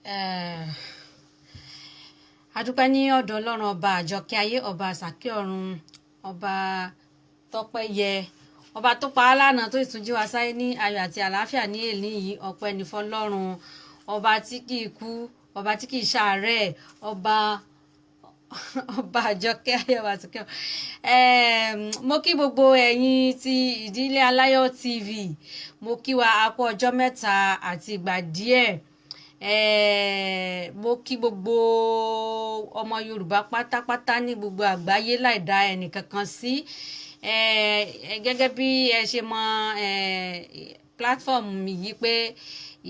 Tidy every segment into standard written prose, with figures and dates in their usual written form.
Eh, adúpẹ́ ní ọ̀dọ̀ Ọlọ́run ọba àjọkẹ́ ayé, ọba àsàkẹ́ ọ̀run, ọba tọ́pẹ́ yẹ, ọba tó pa á lánàá tó ìtúnjí wa sáyé ní ayọ̀ àti àlàáfíà ní èní yìí. Ọpẹ́ ní fọ́lọ́run, ọba tí kì í kú, ọba tí kì í ṣàárẹ̀, ọba àjọkẹ́ ayé, ọba àsàkẹ́ ọ̀run. Mo kí gbogbo ẹ̀yin ti Ìdílé Aláyọ̀ TV, mo kí wa a kú ọjọ́ mẹ́ta àti ìgbà díẹ̀. Mo kí gbogbo ọmọ Yorùbá pátápátá ní gbogbo àgbáyé láì dá ẹnìkankan sí. Gẹ́gẹ́ bí ẹ ṣe mọ platform mi yìí pé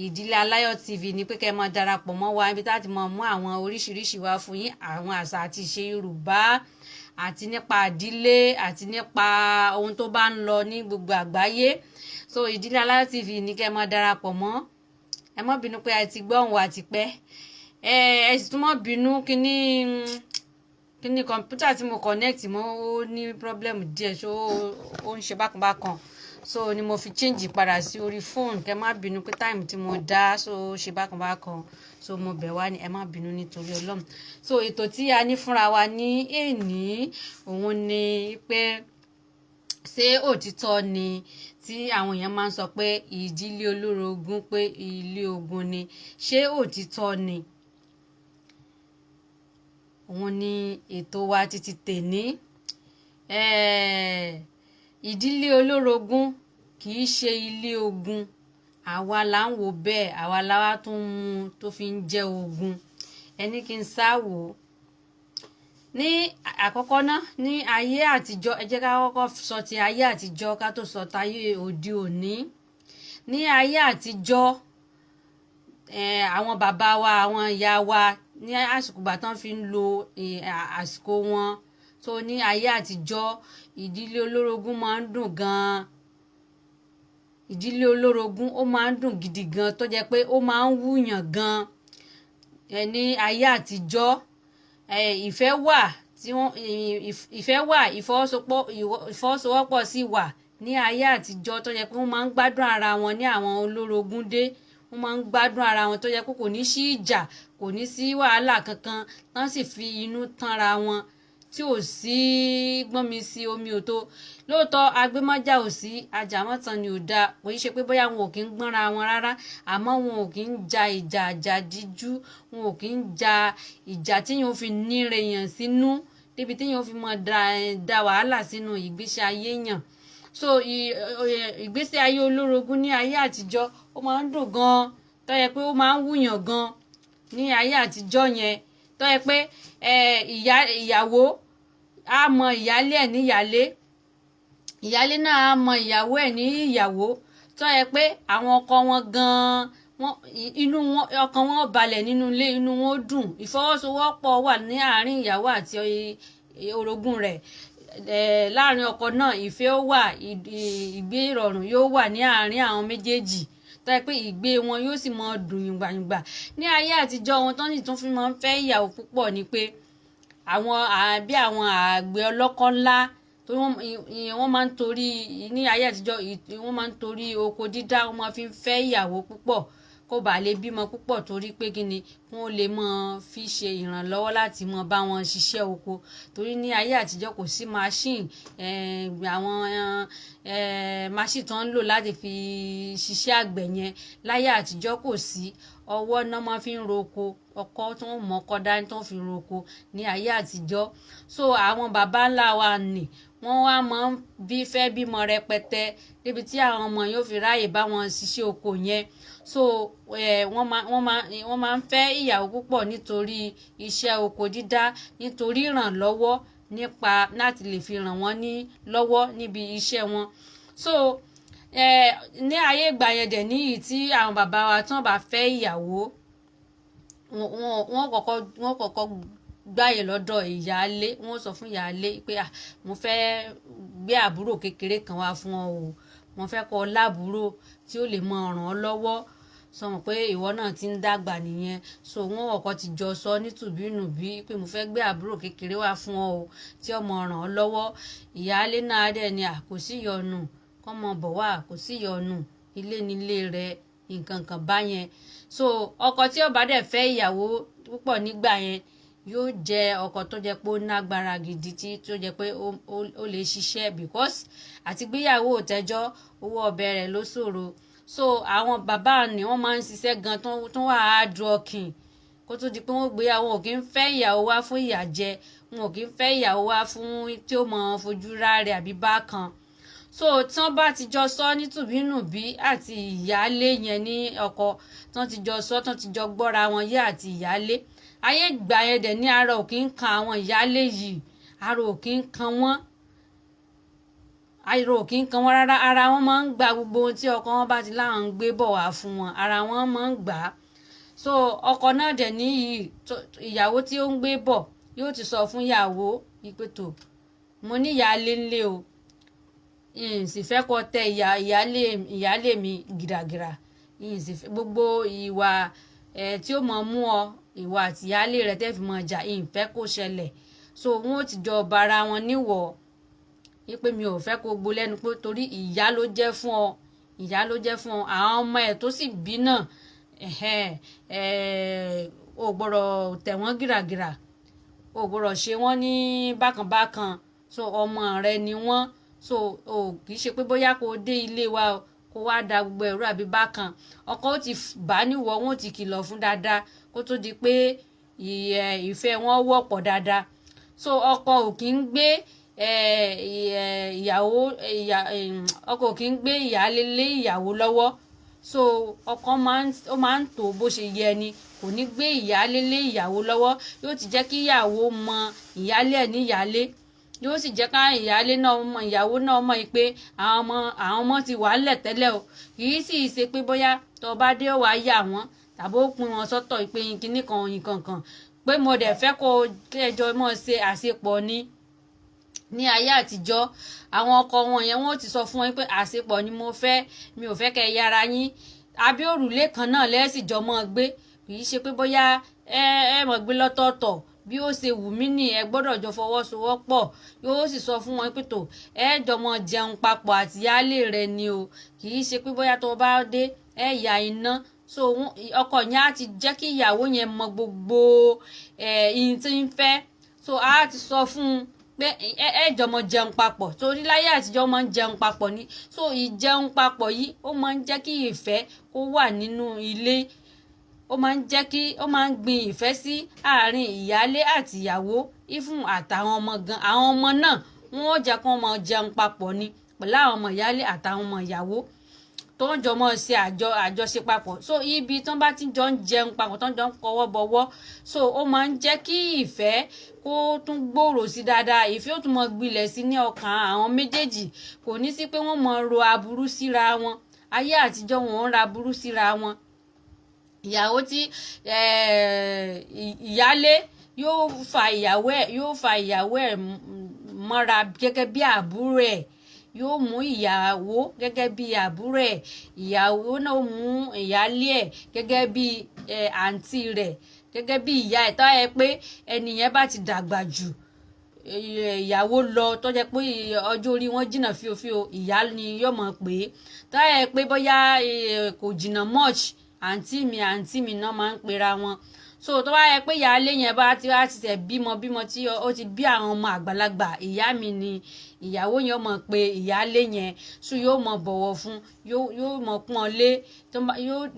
Ìdílé Aláyọ̀ TV ni pé kẹ́ ẹ máa darapọ̀ mọ́ wa ibi tá ti máa mú àwọn oríṣiríṣi wá fún yín, àwọn àṣà àti ìṣe Yorùbá àti nípa ìdílé àti nípa ohun tó bá ń lọ ní gbogbo àgbáyé. So Ìdílé Aláyọ̀ TV ni kẹ́ ẹ máa darapọ̀ mọ́. Ẹ má bínú pé a ti gbọ́ òun àti pẹ́. Ẹ sì tún má bínú kíní kọ̀ǹpútà tí mo connect mọ́ ó ní problem díẹ̀, so ó ń ṣe bákanbákan, so ni mo fi change padà sí orí fóònù. Kẹ́ má bínú pé time tí mo dá so ó ṣe bákanbákan, so mo bẹ̀ wá ní ẹ má bínú nítorí Ọlọ́run. So ètò tí a ní fúnra wa ní èní òun ni pé ṣé òtítọ́ ni tí àwọn èèyàn máa ń sọ pé ìdílé olórogún pé ilé ogun ni, ṣé òtítọ́ ni? Òun ni ètò wa títí tèní. Ìdílé olórogún kì í ṣe ilé ogun, àwa là ń wò bẹ́ẹ̀, àwa láwa tún mú tó fi ń jẹ́ ogun. Ẹni kí n sá wò ó. Ní àkọ́kọ́ náà, ní ayé àtijọ́, ẹ jẹ́ ká kọ́kọ́ sọ ti ayé àtijọ́ ká tó sọ táyé òde òní. Ní ayé àtijọ́, àwọn bàbá wa, àwọn ìyá wa ní àsìkò ìgbà tán fi ń lo àsìkò wọn. So ní ayé àtijọ́, ìdílé olórogún máa ń dùn gan-an. Ìdílé olórogún ó máa ń dùn gidi gan tó jẹ́ pé ó máa ń wúyàn gan. Ní ayé àtijọ́, ìfẹ́ wà ìfọwọ́sowọ́pọ̀ sì wà ní ayé àtijọ́ tó jẹ́ pé wọ́n máa ń gbádùn ara wọn ní àwọn olórogún dé. Wọ́n máa ń gbádùn ara wọn tó jẹ́ pé kò ní sí ìjà, kò ní sí wàhálà kankan, wọ́n sì fi inú tanra wọn tí ò sí gbọ́nmi sí omi ò tó. Lóòótọ́ agbémọ́jà ò sí, ajàmọ́tàn ni ò dáa. Kò í ṣe pé bóyá wọn ò kí ń gbọ́nra wọn rárá, àmọ́ wọn ò kí ń ja ìjà àjàdíjú, wọn ò kí ń ja ìjà tí yóò fi níre yàn sínú, débi tí yóò fi mọ da wàhálà sínú ìgbésí ayé yàn. So ìgbésí ayé olórogún ní ayé àtijọ́ ó máa ń dùn gan, tó yẹ pé ó máa ń wúyàn gan ní ayé àtijọ́ yẹn, tó yẹ pé ìyàwó á mọ ìyálé ẹ̀ níyálé, ìyálé náà á mọ ìyàwó ẹ̀ ní ìyàwó, tó yẹ pé àwọn ọkọ wọn gan ọkàn wọn balẹ̀ nínú ilé, inú wọn dùn, ìfọwọ́sowọ́pọ̀ wà ní àárín ìyàwó àti orogún rẹ̀. Láàrin ọkọ náà ìfẹ́ ó wà, ìgbé ìrọ̀rùn yóò wà ní àárín àwọn méjèèjì, tó yẹ pé ìgbé wọn yóò sì mọ dùn yùngbàyùngbà. Ní ayé àtijọ́ wọn tó sì tún fi máa ń fẹ́ ìyàwó púpọ̀ ni pé àwọn àgbẹ̀ ọlọ́kọ́ ńlá tó wọ́n máa ń torí ní ayé àtijọ́ wọ́n máa ń torí oko dídá, wọ́n máa fi ń fẹ́ ìyàwó púpọ̀ kó bàa lè bímọ púpọ̀, torí pé kíni wọ́n lè mọ fi ṣe ìrànlọ́wọ́ láti mọ bá wọn ṣiṣẹ́ oko. Torí ní ayé àtijọ́ kò sí machine, àwọn machine tó ń lò láti fi ṣiṣẹ́ àgbẹ̀ yẹn láyé àtijọ́ kò sí. Ọwọ́ náà máa fi ń roko, ọkọ́ tó ń mọ ọkọ́ dání tó ń fi roko ní ayé àtijọ́. So àwọn baba ńlá wa nì wọ́n wá máa ń fẹ́ bímọ rẹpẹtẹ débi tí àwọn ọmọ yóò fi ráàyè bá wọn ṣiṣẹ́ oko yẹn. So wọ́n máa ń fẹ́ ìyàwó púpọ̀ nítorí iṣẹ́ oko dídá, nítorí ìrànlọ́wọ́ nípa láti lè fi ràn wọ́n lọ́wọ́ níbi iṣẹ́ wọn. So ní ayé ìgbà yẹn dẹ̀ níyì tí àwọn bàbá wa tí wọ́n bá fẹ́ ìyàwó, wọ́n kọ́kọ́ gbáyè lọ́dọ̀ ìyáálé. Wọ́n sọ fún ìyáálé pé mo fẹ́ gbé àbúrò kékeré kan wá fún ọ o, mo fẹ́ kọ́ lábúrò tí ó lè mọ ràn ọ́ lọ́wọ́, sọ mọ̀ pé ìwọ náà ti ń dàgbà nìyẹn. So wọ́n kọ́kọ́ ti jọ sọ nítùbínùbí pé mo fẹ́ gbé àbúrò kékeré wá fún ọ o tí ó mọ ràn ọ́ lọ́wọ́. Ìyáálé náà dẹ̀ ni kò sí yọnu, kọ́ mọ bọ̀ wá, kò sí yọnu, ilé nílé rẹ̀, nǹkan kan bá yẹn. So ọkọ tí ó bá dẹ̀ fẹ́ ìyàwó púpọ̀ nígbà yẹn yóò jẹ́ ọkọ tó jẹ́ pé ó nágbára gidi tí tó jẹ́ pé ó lè ṣiṣẹ́ because àti gbéyàwó òtẹ́jọ́ owó ọbẹ̀ rẹ̀ ló ṣòro. So àwọn bàbá ni wọ́n máa ń ṣiṣẹ́ gan tó wà hard working kó tó di pé wọ́n gbéyàwó. Wọn ò kí ń fẹ́ ìyàwó wá fún ìyà jẹ, wọn ò kí ń fẹ́ ìyàwó wá fún tí ó mọ̀ fojú ráre àbí bákan. So tí wọ́n bá ti jọ sọ ní tùbínùbí àti ìyáálé yẹn ní ọkọ, tí wọ́n ti jọ sọ, tí wọ́n ti jọ gbọ́ra wọn yé àti ìyáálé. Ayé ìgbà yẹn dẹ̀ ní ara ò kí ń kan àwọn ìyáálé yìí, ara ò kí ń kan wọ́n, ara ò kí ń kan wọ́n rárá. Ara wọn máa ń gba gbogbo ohun tí ọkọ wọn bá ti láwọn ń gbé bọ̀ wá fún wọn, ara wọn máa ń gbà á. So ọkọ náà dẹ̀ níyì ìyàwó tí ó ń gbé bọ̀ yóò ti sọ fún ìyàwó ìpè tó mo ní ìyáálé ńlé o, sì fẹ́ kó tẹ ìyáálé mi gìràgìrà, sì fẹ́ gbogbo ìwà tí ó mọ̀ mú ọ ìwà àti ìyáálé rẹ̀ tẹ́ fi mọ̀ jà ìfẹ́ kó ṣẹlẹ̀. So wọn ò ti jọ bara wọn níwọ̀ wípé mi ò fẹ́ kó gbó lẹ́nu pé torí ìyá ló jẹ́ fún ọ, ìyá ló jẹ́ fún ọ. Àwọn ọmọ ẹ̀ tó sì bí náà ò gbọ́dọ̀ tẹ̀ wọ́n gìràgìrà, ò gbọ́dọ̀ ṣe wọ́n ní bákanbákan. So ọmọ rẹ ni wọ́n. So kì í ṣe pé bóyá kó dé ilé wa kó wá da gbogbo ẹ̀rọ àbí bákan. Ọkọ ó ti bá níwọ̀, wọn ò ti kìlọ̀ fún dáadáa kó tó di pé ìfẹ́ wọn wọ́pọ̀ dáadáa. So ọkọ ò kí ń gbé ìyàwó ọkọ ò kí ń gbé ìyáálé lé ìyàwó lọ́wọ́. So ọkọ máa ń tò bó ṣe yẹ ni, kò ní gbé ìyáálé lé ìyàwó lọ́wọ́. Yóò ti jẹ́ kí ìyàwó mọ ìyáálé ẹ̀ ní ìyáálé, yóò sì jẹ́ ká ìyáálé náà mọ ìyàwó náà mọ̀ pé àwọn ọmọ ti wà ńlẹ̀ tẹ́lẹ̀ o. Kì í sì ṣe pé bóyá tó bá dé ó wá yà wọ́n tàbí ó pin wọn sọ́tọ̀ pé kinní kan nǹkan kan pé mo dẹ̀ fẹ́ kó ẹjọ́ mọ̀ ṣe àṣepọ̀ ní ayé àtijọ́. Àwọn ọkọ wọn yẹn wọ́n ti sọ fún wọn pé àṣepọ̀ ni mo fẹ́, mi ò fẹ́ kẹ́ yára yín, abẹ́ òrùlé kan náà lẹ́sìjọ́ mọ́ gbé. Kì í ṣe pé bóyá ẹ mọ̀ gbé lọ́tọ̀ọ̀tọ̀ bí ó ṣe wù mí ni ẹ gbọ́dọ̀ jọ fọwọ́sowọ́pọ̀. Yóò sì sọ fún wọn pé tó ẹ jọ mọ jẹun papọ̀ àti ìyáálé rẹ ni o. Kì í ṣe pé bóyá tó bá dé ẹ yà iná. So ọkọ yẹn á ti jẹ́ kí ìyàwó yẹn mọ gbogbo ìyìn tí ń fẹ́. So á ti sọ fún un pé ẹ jọ mọ jẹun papọ̀ torí láyé àtijọ́ máa ń jẹun papọ̀ ni. So ìjẹun papọ̀ yìí ó máa ń jẹ́ kí ìfẹ́ kó wà nínú ilé, ó máa ń jẹ́ kí ó máa ń gbin ìfẹ́ sí àárín ìyálé àti ìyàwó ìfún àtàwọn ọmọ gan. Àwọn ọmọ náà wọn ò jẹ́ kí wọ́n máa jẹun papọ̀ ni pẹ̀lú àwọn ọmọ ìyálé àtàwọn ọmọ ìyàwó tó ń jọ mọ́ ṣe àjọṣe papọ̀. So ibi tí wọ́n bá ti jọ ń jẹun papọ̀ tó ń jọ ń kọwọ́ bọwọ́, so ó máa ń jẹ́ kí ìfẹ́ kó tún gbòòrò sí dáadáa. Ìfẹ́ ó tún mọ gbilẹ̀ sí ní ọkàn àwọn méjèèjì, kò ní sí pé wọ́n mọ ro aburú síra wọn. Ayé àtijọ́ wọn ń ra aburú síra wọn. Ìyàwó tí ìyálé yóò fa ìyàwó ẹ̀ mọ́ra gẹ́gẹ́ bí àbúrò ẹ̀, yóò mú ìyàwó gẹ́gẹ́ bí àbúrò ẹ̀, ìyàwó náà mú ìyálé ẹ̀ gẹ́gẹ́ bí àǹtí rẹ̀, gẹ́gẹ́ bí ìyá ẹ̀. Tó yẹ pé ẹnìyẹn bá ti dàgbà jù ìyàwó lọ, tó jẹ́ pé ọjọ́ orí wọn jìnnà fíofío, ìyá ni yóò mọ̀ pé. Tó yẹ pé bóyá kò jìnnà much, àǹtí mi náà máa ń pera wọn. So tó bá yẹ pé ìyáálé yẹn bá ti ṣẹ̀ bímọ tí ó ti bí àwọn ọmọ àgbàlagbà, ìyá mi ni ìyàwó yẹn mọ̀ pé ìyáálé yẹn. So yóò mọ̀ bọ̀wọ̀ fún, yóò mọ̀ pọ́n ọ lé,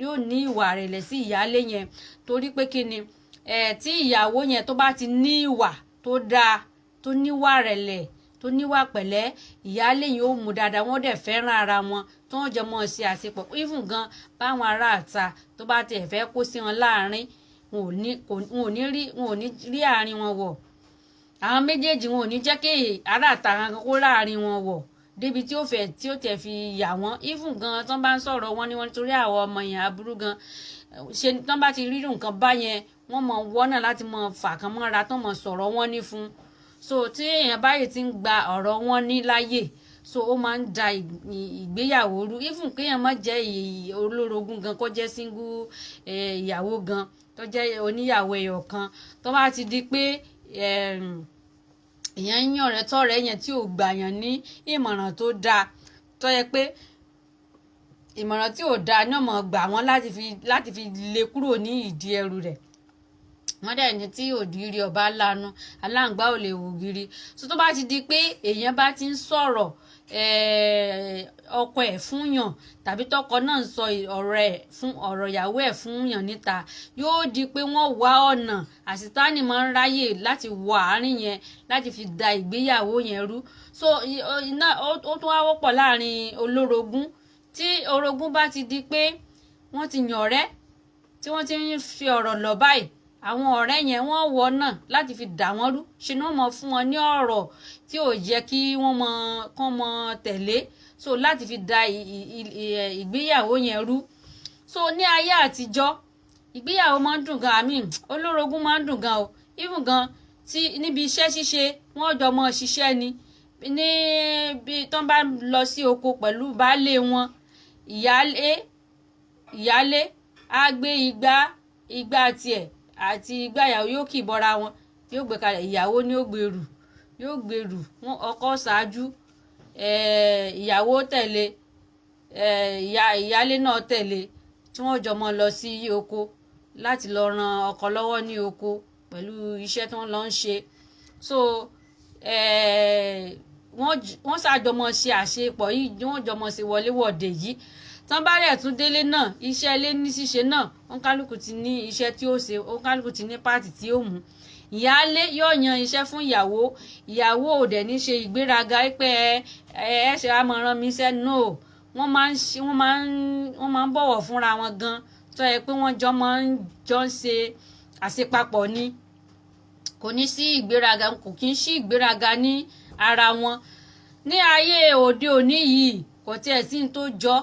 yóò ní ìwà rẹ̀lẹ̀ sí ìyáálé yẹn. Torí pé kí ni tí ìyàwó yẹn tó bá ti ní ìwà tó dáa, tó níwà rẹ̀lẹ̀, tó níwà pẹ̀lẹ́, ìyáálé yẹn ó mú dáadáa, wọ́n dẹ̀ fẹ́ràn ara wọn tó ń jọ mọ̀ ṣe àṣepọ̀. Even gan báwọn ará àta tó bá tiẹ̀ fẹ́ kó sí wọn láàrin, wọn ò ní rí àárín wọn wọ̀. Àwọn méjèèjì wọn ò ní jẹ́ kí ará àta kankan kó láàrin wọn wọ̀ débi tí ó tẹ̀ fi yà wọ́n. Even gan tán bá ń sọ̀rọ̀ wọn ni wọ́n nítorí àwọn ọmọ yẹn aburú gan ṣe tán bá ti rí nǹkan báyẹn wọ́n mọ̀ wọ́nà láti mọ̀ fà kan mọ́ra tán mọ̀ sọ̀rọ̀ wọn ní fún. So tí èèyàn báyìí ti ń gba ọ̀rọ̀ wọn ní láyè, so ó máa ń da ìgbéyàwó rú. Even kéèyàn má jẹ́ olórogún gan, kó jẹ́ single ìyàwó gan, tó jẹ́ oníyàwó ẹyọ kan, tó bá ti di pé èèyàn ń yàn rẹ̀ tọ́rẹ̀ yẹn tí ò gbàyàn ní ìmọ̀ràn tó dáa, tó yẹ pé ìmọ̀ràn tí ò dáa náà mọ̀ gbà wọ́n láti fi lé kúrò ní ìdí ẹrù rẹ̀. Wọ́n dẹ̀ ní tí ògiri ọba lanu aláǹgbá ò lè wò giri. So tó bá ti di pé èèyàn bá ti ń sọ̀rọ̀ ọkọ ẹ̀ fún yàn tàbí tọkọ náà ń sọ ọ̀rọ̀ ìyàwó ẹ̀ fún yàn níta, yóò di pé wọ́n wá ọ̀nà àṣìtáàní máa ń ráyè láti wọ àárín yẹn láti fi da ìgbéyàwó yẹn rú. So ó tún wá wọ́pọ̀ láàrin olórogún, tí orogún bá ti di pé wọ́n ti yàn ọ̀rẹ́ tí wọ́n ti ń fi ọ̀rọ̀ lọ báyìí, àwọn ọ̀rẹ́ yẹn wọ́n wọ náà láti fi dà wọ́n rú, ṣe ni wọ́n mọ̀ fún wọn ní ọ̀rọ̀ tí ò yẹ kí wọ́n mọ̀ tẹ̀lé, so láti fi da ìgbéyàwó yẹn rú. So ní ayé àtijọ́ ìgbéyàwó máa ń dùn gan, àmì olórogún máa ń dùn gan o, even gan tí níbi iṣẹ́ ṣíṣe wọ́n jọ mọ́ ṣiṣẹ́ ni, níbi tán bá lọ sí oko pẹ̀lú baálé wọn, ìyálé á gbé igbá tiẹ̀ àti igbá ìyàwó yóò kì bọ́ra wọn, yóò gbé kalẹ̀, ìyàwó ni yóò gbèrú ọkọ ṣáájú, ìyàwó tẹ̀lé, ìyálé náà tẹ̀lé, tí wọ́n jọ mọ́ lọ sí oko láti lọ ran ọkọ lọ́wọ́ ní oko pẹ̀lú iṣẹ́ tí wọ́n lọ ń ṣe. So wọ́n ṣàjọmọ̀ ṣe àṣepọ̀ yìí, wọ́n jọmọ̀ ṣe wọléwọ̀de yìí. Tán bá rẹ̀ tún délé náà, iṣẹ́ ilé ní ṣíṣe náà òǹkálùkù ti ní iṣẹ́ tí ó ṣe, òǹkálùkù ti ní pààtì tí ó mú. Ìyáálé yóò yan iṣẹ́ fún ìyàwó ò dẹ̀ ní ṣe ìgbéraga pé ẹ ṣe á mọ̀ rán mi iṣẹ́, no, wọ́n máa ń bọ̀wọ̀ fúnra wọn gan, tó yẹ pé wọ́n jọ ń ṣe àṣepapọ̀ ni, kò ní sí ìgbéraga, kò kí ń sí ìgbéraga ní ara wọn. Ní ayé òde òní yìí kò tiẹ̀ sí ní tó jọ.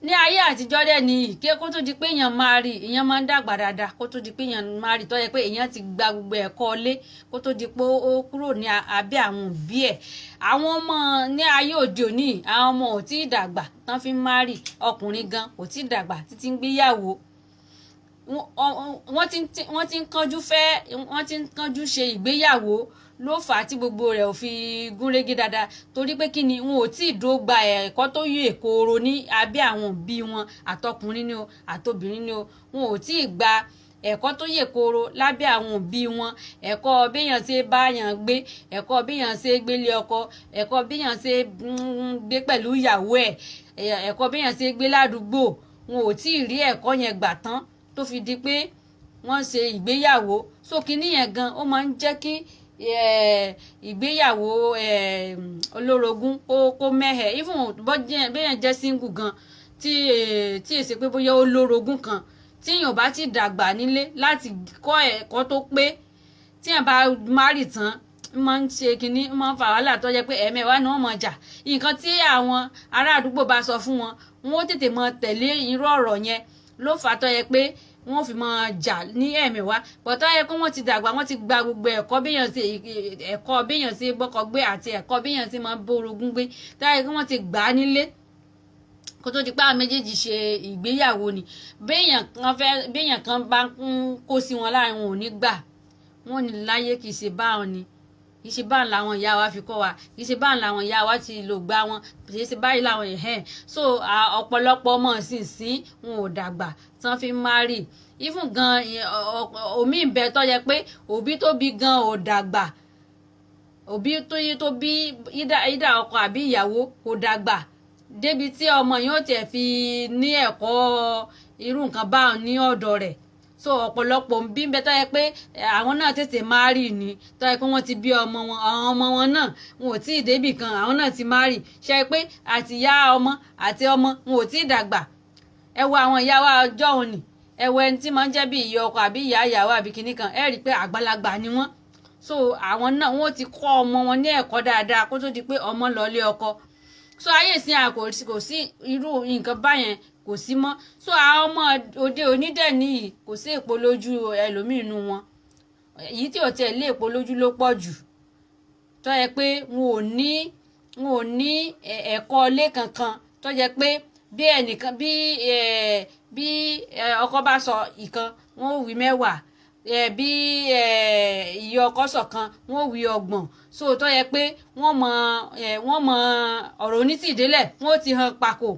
Ní ayé àtijọ́ dẹ̀ ni ìké kó tó di pé èèyàn máa rí, èèyàn máa ń dàgbà dáadáa kó tó di pé èèyàn máa rí, tó yẹ pé èèyàn ti gba gbogbo ẹ̀kọ́ ilé kó tó di pé ó kúrò ní abẹ́ àwọn òbí ẹ̀. Àwọn ọmọ ní ayé òde òní, àwọn ọmọ ò tí ì dàgbà tán fi ń máa rí, ọkùnrin gan kò tí ì dàgbà títí ń gbéyàwó. Wọ́n ti ń kánjú ṣe ìgbéyàwó ló fà á tí gbogbo rẹ̀ ò fi gúnrégé dáadáa, torí pé kí ni, wọn ò tí ì dógba ẹ̀kọ́ tó yẹ èkóró ní abẹ́ àwọn òbí wọn, àtọkùnrin ni o àtobìnrin ni o, wọn ò tí ì gba ẹ̀kọ́ tó yẹ kóró lábẹ́ àwọn òbí wọn, ẹ̀kọ́ béèyàn ṣe báyàn gbé, ẹ̀kọ́ béèyàn ṣe gbélé ọkọ, ẹ̀kọ́ béèyàn ṣe gbé pẹ̀lú ìyàwó ẹ̀, ẹ̀kọ́ béèyàn ṣe gbé ládùúgbò, wọn ò tí ì rí ẹ̀kọ́ yẹn gbà tán tó fi di pé wọ́n ṣe ìgbéyàwó. So kinní yẹn gan ó máa ń jẹ́ kí ìgbéyàwó olórogún kó mẹ́hẹ̀, even béèyàn jẹ́ single gan tí èsì pé bóyá olórogún kan tí èèyàn bá ti dàgbà nílé láti kọ́ ẹ̀kọ́ tó pé, tí èèyàn bá márì tán máa ń ṣe kinní, máa ń fa wàhálà tó jẹ́ pé ẹ̀mẹ́wàá ni wọ́n máa jà. Nǹkan tí àwọn ará àdúgbò bá sọ fún wọn, wọn ó tètè máa tẹ̀lé irú ọ̀rọ̀ yẹn ló fà á tó yẹ pé wọ́n fi máa jà ní ẹ̀mẹ́wàá. Bọ̀tọ́ yẹ kó wọ́n ti dàgbà, wọ́n ti gba gbogbo ẹ̀kọ́ béèyàn ṣe gbọ́kọ gbé àti ẹ̀kọ́ béèyàn ṣe máa bórogún gbé, tó yẹ kó wọ́n ti gbà á nílé kó tó di pé àwọn méjèèjì ṣe ìgbéyàwó ni. Béèyàn kan bá ń kó sí wọn láàrin, wọn ò ní gbà, wọn ò ní láyé, kì í ṣe báwọn ni, kì í ṣe báwọn làwọn ìyá wa fi kọ́ wa, kì í ṣe báwọn làwọn ìyá wa ti lò gbà wọn, kì í ṣe báyìí làwọn so ọ̀pọ̀lọpọ̀ ọmọ ìsinsìn wọn ò dàgbà tán fi ń márì. Even gan omi ń bẹ tó yẹ pé òbí tó bí gan ò dàgbà, òbí tó bí ìdá ọkọ àbí ìyàwó kò dàgbà débi tí ọmọ yẹn ó tiẹ̀ fi ní ẹ̀kọ́ irú nǹkan báwọn ní ọ̀dọ̀ rẹ̀. So ọ̀pọ̀lọpọ̀ bí ń bẹ tó yẹ pé àwọn náà tètè márì ni, tó yẹ pé wọ́n ti bí ọmọ wọn, àwọn ọmọ wọn náà wọn ò tí ì débì kan, àwọn náà ti márì, ṣe pé àti ìyá ọmọ àti ọmọ wọn ò tí ì dàgbà. Ẹ wo àwọn ìyá wa ọjọ́ òní, ẹ wo ẹni tí máa ń jẹ́ bí ìyá ọkọ àbí ìyá ìyàwó àbí kinní kan, ẹ rí i pé àgbàlagbà ni wọ́n. So àwọn náà wọ́n ti kọ́ ọmọ wọn ní ẹ̀kọ́ dáadáa kó tó di pé ọmọ lọ lé ọkọ. So ayé ìsìn kò sí irú nǹkan báyẹn, kò sí mọ́. So àwọn ọmọ òde òní dẹ̀ níyì kò sí èpo lójú ẹlòmíì nínú wọn, èyí tí ò tiẹ̀ lé èpo lójú ló pọ̀ jù, tó yẹ pé wọn ò ní ẹ̀kọ́ ilé kankan, tó yẹ pé bí ẹnìkan bí ọkọ bá sọ ìkan wọn ò wí mẹ́wàá, bí ìyá ọkọ sọ̀kan wọn ò wí ọgbọ̀n. So tó yẹ pé wọ́n mọ ọ̀rọ̀ onítìdélẹ̀ wọ́n ó ti hàn pàkó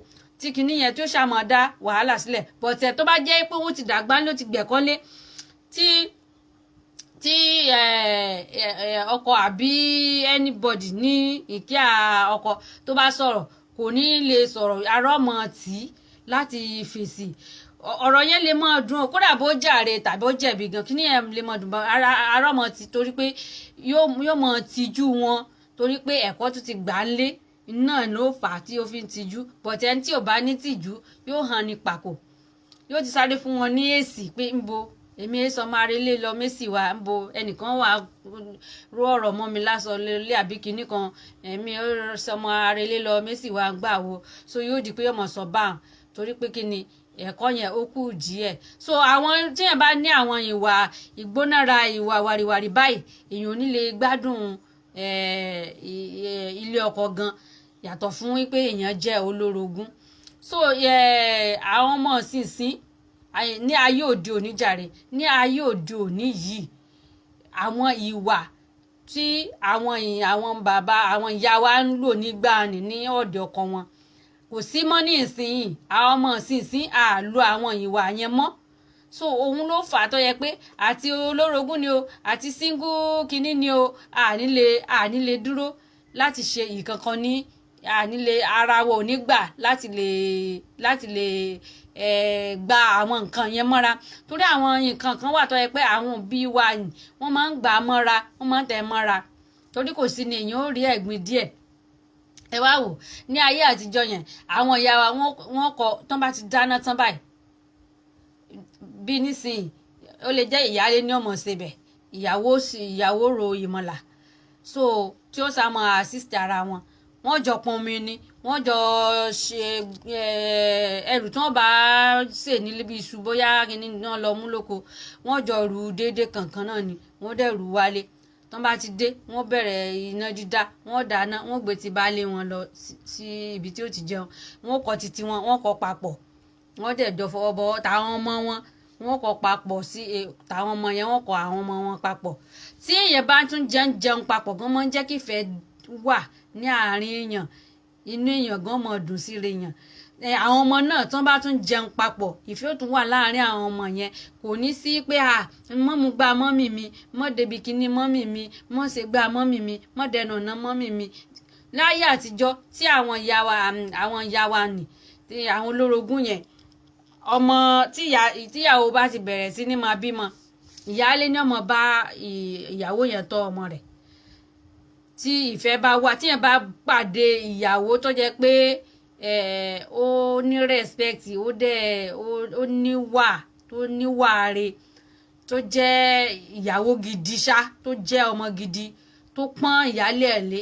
tí kinní yẹn tí ó ṣàmọ̀ dá wàhálà sílẹ̀ bọ̀tẹ̀ tó bá jẹ́ pé ó ti dàgbà ló ti gbẹ̀kọ́lé tí ọkọ àbí anybody ní ìkíà ọkọ tó bá sọ̀rọ̀ kò ní lè sọ̀rọ̀ arọ́mọ tí láti fèsì ọ̀rọ̀ yẹn lè máa dùn kódà bó jàre tàbí ó jẹ̀bi gan kí ni ẹ̀ lè máa dùn bá arọ́mọ tí torí pé yóò máa tijú wọn torí pé ẹ̀kọ́ tó ti gbà ń lé náà ló fà á tí ó fi ń tijú bọ̀tẹ́ ẹni tí ò bá ní tìjú yóò hàn ní pàkó yóò ti sáré fún wọn ní èsì pé ń bo èmi sọmọ arẹlẹ lọ mẹsì wa ń bo ẹnìkan wà ró ọ̀rọ̀ mọ́ mi lásán lé àbí kinní kan èmi sọmọ arẹlẹ lọ mẹsì wa ń gbà wo so yóò di pé ọmọ sọ báwọn torí pé kí ni ẹ̀kọ́ yẹn ó kù díẹ̀ so àwọn tíyẹn bá ní àwọn ìwà ìgbónára ìwà wàrìwàrì báyìí èèyàn ò ní lè gbádùn ilé ọkọ gan yàtọ̀ fún wípé èèyàn jẹ́ olórogún so àwọn ọmọ sínsìn ní ayé òde òní jàre ní ayé òde òní yìí àwọn ìwà tí àwọn bàbá àwọn ìyá wa ń lò nígbà ní ọ̀dọ̀ ọkọ wọn kò sí mọ́ ní ìsinyìí àwọn ọmọ sínsìn à lo àwọn ìwà yẹn mọ́ so òun ló fà á tó yẹ pé àti olórogún ni o àti single kinní ni o ànílé dúró láti ṣe ìkankan ní ànílé ara wa ò ní gbà láti lè gba àwọn nǹkan yẹn mọ́ra torí àwọn nǹkan kan wà tó yẹ pé àwọn òbí wa wọ́n máa ń gbà á mọ́ra wọ́n máa ń tẹ̀ mọ́ra torí kò sí ni èèyàn ó rí ẹ̀gbin díẹ̀ ẹ wá wò ní ayé àtijọ́ yẹn àwọn ìyá wa wọ́n kọ tán bá ti dáná tán báyìí bí nísìnyí ó lè jẹ́ ìyáálé ní ọmọ ṣebẹ̀ ìyàwó ro ìmọ̀là so tí ó sá mọ́ assist ara wọn wọ́n jọ pọn omi ni wọ́n jọ ṣe ẹrù tí wọ́n bá ṣe níbi iṣu bóyá kíní náà lọ mú lóko wọ́n jọ rù déédéé kankan náà ni wọ́n dẹ̀ rù wálé tán bá ti dé wọ́n bẹ̀rẹ̀ iná dídá wọ́n dáná wọ́n gbé ti baálé wọn lọ sí ibi tí ó ti jẹun wọ́n kọ títí wọn wọ́n kọ papọ̀ wọ́n dẹ̀ jọ fọwọ́ bọwọ́ táwọn ọmọ wọn kọ papọ̀ sí táwọn ọmọ yẹn wọ́n kọ àwọn ọmọ wọn papọ̀ tí èèyàn bá tún jẹun papọ̀ gan máa ń jẹ́ kí ìfẹ́ wà ní àárín èèyàn inú èèyàn gan máa dùn sí èèyàn àwọn ọmọ náà tán bá tún jẹun papọ̀ ìfẹ́ ò tún wà láàárín àwọn ọmọ yẹn kò ní sí pé mọ́ mu gba mọ́mì mi mọ́ débi kíní mọ́mì mi mọ́ ṣe gba mọ́mì mi mọ́ dẹnu ọ̀nà mọ́mì mi láyé àtijọ́ tí àwọn ìyá wa nì àwọn olórogún yẹn ọmọ tíyàwó bá ti bẹ̀rẹ̀ sí ní máa bímọ ìyáálé ní ọmọ bá ìyàwó yẹn tọ́ ọmọ rẹ̀ tí ìfẹ́ bá wà tíyẹn bá pàdé ìyàwó tó jẹ́ pé ó ní respect ó níwà tó níwàre tó jẹ́ ìyàwó gidi ṣá tó jẹ́ ọmọ gidi tó pọ́n ìyálé ẹ̀ lé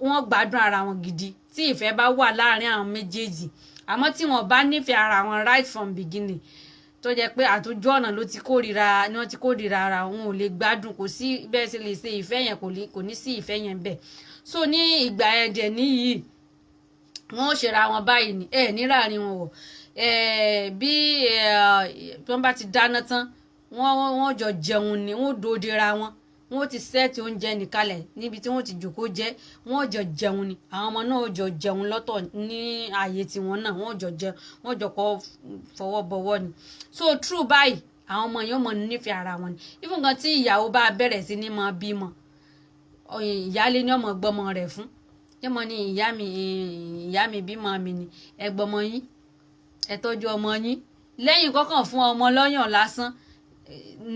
wọ́n gbádùn ara wọn gidi tí ìfẹ́ bá wà láàrin àwọn méjèèjì àmọ́ tí wọ́n bá nífẹ̀ẹ́ ara wọn right from beginning tó jẹ́ pé àtòjú ọ̀nà ni wọ́n ti kórìíra ara wọn ò lè gbádùn kò sí bẹ́ẹ̀ ṣe lè ṣe ìfẹ́ yẹn kò ní sí ìfẹ́ yẹn bẹ́ẹ̀ so ní ìgbà ẹ̀dẹ̀ níyì wọ́n ó ṣera wọn báyìí ní níláàrin wọn wọ̀ bí wọ́n bá ti dáná tán wọ́n jọ jẹun ni wọ́n dòdera wọ́n ti sẹ́ẹ̀tì oúnjẹ nìkalẹ̀ níbi tí wọ́n ti jòkó jẹ wọ́n jọ jẹun ni àwọn ọmọ náà jọ jẹun lọ́tọ̀ ní ààyè tiwọn náà wọ́n jọ jẹun wọ́n jọ kọ́ fọwọ́ bọwọ́ ni so true báyìí àwọn ọmọ yẹn mọ̀ nífẹ̀ẹ́ ara wọn ni even gan tí ìyàwó bá bẹ̀rẹ̀ sí ní máa bímọ ìyáálé ni ọmọ gbọ́mọ rẹ̀ fún yọmọ ni ìyá mi bímọ mi ni ẹ gbọ́mọ yín ẹ tọ́jú ọmọ yín lẹ́yìn kọ́kàn fún ọmọ lọ́yàn lásán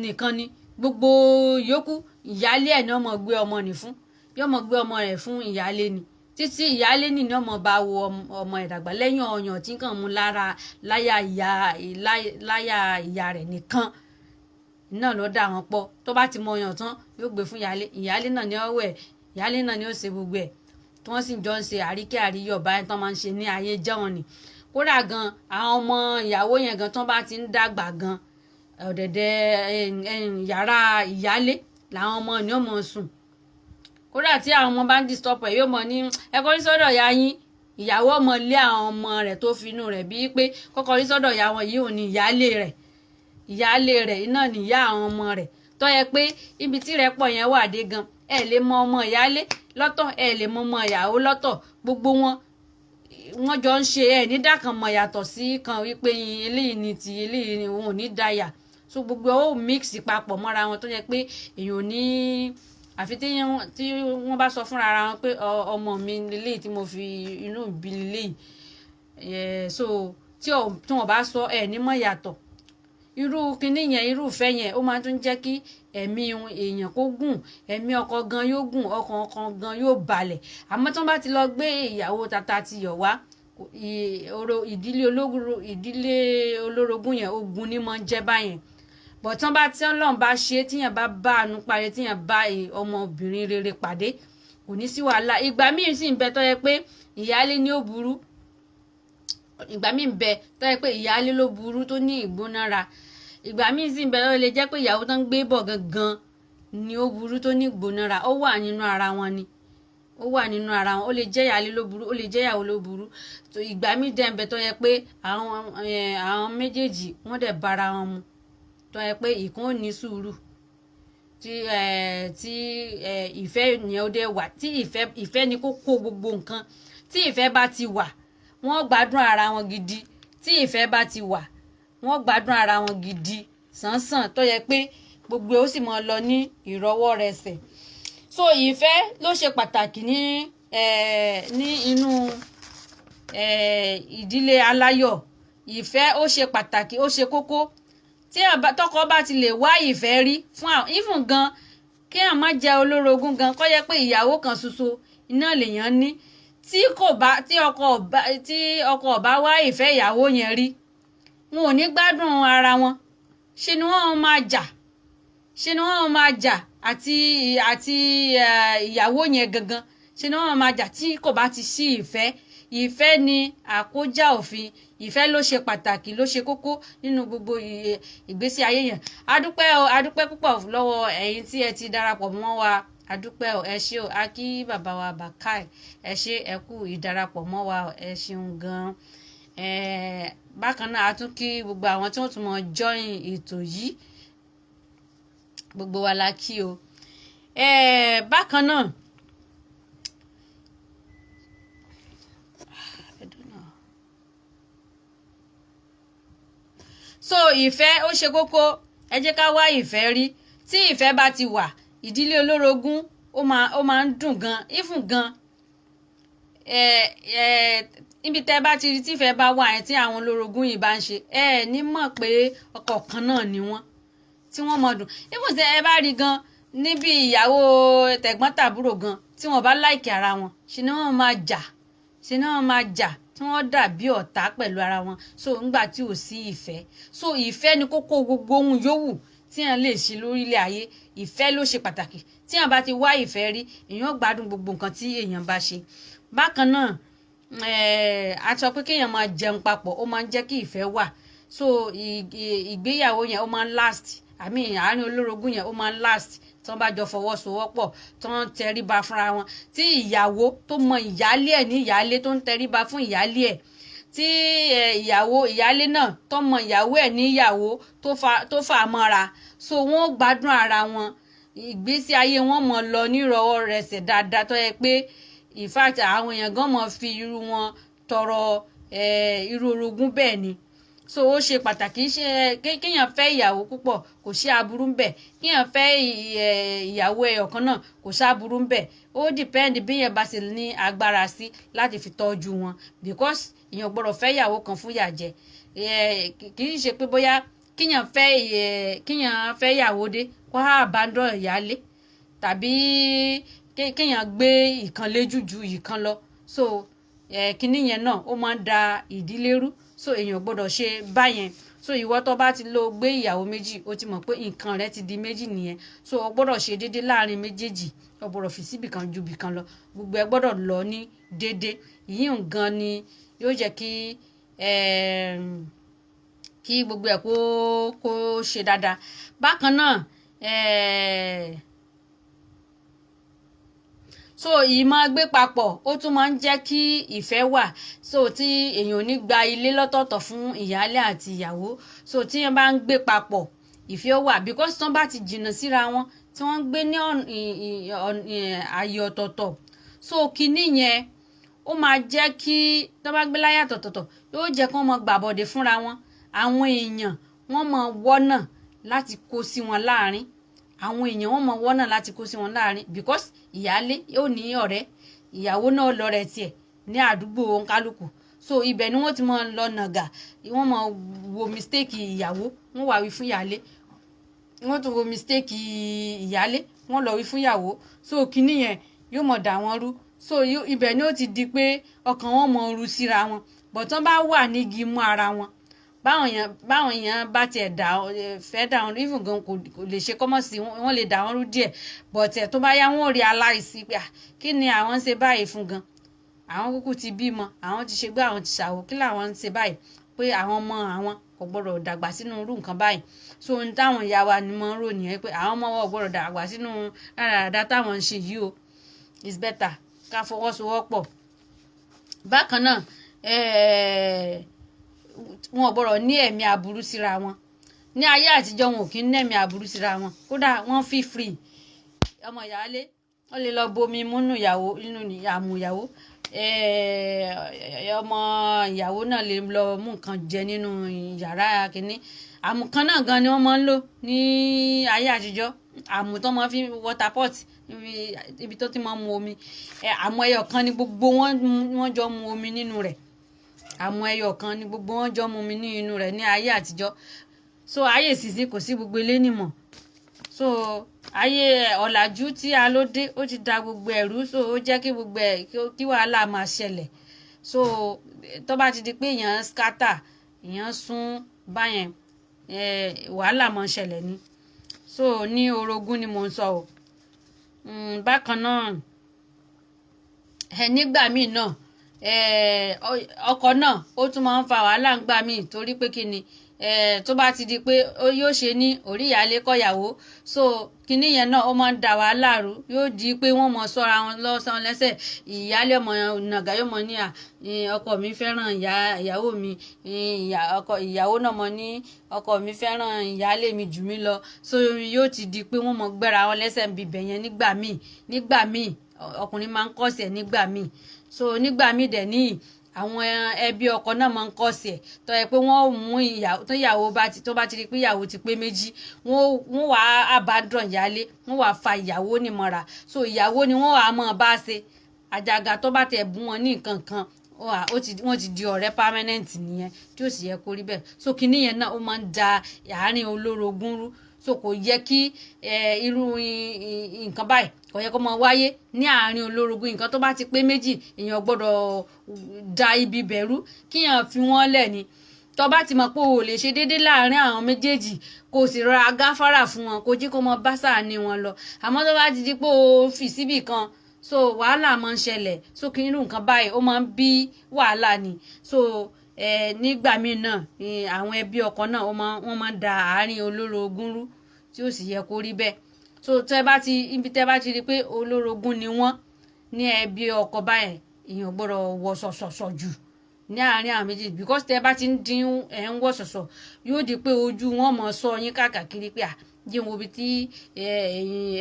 nìkan ni gbogbo yòókù ìyáálé ẹ̀ ní ọmọ gbé ọmọ nì fún yọmọ gbé ọmọ rẹ̀ fún ìyáálé ni títí ìyáálé nì ní ọmọ bá wo ọmọ ẹ̀ dàgbà lẹ́yìn ọyàn tí kàn mú láyà ìyá rẹ̀ nìkan náà ló dà wọ́n pọ̀ tó bá ti mọ ọyàn tán yóò gbé fún ìyáálé náà ní ọwọ́ ẹ̀ ìyáálé náà ní ó ṣe gbogbo ẹ̀ tí wọ́n sì jọ ń ṣe àríkẹ́ àríyọ̀ báyìí tán máa ń ṣe ní ayé jẹ́wọ̀n ni kódà gan àwọn ọmọ ìyàwó yẹn gan tán bá ti ń dàgbà gan ọ̀dẹ̀dẹ̀ yàrá ìyálé làwọn ọmọ ni ó mọ̀ sùn kódà tí àwọn ọmọ bá ń disturb ẹ̀ yóò mọ̀ ní ẹ̀kọ́ ní sọ́dọ̀ ya yín ìyàwó ọmọ lé àwọn ọmọ rẹ̀ tó fi inú rẹ̀ bíi pé kọ́kọ́ ní sọ́dọ̀ ya wọn yìí ò ní ìyálé rẹ̀ iná níyà àwọn ọmọ rẹ̀ tó yẹ pé ibi tí rẹ̀ pọ̀ yẹn wà dé gan ẹ̀ lè mọ ọmọ ìyálé lọ́tọ̀ ẹ̀ lè mọ ọmọ ìyàwó lọ́tọ̀ gbogbo wọn wọ́n jọ ń ṣe ẹ̀ ní dákan mọ̀ yàtọ̀ sí kan wípé eléyìí ni ti eléyìí ni òun ò ní dáyà so gbogbo ó mix papọ̀ mọ́ra wọn tó yẹ pé èèyàn ò ní àfi tí wọ́n bá sọ fúnra ara wọn pé ọmọ mi lélẹ́yìí tí mo fi inú bí lélẹ́yìí so tí wọ́n bá sọ ẹ̀ ní mọ̀ yàtọ̀ irú kinní yẹn irú ìfẹ́ yẹn ó máa tún jẹ́ kí ẹ̀mí èèyàn kó gùn ẹ̀mí ọkọ gan yóò gùn ọkàn gan yóò balẹ̀ àmọ́ tí wọ́n bá ti lọ gbé ìyàwó tata ti yọ̀ wá ìdílé olórogún yẹn ogun ní máa ń jẹ́ báyẹn bọ̀ tí wọ́n bá tí Ọlọ́run bá ṣe tíyàn bá àánú parí tíyàn bá ọmọbìnrin rere pàdé kò ní sí wàhálà ìgbà míì sì ń bẹ tó yẹ pé ìyáálé ni ó burú ìgbà míì ń bẹ tó yẹ pé ìyáálé ló burú tó ní ìgbónára ìgbà míì sì ń bẹ tó lè jẹ́ pé ìyàwó tó ń gbé bọ̀ gangan ni ó burú tó ní ìgbónára ó wà nínú ara wọn ni ó wà nínú ara wọn ó lè jẹ́ ìyáálé ló burú ó lè jẹ́ ìyàwó ló burú tó ìgbà míì dẹ̀ ń bẹ tó yẹ pé àwọn méjèèjì wọ́n dẹ̀ bára wọn mu tó yẹ pé ìkan ò ní sùúrù tí ìfẹ́ yẹn ó dẹ̀ wà tí ìfẹ́ ni kó kó gbogbo nǹkan tí ìfẹ́ bá ti wà wọ́n gbádùn ara wọn gidi tí ìfẹ́ bá ti wà wọ́n gbádùn ara wọn gidi sánsan tó yẹ pé gbogbo ó sì mọ lọ ní ìrọwọ́rẹsẹ̀ so ìfẹ́ ló ṣe pàtàkì ní inú ìdílé aláyọ̀ ìfẹ́ ó ṣe pàtàkì ó ṣe kókó tí tọkọ bá ti lè wá ìfẹ́ rí fún àwọn ìfún gan kí àwọn má jẹ́ olórogún gan kó yẹ pé ìyàwó kan ṣoṣo iná lèèyàn ní tí ọkọ ọba wá ìfẹ́ ìyàwó yẹn rí wọn ò ní gbádùn ara wọn ṣe ni wọ́n máa jà àti ìyàwó yẹn gangan ṣe ni wọ́n máa jà tí kò bá ti sí ìfẹ́ ni àkójá òfin ìfẹ́ ló ṣe pàtàkì ló ṣe kókó nínú gbogbo ìgbésí ayé yẹn adúpẹ́ púpọ̀ lọ́wọ́ ẹ̀yin tí ẹ ti darapọ̀ mọ́ wa adúpẹ́ ẹ ṣé o a kí bàbá wa Bàkáì ẹ ṣé ẹ kú ìdarapọ̀ mọ́ wa ẹ ṣeun gan bákan náà a tún kí gbogbo àwọn tí wọ́n tún mọ̀ join ètò yìí gbogbo wa la kí o bákan náà so ìfẹ́ ó ṣe kókó ẹ jẹ́ ká wá ìfẹ́ rí tí ìfẹ́ bá ti wà ìdílé olórogún ó máa ń dùn gan ìfún gan níbi tẹ́ bá ti rí tífẹ́ bá wà tí àwọn olórogún yìí bá ń ṣe ní mọ̀ pé ọkọ kan náà ni wọ́n tí wọ́n mọ̀ dùn ìfún tẹ́ ẹ bá rí gan níbi ìyàwó tẹ̀gbọ́n tàbúrò gan tí wọ́n bá láìkì ara wọn ṣe ni wọ́n máa jà tí wọ́n dàbí ọ̀tá pẹ̀lú ara wọn so ńgbà tí ò sí ìfẹ́ so ìfẹ́ ni kókó gbogbo ohun yòówù tí èèyàn lè ṣe lórílẹ̀ ayé ìfẹ́ ló ṣe pàtàkì tí èèyàn bá ti wá ìfẹ́ rí èèyàn gbádùn gbogbo nǹkan tí èèyàn bá ṣe bákan náà a sọ pé kéèyàn máa jẹun papọ̀ ó máa ń jẹ́ kí ìfẹ́ wà so ìgbéyàwó yẹn ó máa ń last àárín olórogún yẹn ó máa ń last tí wọ́n bá jọ fọwọ́sowọ́pọ̀ tí wọ́n tẹríba fúnra wọn tí ìyàwó tó mọ ìyálé ẹ̀ ní ìyálé tó ń tẹríba fún ìyálé ẹ̀ tí ìyálé náà tó mọ ìyàwó ẹ̀ ní ìyàwó tó fà mọ́ra so wọ́n gbádùn ara wọn ìgbésí ayé wọn mọ̀ lọ nírọ̀wọ́rẹsẹ̀ dáadáa tó yẹ pé in fact àwọn èèyàn gan mọ̀ fi irú wọn tọrọ irú orogún bẹ́ẹ̀ ni so ó ṣe pàtàkì kéèyàn fẹ́ ìyàwó púpọ̀ kò sí aburú ńbẹ̀ kéèyàn fẹ́ ìyàwó ẹyọ̀kan náà kò sí aburú ńbẹ̀ ó depend bí yẹn bá ṣe ní agbára sí láti fi tọ́jú wọn because èèyàn gbọ́dọ̀ fẹ́ ìyàwó kan fún ìyà jẹ kì í ṣe pé bóyá kéèyàn fẹ́ ìyàwó dé kó abandon ìyálé tàbí kéèyàn gbé ìkan léjù ju ìkan lọ so kinní yẹn náà ó máa ń da ìdílé rú so èèyàn gbọ́dọ̀ ṣe báyẹn so ìwọ tó bá ti lọ gbé ìyàwó méjì ó ti mọ̀ pé nǹkan rẹ ti di méjì nìyẹn so o gbọ́dọ̀ ṣe déédé láàrin méjèèjì o gbọ́dọ̀ fi síbì kan ju bì kan lọ gbogbo ẹ gbọ́dọ̀ lọ ní déédé yìí gan ni yóò jẹ́ kí gbogbo ẹ kó ṣe dáadáa bákan náà so ìmọ̀ gbé papọ̀ ó tún máa ń jẹ́ kí ìfẹ́ wà so tí èèyàn ò ní gba ilé lọ́tọ̀ọ̀tọ̀ fún ìyálé àti ìyàwó so tí wọ́n bá ń gbé papọ̀ ìfẹ́ ó wà because tí wọ́n bá ti jìnnà síra wọn tí wọ́n ń gbé ní ààyè ọ̀tọ̀ọ̀tọ̀ so kinní yẹn ó máa jẹ́ kí tó bá gbé láyà tọ̀tọ̀tọ̀ yóò jẹ́ kí wọ́n mọ gbàbọ̀dé fúnra wọn àwọn èèyàn wọ́n mọ wọ́nà láti kó sí wọn láàrin àwọn èèyàn wọ́n mọ wọ́nà láti kó sí wọn láàrin because ìyálé yóò ní ọ̀rẹ́ ìyàwó náà lọ́rẹ́ tiẹ̀ ní àdúgbò oníkálukú so ibẹ̀ ni wọ́n ti mọ lọ nàgà wọ́n mọ wo mistake ìyàwó wọ́n wà wí fún ìyálé wọ́n tún wo mistake ìyálé wọ́n lọ wí fún ìyàwó so kinní yẹn yóò mọ̀ dà wọ́n rú so ibẹ̀ ni ó ti di pé ọkàn wọn mọ ru síra wọn bọ̀tán bá wà nígi mú ara wọn báwọn èèyàn bá tiẹ̀ fẹ́ dà wọn even gan kò lè ṣe kọ́mọ̀ sí wọn lè dà wọn rú díẹ̀ bọ̀tẹ̀ tó bá yá wọn ò rí aláìsí pé kí ni àwọn ń ṣe báyìí fún gan àwọn kúkú ti bímọ àwọn ti ṣe gbé àwọn ti ṣàwò kí làwọn ń ṣe báyìí pé àwọn ọmọ àwọn kò gbọdọ̀ dàgbà sínú irú nǹkan báyìí so ohun táwọn ìyá wa ni mo ń rò nìyẹn pé àwọn ọmọ wọn ò gbọdọ̀ dàgbà sínú rádaràda táwọn ń ṣe yìí o it's better ká fọwọ́sowọ́pọ̀ bákan náà wọn ò gbọdọ̀ ní ẹ̀mí aburú síra wọn ní ayé àtijọ́ wọn ò kí ń ní ẹ̀mí aburú síra wọn kódà wọ́n fi free ọmọ ìyáálé wọ́n lè lọ bomi múnú ìyàwó nínú àmù ìyàwó ọmọ ìyàwó náà lè lọ mú nǹkan jẹ nínú yàrá kínní àmù kan náà gan ni wọ́n máa ń lò ní ayé àtijọ́ àmù tó máa fi water pot ibi tó ti máa ń mu omi àmù ẹyọ kan ni gbogbo wọn jọ mu omi nínú rẹ̀ àmù ẹyọ kan ni gbogbo wọn jọ mu omi nínú rẹ̀ ní ayé àtijọ́ so ayé ìsinsìn kò sí gbogbo ilé nìmọ̀ so ayé ọ̀làjú tí a ló dé ó ti da gbogbo ẹ̀rú so ó jẹ́ kí gbogbo ẹ̀ kí wàhálà máa ṣẹlẹ̀ so tó bá ti di pé èèyàn scatter èèyàn sún báyẹn wàhálà máa ṣẹlẹ̀ ni so ní orogún ni mo ń sọ o bákan náà nígbà míì náà ọkọ náà ó tún máa ń fa wàhálà ńgbà míì torí pé kí ni tó bá ti di pé yóò ṣe ní orí ìyálé kọ̀yàwó so kinní yẹn náà ó máa ń da wàhálà rú yóò di pé wọ́n mọ sọ́ra wọn lọ́sàn lẹ́sẹ̀ ìyálé ọmọ nàgà yóò mọ ní ọkọ mi fẹ́ràn ìyàwó mi ìyàwó náà mọ ní ọkọ mi fẹ́ràn ìyálé mi jù mí lọ so yóò ti di pé wọ́n mọ gbẹ́ra wọn lẹ́sẹ̀ bíbẹ̀ yẹn nígbà míì ọkùnrin máa ń kọ̀sẹ̀ nígbà míì so nígbà míì dẹ̀ níyì àwọn ẹbí ọkọ náà máa ń kọ́ sí ẹ̀ tó yẹ pé wọ́n mú ìyàwó tó bá ti rí pé ìyàwó ti pé méjì wọ́n wà á àbádọ́n ìyálé wọ́n wà á fa ìyàwó nímọ̀ra so ìyàwó ni wọ́n wà á mọ̀ bá ṣe àjàgà tó bá tẹ̀ bú wọn ní nǹkan kan wọ́n ti di ọ̀rẹ́ permanent nìyẹn tí ó sì yẹ kó rí bẹ́ẹ̀ so kinní yẹn náà ó máa ń da àárín olórogún rú so kò yẹ kí irú nǹkan báyìí kò yẹ kó máa wáyé ní àárín olórogún nǹkan tó bá ti pé méjì èèyàn gbọ́dọ̀ da ibi bẹ̀rú kíyàn fi wọ́n lẹ̀ ni tó bá ti mọ̀ pé o lè ṣe déédéé láàárín àwọn méjèèjì kò sì rọra gáfárà fún wọn kò jí kó mọ bá sáàní wọn lọ àmọ́ tó bá ti di pé o fi síbì kan so wàhálà máa ń ṣẹlẹ̀ so kí irú nǹkan báyìí ó máa ń bí wàhálà ni so nígbà míì náà àwọn ẹbí ọkọ náà wọ́n máa ń da àárín olórogún rú tí ó sì yẹ kó rí bẹ́ẹ̀ so ibi tẹ́ bá ti rí pé olórogún ni wọ́n ní ẹbí ọkọ báyẹn èèyàn gbọ́dọ̀ wọ sọ̀sọ̀sọ̀ jù ní àárín àwọn méjì because tẹ́ bá ti ń dín ń wọ sọ̀sọ̀ yóò di pé ojú wọn mọ̀ sọ yín káàkiri pé jẹ́ wo ibi tí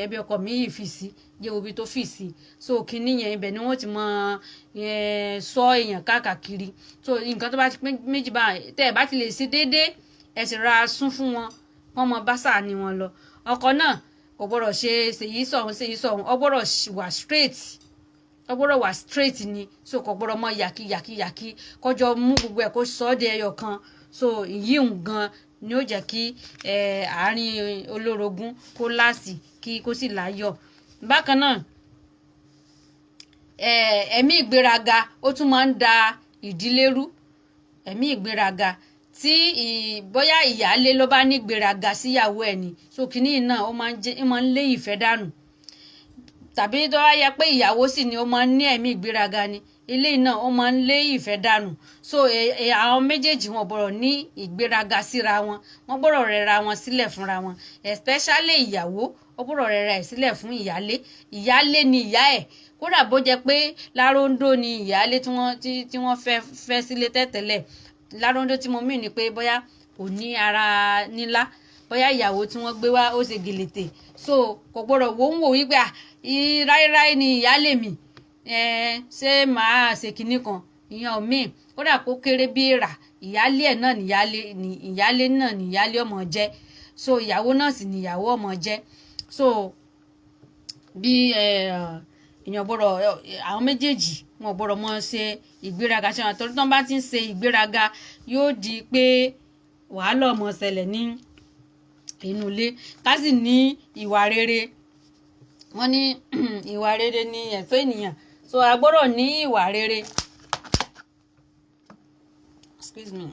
ẹbí ọkọ mi yìí fi sí jẹ́ wo ibi tó fi sí so kínní yẹn ibẹ̀ ni wọ́n ti mọ sọ èèyàn káàkiri so nǹkan tó bá ti pé méjì báyìí tẹ́ ẹ̀ bá ti lè ṣe déédéé ẹ̀ sì ra sún fún wọn wọ́n mọ bá sáà ní wọn lọ ọkọ náà kò gbọ́dọ̀ ṣe ṣèyí sọ̀hún ọ gbọ́dọ̀ wà straight ọ gbọ́dọ̀ wà straight ni so kò gbọ́dọ̀ mọ yàkí kọjọ mú gbogbo ẹ̀ kó sọ ọ́ di ẹyọ kan so èyí gan ni ó jẹ́ kí àárín olórogún kó láàsì kí kó sì láyọ̀ bákan náà ẹ̀mí ìgbéraga ó tún máa ń da ìdílé rú ẹ̀mí ìgbéraga tí bóyá ìyáálé ló bá ní ìgbéraga síyàwó ẹ̀ ni so kínní náà ó máa ń lé ìfẹ́ dànù tàbí tó bá yẹ pé ìyàwó sì ni ó máa ń ní ẹ̀mí ìgbéraga ni ilé náà ó máa ń lé ìfẹ́ dànù so àwọn méjèèjì wọn gbọ́dọ̀ ní ìgbéraga síra wọn wọ́n gbọ́dọ̀ rẹra wọn sílẹ̀ fúnra wọn especially ìyàwó ó gbọ́dọ̀ rẹra ẹ̀ sílẹ̀ fún ìyálé ni ìyá ẹ̀ kódà bó jẹ́ pé láróńdó ni ìyálé tí wọ́n fẹ́ sílé tẹ́tẹ́lẹ̀ láróńdó tí mo mì ní pé bóyá kò ní ara nílá bóyá ìyàwó tí wọ́n gbé wá ó ṣe gèlètè so kò gbọ́dọ̀ wò ń wò wípé ráíráí ni ìyálé mi ṣé màá ṣe kinní kan ìyẹn míì kódà kó kéré bí èèrà ìyálé ẹ̀ náà ìyálé náà níyálé ọmọ jẹ́ so ìyàwó náà sì níyàwó ọmọ jẹ́ so bí èèyàn gbọ́dọ̀ àwọn méjèèjì wọn gbọ́dọ̀ mọ ṣe ìgbéraga ṣe wọn torí tí wọ́n bá ti ń ṣe ìgbéraga yóò di pé wàhálà ọmọ ṣẹlẹ̀ ní inú ilé ká sì ní ìwà rere wọ́n ní ìwà rere ní ẹ̀tọ́ ènìyàn so a gbọ́dọ̀ ní ìwà rere excuse me.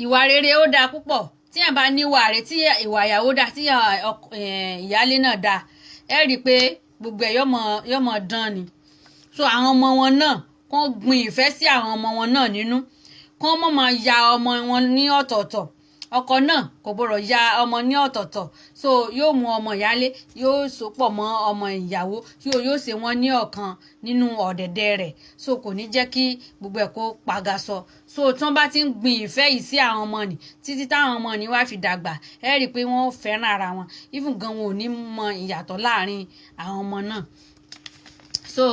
ìwà rere ó dáa púpọ̀ tí yàn bá níwà rẹ̀ tí ìwà ìyàwó dáa tí ìyálé náà dáa ẹ rí i pé gbogbo ẹ̀ yọmọ dán ni so àwọn ọmọ wọn náà kàn gbin ìfẹ́ sí àwọn ọmọ wọn náà nínú kàn mọ̀ máa ya ọmọ wọn ní ọ̀tọ̀ọ̀tọ̀ ọkọ náà kò gbọdọ̀ ya ọmọ ní ọ̀tọ̀ọ̀tọ̀ so yóò mú ọmọ ìyálé yóò sopọ̀ mọ́ ọmọ ìyàwó yóò ṣe wọ́n ní ọ̀kan nínú ọ̀dẹ̀dẹ̀ rẹ̀ so kò ní jẹ́ kí gbogbo ẹ̀ kó paga sọ so tí wọ́n bá ti ń gbin ìfẹ́ yìí sí àwọn ọmọ nì títí táwọn ọmọ nì wá fi dàgbà ẹ rí i pé wọ́n fẹ́ràn ara wọn even gan wọn ò ní mọ ìyàtọ̀ láàrin àwọn ọmọ náà so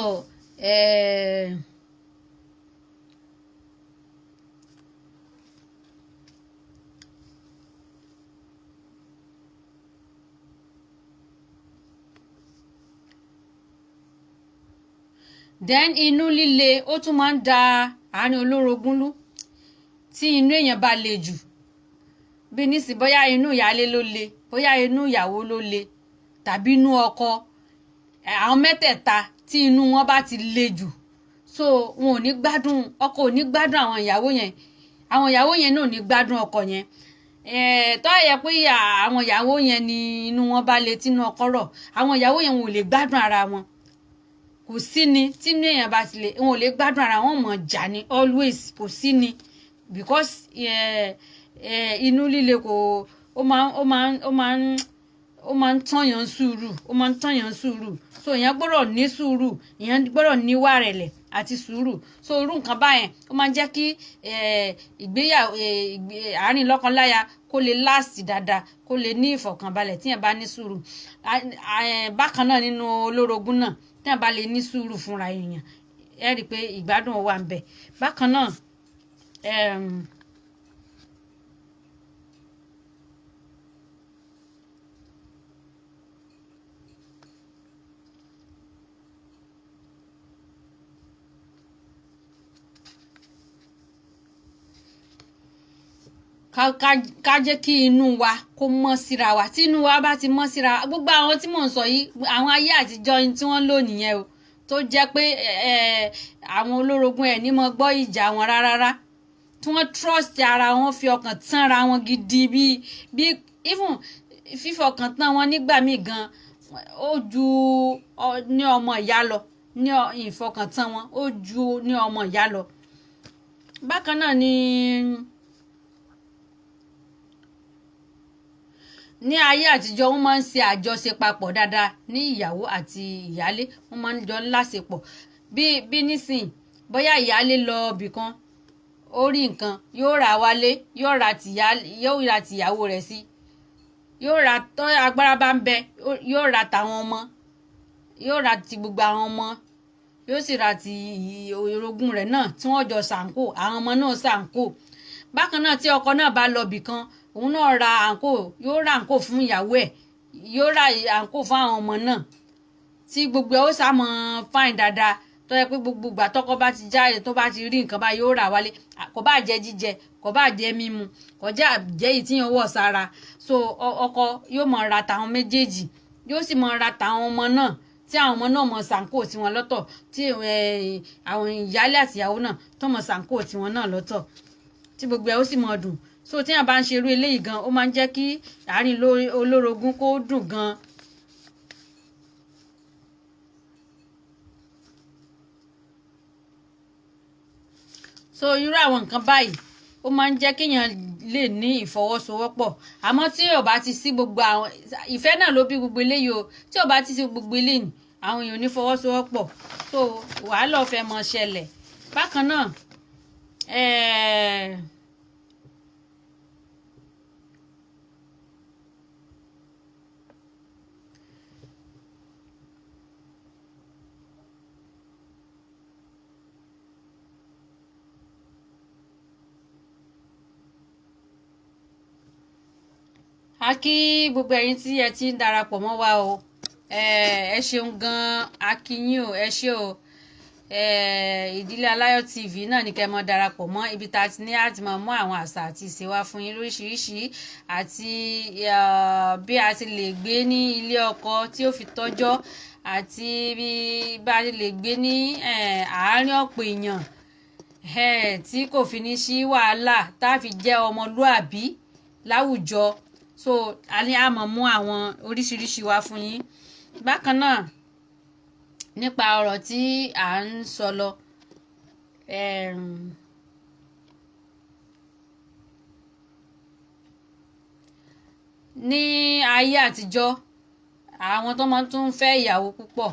then inú líle ó tún máa ń da àárín olórogún lú tí inú èèyàn bá le jù bí nísìn bóyá inú ìyálé ló le bóyá inú ìyàwó ló le tàbí inú ọkọ àwọn mẹ́tẹ̀ẹ̀ta tí inú wọn bá ti le jù so wọn ò ní gbádùn ọkọ ò ní gbádùn àwọn ìyàwó yẹn náà ò ní gbádùn ọkọ yẹn tó yẹ pé àwọn ìyàwó yẹn ni inú wọn bá le tínú ọkọ rọ̀ àwọn ìyàwó yẹn wọn ò lè gbádùn ara wọn kò sí ni tínú èèyàn bá ti lè wọn ò lè gbádùn ara wọn mọ̀ jà ní always kò sí ni because inú líle kò ó máa ń tọ̀yàn sùúrù so èèyàn gbọ́dọ̀ ní sùúrù èèyàn gbọ́dọ̀ níwà rẹ̀lẹ̀ àti sùúrù so irú nǹkan báyẹn ó máa ń jẹ́ kí ìgbéyàwó àárín lọ́kọláya kó lè láàsì dáadáa kó lè ní ìfọ̀kànbalẹ̀ tíyẹn bá ní sùúrù bákan náà nínú olórogún náà tíyẹn bá lè ní sùúrù fúnra èèyàn ẹ rí i pé ìgbádùn wà ń bẹ bákan náà ká jẹ́ kí inú wa kó mọ́ síra wa tí inú wa bá ti mọ́ síra wa gbogbo àwọn tí mò ń sọ yìí àwọn ayé àtijọ́ tí wọ́n lò nìyẹn o tó jẹ́ pé àwọn olórogún ẹ̀ ní mọ́ gbọ́ ìjà wọn rárá tí wọ́n trust ara wọn fi ọkàn tán ara wọn gidi bí even fífọkàn tán wọn nígbà míì gan ó ju ní ọmọ ìyá lọ ní ìfọkàntán wọn ó ju ní ọmọ ìyá lọ bákan náà ní ayé àtijọ́ wọ́n máa ń ṣe àjọṣe papọ̀ dáadáa ní ìyàwó àti ìyálé wọ́n máa ń jọ láṣepọ̀ bí nísìn bóyá ìyálé lọ ibì kan ó rí nǹkan yóò rà wálé yóò ra tìyàwó rẹ̀ sí yóò ra tó agbára bá ń bẹ yóò ra tàwọn ọmọ yóò ra ti gbogbo àwọn ọmọ yóò sì ra ti orogún rẹ̀ náà tí wọ́n jọ ṣàǹkó àwọn ọmọ náà ṣàǹkó bákan náà tí ọkọ náà bá lọ ibì kan òun náà ra àǹkó yóò ra àǹkó fún ìyàwó ẹ̀ yóò ra àǹkó fún àwọn ọmọ náà tí gbogbo ẹ̀ ó sàmọ fáìn dáadáa tó yẹ pé gbogbo ìgbà tọkọ bá ti jáde tó bá ti rí nǹkan báyìí yóò rà wálé kò bá jẹ jíjẹ kò bá jẹ mímu kò jẹ èyí tí yẹn wọ̀ sára so ọkọ yóò mọ ra tàwọn méjèèjì yóò sì mọ ra tàwọn ọmọ náà tí àwọn ọmọ náà mọ sàǹkó tiwọn lọ́tọ̀ tí àwọn ìyálé àti ìyàwó náà tó mọ sàǹkó tiwọn náà lọ́tọ̀ tí gbogbo ẹ̀ ó sì mọ dùn so tí yàn bá ń ṣerú eléyìí gan ó máa ń jẹ́ kí àárín olórogún kó dùn gan. so irú àwọn nǹkan báyìí ó máa ń jẹ́ kéèyàn lè ní ìfọwọ́sowọ́pọ̀ àmọ́ tí ò bá ti sí gbogbo àwọn ìfẹ́ náà ló bí gbogbo eléyìí o tí ò bá ti sí gbogbo eléyìí àwọn èèyàn ò ní fọwọ́sowọ́pọ̀ so wàhálà ọ̀fẹ́ mọ ṣẹlẹ̀ bákan náà Eh, a kí gbogbo ẹ̀yin tí ẹ ti ń darapọ̀ mọ́ wa o ẹ ṣeun gan-an a kí yín o ẹ ṣé o ìdílé aláyọ̀ tv náà ní kẹ́ mọ́ darapọ̀ mọ́ ibi tá a ti ní àti máa mú àwọn àṣà àti ìṣe wá fún yín lóríṣiríṣi àti bí a ti lè gbé ní ilé ọkọ tí ó fi tọ́jọ́ àti bí bá a ti lè gbé ní àárín ọ̀pọ̀ èèyàn tí kò fi ní sí wàhálà tá a fi jẹ́ ọmọlúàbí láwùjọ so a ní àmọ́ mú àwọn oríṣiríṣi wá fún yín bákan náà nípa ọ̀rọ̀ tí à ń sọ lọ ní ayé àtijọ́ àwọn tó máa tún fẹ́ ìyàwó púpọ̀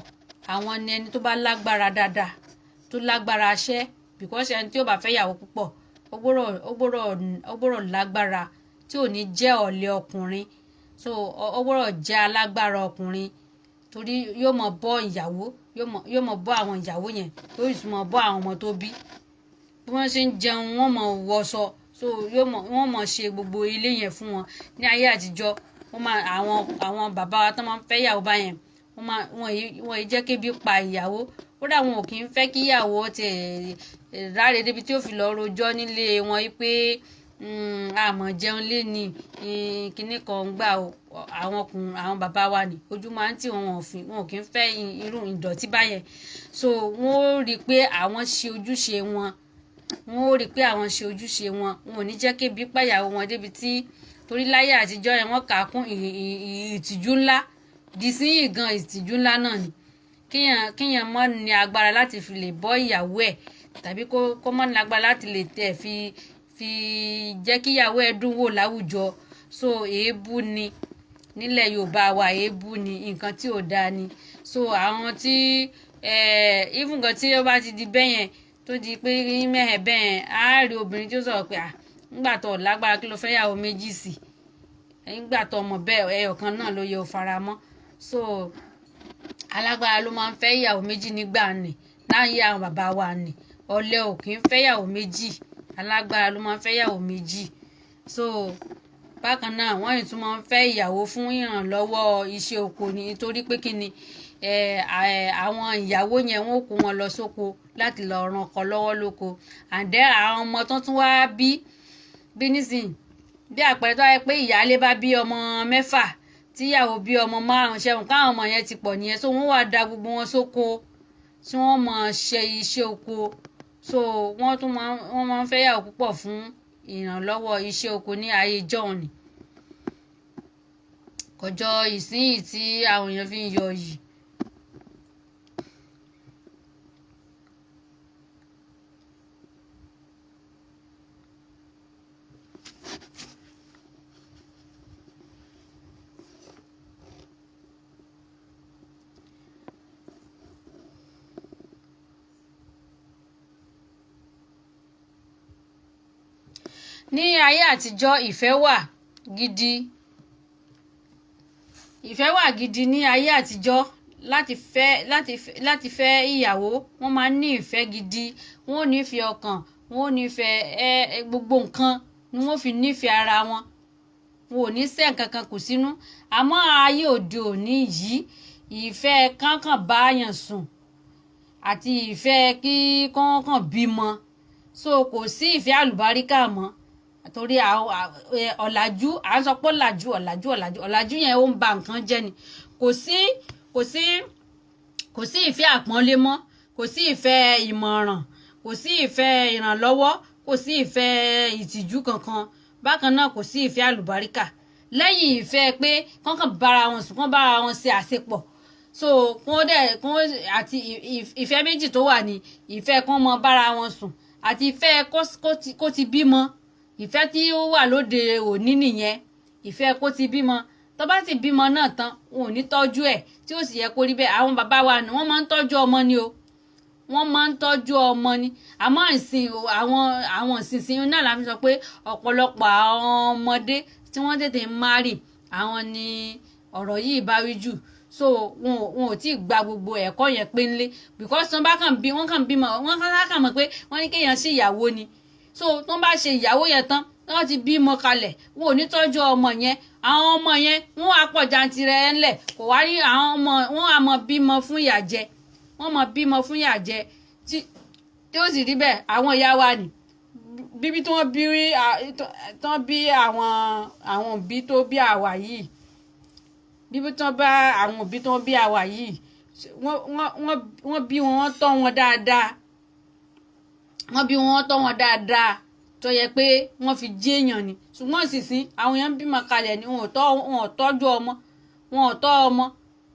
àwọn ni ẹni tó bá lágbára dáadáa tó lágbára aṣẹ́ because ẹni tí ó bá fẹ́ ìyàwó púpọ̀ ó gbọ́dọ̀ lágbára tí ò ní jẹ́ ọ̀lẹ ọkùnrin so ó gbọ́dọ̀ jẹ́ alágbára ọkùnrin torí yóò mọ bọ́ ìyàwó yóò mọ bọ́ àwọn ìyàwó yẹn yóò sì mọ bọ́ àwọn ọmọ tó bí wọ́n ṣe ń jẹun wọ́n mọ wọṣọ so wọ́n mọ ṣe gbogbo ilé yẹn fún wọn ní ayé àtijọ́ àwọn bàbá wa tó máa ń fẹ́ ìyàwó báyẹn wọ́n yìí jẹ́ kébi pa ìyàwó kódà wọn ò kì í fẹ́ kí ìyàwó tẹ̀ ráre débi tí ó fi lọ rojọ́ nílé wọn pé àmọ́ jẹun lé ní kinní kan gbà àwọn bàbá wa ní ojú máa ń tì wọn wọn kì í fẹ́ irú ìdọ̀tí báyẹn so wọ́n ó rí i pé àwọn ṣe ojúṣe wọn wọn ò ní jẹ́ kébi pàyàwó wọn débi tí torí láyé àtijọ́ yẹn wọ́n kà á kún ìtìjú ńlá dìsínyì gan ìtìjú ńlá náà ni kíyàn mọ́ ní agbára láti fi lè bọ́ ìyàwó ẹ̀ tàbí kó mọ́ ní agbára láti lè tẹ̀ fi jẹ́ kíyàwó ẹ̀ dùn wò láwùjọ so èébú ni nílẹ̀ Yorùbá wa èébú ni nǹkan tí ò dáa ni so àwọn tí even gan tí ó bá ti di bẹ́yẹn tó di pé mẹ́hẹ̀ bẹ́yẹn á rí obìnrin tí ó sọ̀rọ̀ pé nígbà tó lágbára kí ló fẹ́ yàwó méjì sí nígbà tó ọmọ bẹ́ẹ̀ ẹyọ̀kan náà ló yẹ ò fara mọ́ so alágbára ló máa ń fẹ́ ìyàwó méjì nígbà nì láàyè àwọn bàbá wa nì ọ̀lẹ ò kì í fẹ́ ìyàwó méjì alágbára ló máa ń fẹ́ ìyàwó méjì so bákan náà wọ́n yìí tún máa ń fẹ́ ìyàwó fún ìrànlọ́wọ́ iṣẹ́ oko ni nítorí pé kí ni àwọn ìyàwó yẹn wọ́n kó wọn lọ sóko láti lọ ran ọkọ lọ́wọ́ lóko àǹdẹ́ àwọn ọmọ tó tún wá bí nísìnyí bí àpẹẹrẹ tó wáyé pé ìyáálé bá bí ọmọ 6 tíyàwó bí ọmọ 5 ṣẹ̀wọ̀n káwọn ọmọ yẹn ti pọ̀ nìyẹn so wọ́n wá da gbogbo wọn sóko tí wọ́n máa ṣe iṣẹ́ oko so wọ́n máa ń fẹ́ yàwó púpọ̀ fún ìrànlọ́wọ́ iṣẹ́ oko ní ayé jọ́hun ni kọjọ ìsinyìí tí àwọn èèyàn fi ń yọ yìí. ní ayé àtijọ́ ìfẹ́ wà gidi ní ayé àtijọ́ láti fẹ́ ìyàwó wọ́n máa ń ní ìfẹ́ gidi wọ́n ò nífẹ̀ẹ́ ọkàn wọ́n ò nífẹ̀ẹ́ gbogbo nǹkan ni wọ́n fi nífẹ̀ẹ́ ara wọn wọn ò ní sẹ́ nǹkan kan kù sínú àmọ́ ayé òde òní yìí ìfẹ́ kánkàn báyàn sùn àti ìfẹ́ kí kánkàn bímọ so kò sí ìfẹ́ àlùbáríkà mọ́ torí ọ̀làjú à ń sọ pé ọ̀làjú yẹn ó ń ba nǹkan jẹ́ ni kò sí ìfẹ́ àpọ́nlé mọ́ kò sí ìfẹ́ ìmọ̀ràn kò sí ìfẹ́ ìrànlọ́wọ́ kò sí ìfẹ́ ìtìjú kankan bákan náà kò sí ìfẹ́ àlùbáríkà lẹ́yìn ìfẹ́ pé kọ́ńkàn bára wọn sùn kọ́ń bára wọn ṣe àṣepọ̀ so àti ìfẹ́ méjì tó wà ní ìfẹ́ kọ́ń mọ bára wọn sùn àti ìfẹ́ kó ti bímọ ìfẹ́ tí ó wà lóde òní nìyẹn ìfẹ́ kó ti bímọ tó bá ti bímọ náà tán wọn ò ní tọ́jú ẹ̀ tí ó sì yẹ kó rí bẹ́ẹ̀ àwọn bàbá wa ni wọ́n máa ń tọ́jú ọmọ ni o wọ́n máa ń tọ́jú ọmọ ni àmọ́ ìsìn àwọn ìsinsìn náà la fi sọ pé ọ̀pọ̀lọpọ̀ àwọn ọmọdé tí wọ́n tètè ń márì àwọn ni ọ̀rọ̀ yìí bá wí jù so wọn ò tí ì gba gbogbo ẹ̀kọ́ yẹn pé ńlé because wọ́n bá kàn bímọ wọ́n kàn mọ̀ pé wọ́n ní kéèyàn ṣe ìyàwó ni so wọ́n bá ṣe ìyàwó yẹn tán wọ́n ti bímọ kalẹ̀ wọn ò ní tọ́jú ọmọ yẹn àwọn ọmọ yẹn wọ́n á pọ̀ jantirẹ̀ ńlẹ̀ kò wá rí àwọn ọmọ wọn á mọ bímọ fún ìyà jẹ wọ́n mọ bímọ fún ìyà jẹ tí ó sì rí bẹ́ẹ̀ àwọn ìyá wa nì bíbí tí wọ́n bí àwọn òbí tó bí àwa yìí bíbí tí wọ́n bá àwọn òbí tó bí àwa yìí wọ́n bí wọn wọ́n tọ́ wọn dáadáa wọ́n bí wọn wọ́n tọ́ wọn dáadáa tó yẹ pé wọ́n fi jí èèyàn ni ṣùgbọ́n ìsinsìn àwọn èèyàn bímọ kalẹ̀ ni wọn ò tọ́jú ọmọ wọn ò tọ́ ọmọ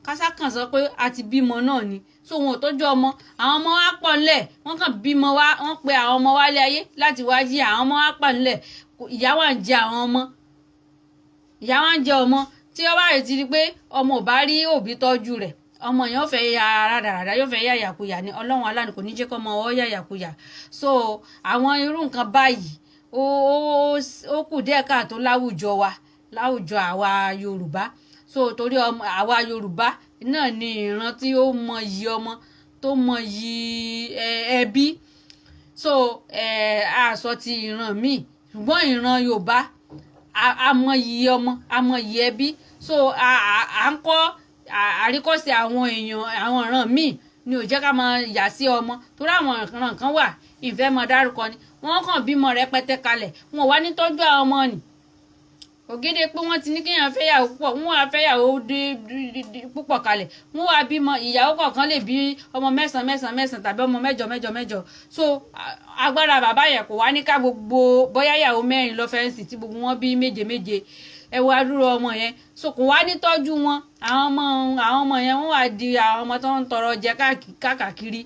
kásákàn sọ pé a ti bímọ náà ni so wọn ò tọ́jú ọmọ àwọn ọmọ wa pọ̀ ńlẹ̀ wọ́n kàn bímọ wá wọ́n pe àwọn ọmọ wálé ayé láti wá jí àwọn ọmọ wa pọ̀ ńlẹ̀ ìyá wa ń jẹ àwọn ọmọ ìyá wa ń jẹ ọmọ tí wọ́n bá rẹ̀ ti rí pé ọmọ ò bá rí òbí tọ́jú rẹ̀ ọmọ yẹn ó fẹ́ ya rádaràdà yóò fẹ́ yà yàkuyà ni ọlọ́run aláàánú kò ní jẹ́ kọ́ ọmọ ọ yà yàkuyà so àwọn irú nǹkan báyìí ó kù díẹ̀ káàtó láwùjọ àwa Yorùbá so torí àwa Yorùbá náà ni ìran tí ó mọyì ọmọ tó mọyì ẹbí so àsọ ti ìran míì ṣùgbọ́n ìran Yorùbá àmọyì ọmọ àmọyì ẹbí so à ń kọ́ àríkọ́sí àwọn èèyàn àwọn ìran míì ni ò jẹ́ ká máa yà sí ọmọ torí àwọn ìran kan wà ìfẹ́ mọ dárúkọ ni wọ́n kàn bímọ rẹpẹtẹ kalẹ̀ wọn ò wá ní tọ́jú àwọn ọmọ nì ògèdè pé wọ́n ti ní kéèyàn fẹ́yàwó púpọ̀ wọ́n wá fẹ́yàwó púpọ̀ kalẹ̀ wọ́n wá bímọ ìyàwó kọ̀ọ̀kan lè bí ọmọ mẹ́sàn-án tàbí ọmọ mẹ́jọ so agbára bàbá yẹn kò wá ní ká gbogbo bóyá ìyàwó mẹ́rin lọ fẹ́ẹ́ sì tí gbogbo wọn bí méje ẹ wá dúró ọmọ yẹn so kò wá ní tọ́jú wọn àwọn ọmọ yẹn wọ́n wá di àwọn ọmọ tó ń tọrọ jẹ káàkiri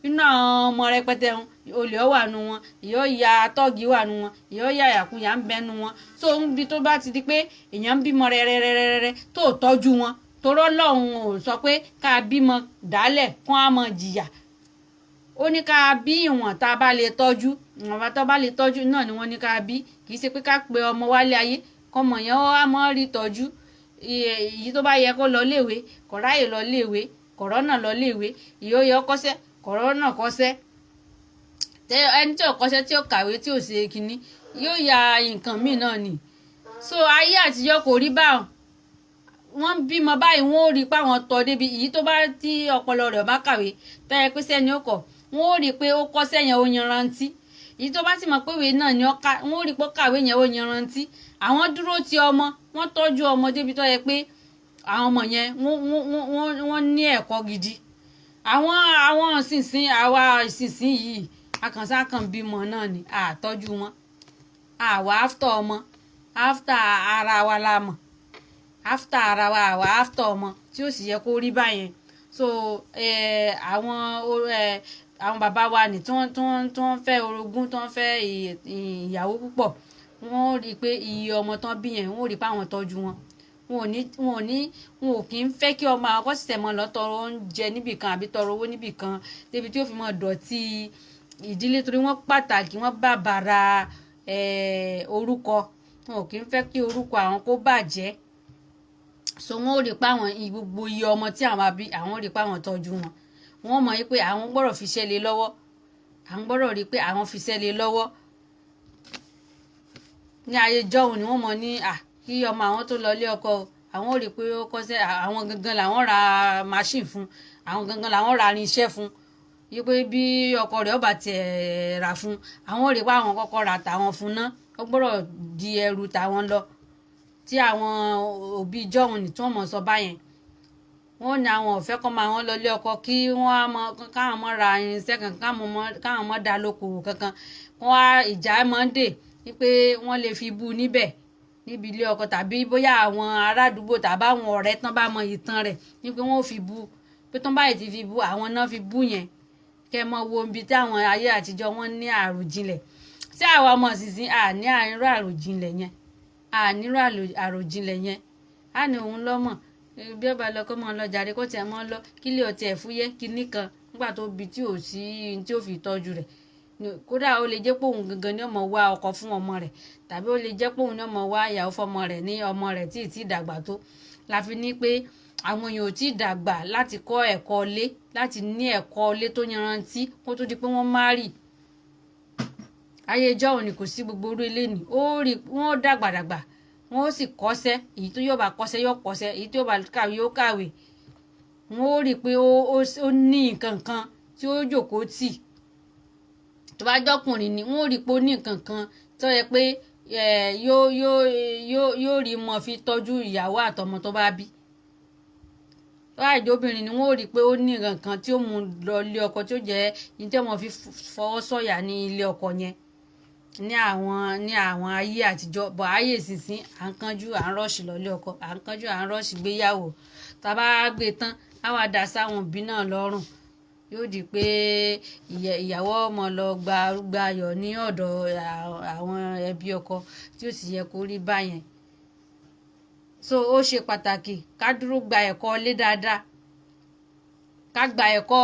inú àwọn ọmọ rẹpẹtẹ olè ọ wà nù wọn ìyọ́ ya tọ́gì wà nù wọn ìyọ́ ya àyàkuyà ń bẹ nù wọn so níbi tó bá ti di pé èèyàn ń bímọ rẹ́rẹ́rẹ́rẹ́ tó tọ́jú wọn torọ́ lọ́hùn ò sọ pé ká bímọ dálẹ̀ fún àmọ́ jìyà ó ní ká bí ìwọ̀n tá a bá lè tọ́jú ìwọ̀n tá a bá lè tọ́jú náà ni wọ́n ní ká bí kì í ṣe pé ká pe ọmọ wálé ayé kọmọ yẹn wá mọ́ rí tọ́jú èyí tó bá yẹ kó lọ léèwé kò ráyè lọ léèwé kọ̀rọ́nà lọ léèwé ìyóyè ọkọ́sẹ́ kọ̀rọ́nà kọ́sẹ́ ẹni tí ò kọ́sẹ́ tí ò kàwé tí ò ṣe kínní yóò ya nǹkan míì náà ni so ayé àtijọ́ kò rí báwọn wọ́n bímọ báyìí wọ́n ò rí pé àwọn tọ́ débi èyí tó bá tí ọpọlọ rẹ̀ bá kàwé tó yẹ pé sẹ́ni ó kọ̀ wọ́n ò rí pé ó kọ́sẹ́ yẹn ó yanrantí èyí tó bá sì mọ̀ pé ìwé náà ni wọ́n ò rí pé kàwé yẹn ó yanrantí àwọn dúró ti ọmọ wọ́n tọ́jú ọmọ débi tó yẹ pé àwọn ọmọ yẹn wọ́n ní ẹ̀kọ́ gidi àwọn ìsinsìn àwa ìsinsìn yìí akànsákàn bímọ náà ni àtọ́jú wọn àwa after ọmọ after ara wa la mọ̀ after ara wa àwa after ọmọ tí ó sì yẹ kó rí báyẹn so àwọn bàbá wa ní tí wọ́n fẹ́ orogún tí wọ́n fẹ́ ìyàwó púpọ̀ wọ́n rí i pé iye ọmọ tán bí yẹn wọ́n rí i pé àwọn tọ́jú wọn wọn ò kì í fẹ́ kí ọmọ àwọn kọ́sìtẹ̀ mọ́ lọ tọrọ oúnjẹ níbìkan àbí tọrọ owó níbìkan débi tí ó fi mọ́ dọ̀tí ìdílé torí wọ́n pàtàkì wọ́n bàbàrà orúkọ wọn ò kì í fẹ́ kí orúkọ àwọn kó bàjẹ́ so wọ́n ò rí pé àwọn gbogbo iye ọmọ tí àwọn àbí àwọn ò rí pé àwọn tọ́jú wọn wọ́n mọ̀ yí pé àwọn gbọ́dọ̀ fi ṣẹ́ lé lọ́wọ́ àwọn gbọ́dọ̀ rí pé àwọn fi ṣẹ́ lé lọ́wọ́ ní ayé jọ́hún ni wọ́n mọ̀ ní kí ọmọ àwọn tó lọ ilé ọkọ àwọn ò rí pé ó kọ́ṣẹ́ àwọn gangan làwọn ra machine fún àwọn gangan làwọn ra irinṣẹ́ fún yí pé bí ọkọ rẹ̀ ó bá tiẹ̀ rà fún àwọn ò rí pé àwọn kọ́kọ́ ra tàwọn fún ná ó gbọ́dọ̀ di ẹrù tàwọn lọ tí àwọn òbí jọ́hún ni tí wọ́n mọ̀ sọ báyẹn wọ́n ní àwọn ò fẹ́ kọ́ máa wọn lọ ilé ọkọ kí káwọn mọ́ ra irinṣẹ́ kankan káwọn mọ́ dá lókòwò kankan wọ́n á ìjà máa ń dè wípé wọ́n lè fi bú níbẹ̀ níbi ilé ọkọ tàbí bóyá àwọn ará àdúgbò tàbí àwọn ọ̀rẹ́ tán bá mọ ìtàn rẹ̀ wípé wọ́n ò fi bú pé tán báyìí ti fi bú àwọn náà fi bú yẹn kẹ́ mọ wo ibi tí àwọn ayé àtijọ́ wọn ní àròjinlẹ̀ tí àwa ọmọ sísìn àní àríró àròjinlẹ̀ yẹn àníró àròjinlẹ̀ yẹn àní òun lọ́mọ̀ bí ọba lọ kó mọ lọ jàre kó tiẹ̀ mọ́ lọ kí lè ọtí ẹ̀ fúyẹ́ kíní kan nígbà tó bí tí ò sí tí ó fi tọ́jú rẹ̀ kódà ó lè jẹ́ pé òun gangan ni ó mọ̀ wá ọkọ fún ọmọ rẹ̀ tàbí ó lè jẹ́ pé òun ni ó mọ̀ wá ìyàwó fọmọ rẹ̀ ní ọmọ rẹ̀ tí ì tí dàgbà tó la fi ní pé àwọn èèyàn ò tí ì dàgbà láti kọ́ ẹ̀kọ́ ilé láti ní ẹ̀kọ́ ilé tó yanrantí kó tó di pé wọ́n márì ayé ìjọ òní kò sí gbogbo orí ilé ni ó rí wọ́n dàgbàdàgbà wọ́n ó sì kọ́ṣẹ́ èyí tó yóò bá kọ́ṣẹ́ yóò kọ́ṣẹ́ èyí tó yóò bá kàwé yóò kàwé wọ́n ó rí pé ó ní nǹkan kan tí ó jókòó tì tó bá jọkùnrin ni wọ́n ó rí pé ó ní nǹkan kan tó yẹ pé yóò rí mọ́ fi tọ́jú ìyàwó àtọmọ tó bá bí láìjọ obìnrin ni wọ́n ò rí pé ó ní nǹkan kan tí ó mú lọ ilé ọkọ tí ó jẹ́ ní tí wọ́n fi fọwọ́ sọ̀yà ní ilé ọkọ yẹn ní àwọn ayé àtijọ́ bọ̀ ayé ìsinsìn à ń kánjú à ń rọ́ọ̀ṣì lọ ilé ọkọ à ń kánjú à ń rọ́ọ̀ṣì gbéyàwó tá a bá gbé tán á wá dá sáwọn òbí náà lọ́rùn yóò di pé ìyàwó ọmọ lọ gba ayọ̀ ní ọ̀dọ̀ àwọn ẹbí ọkọ tí ó sì yẹ kó rí báyẹn so ó ṣe pàtàkì ká dúró gba ẹ̀kọ́ ilé dáadáa ká gba ẹ̀kọ́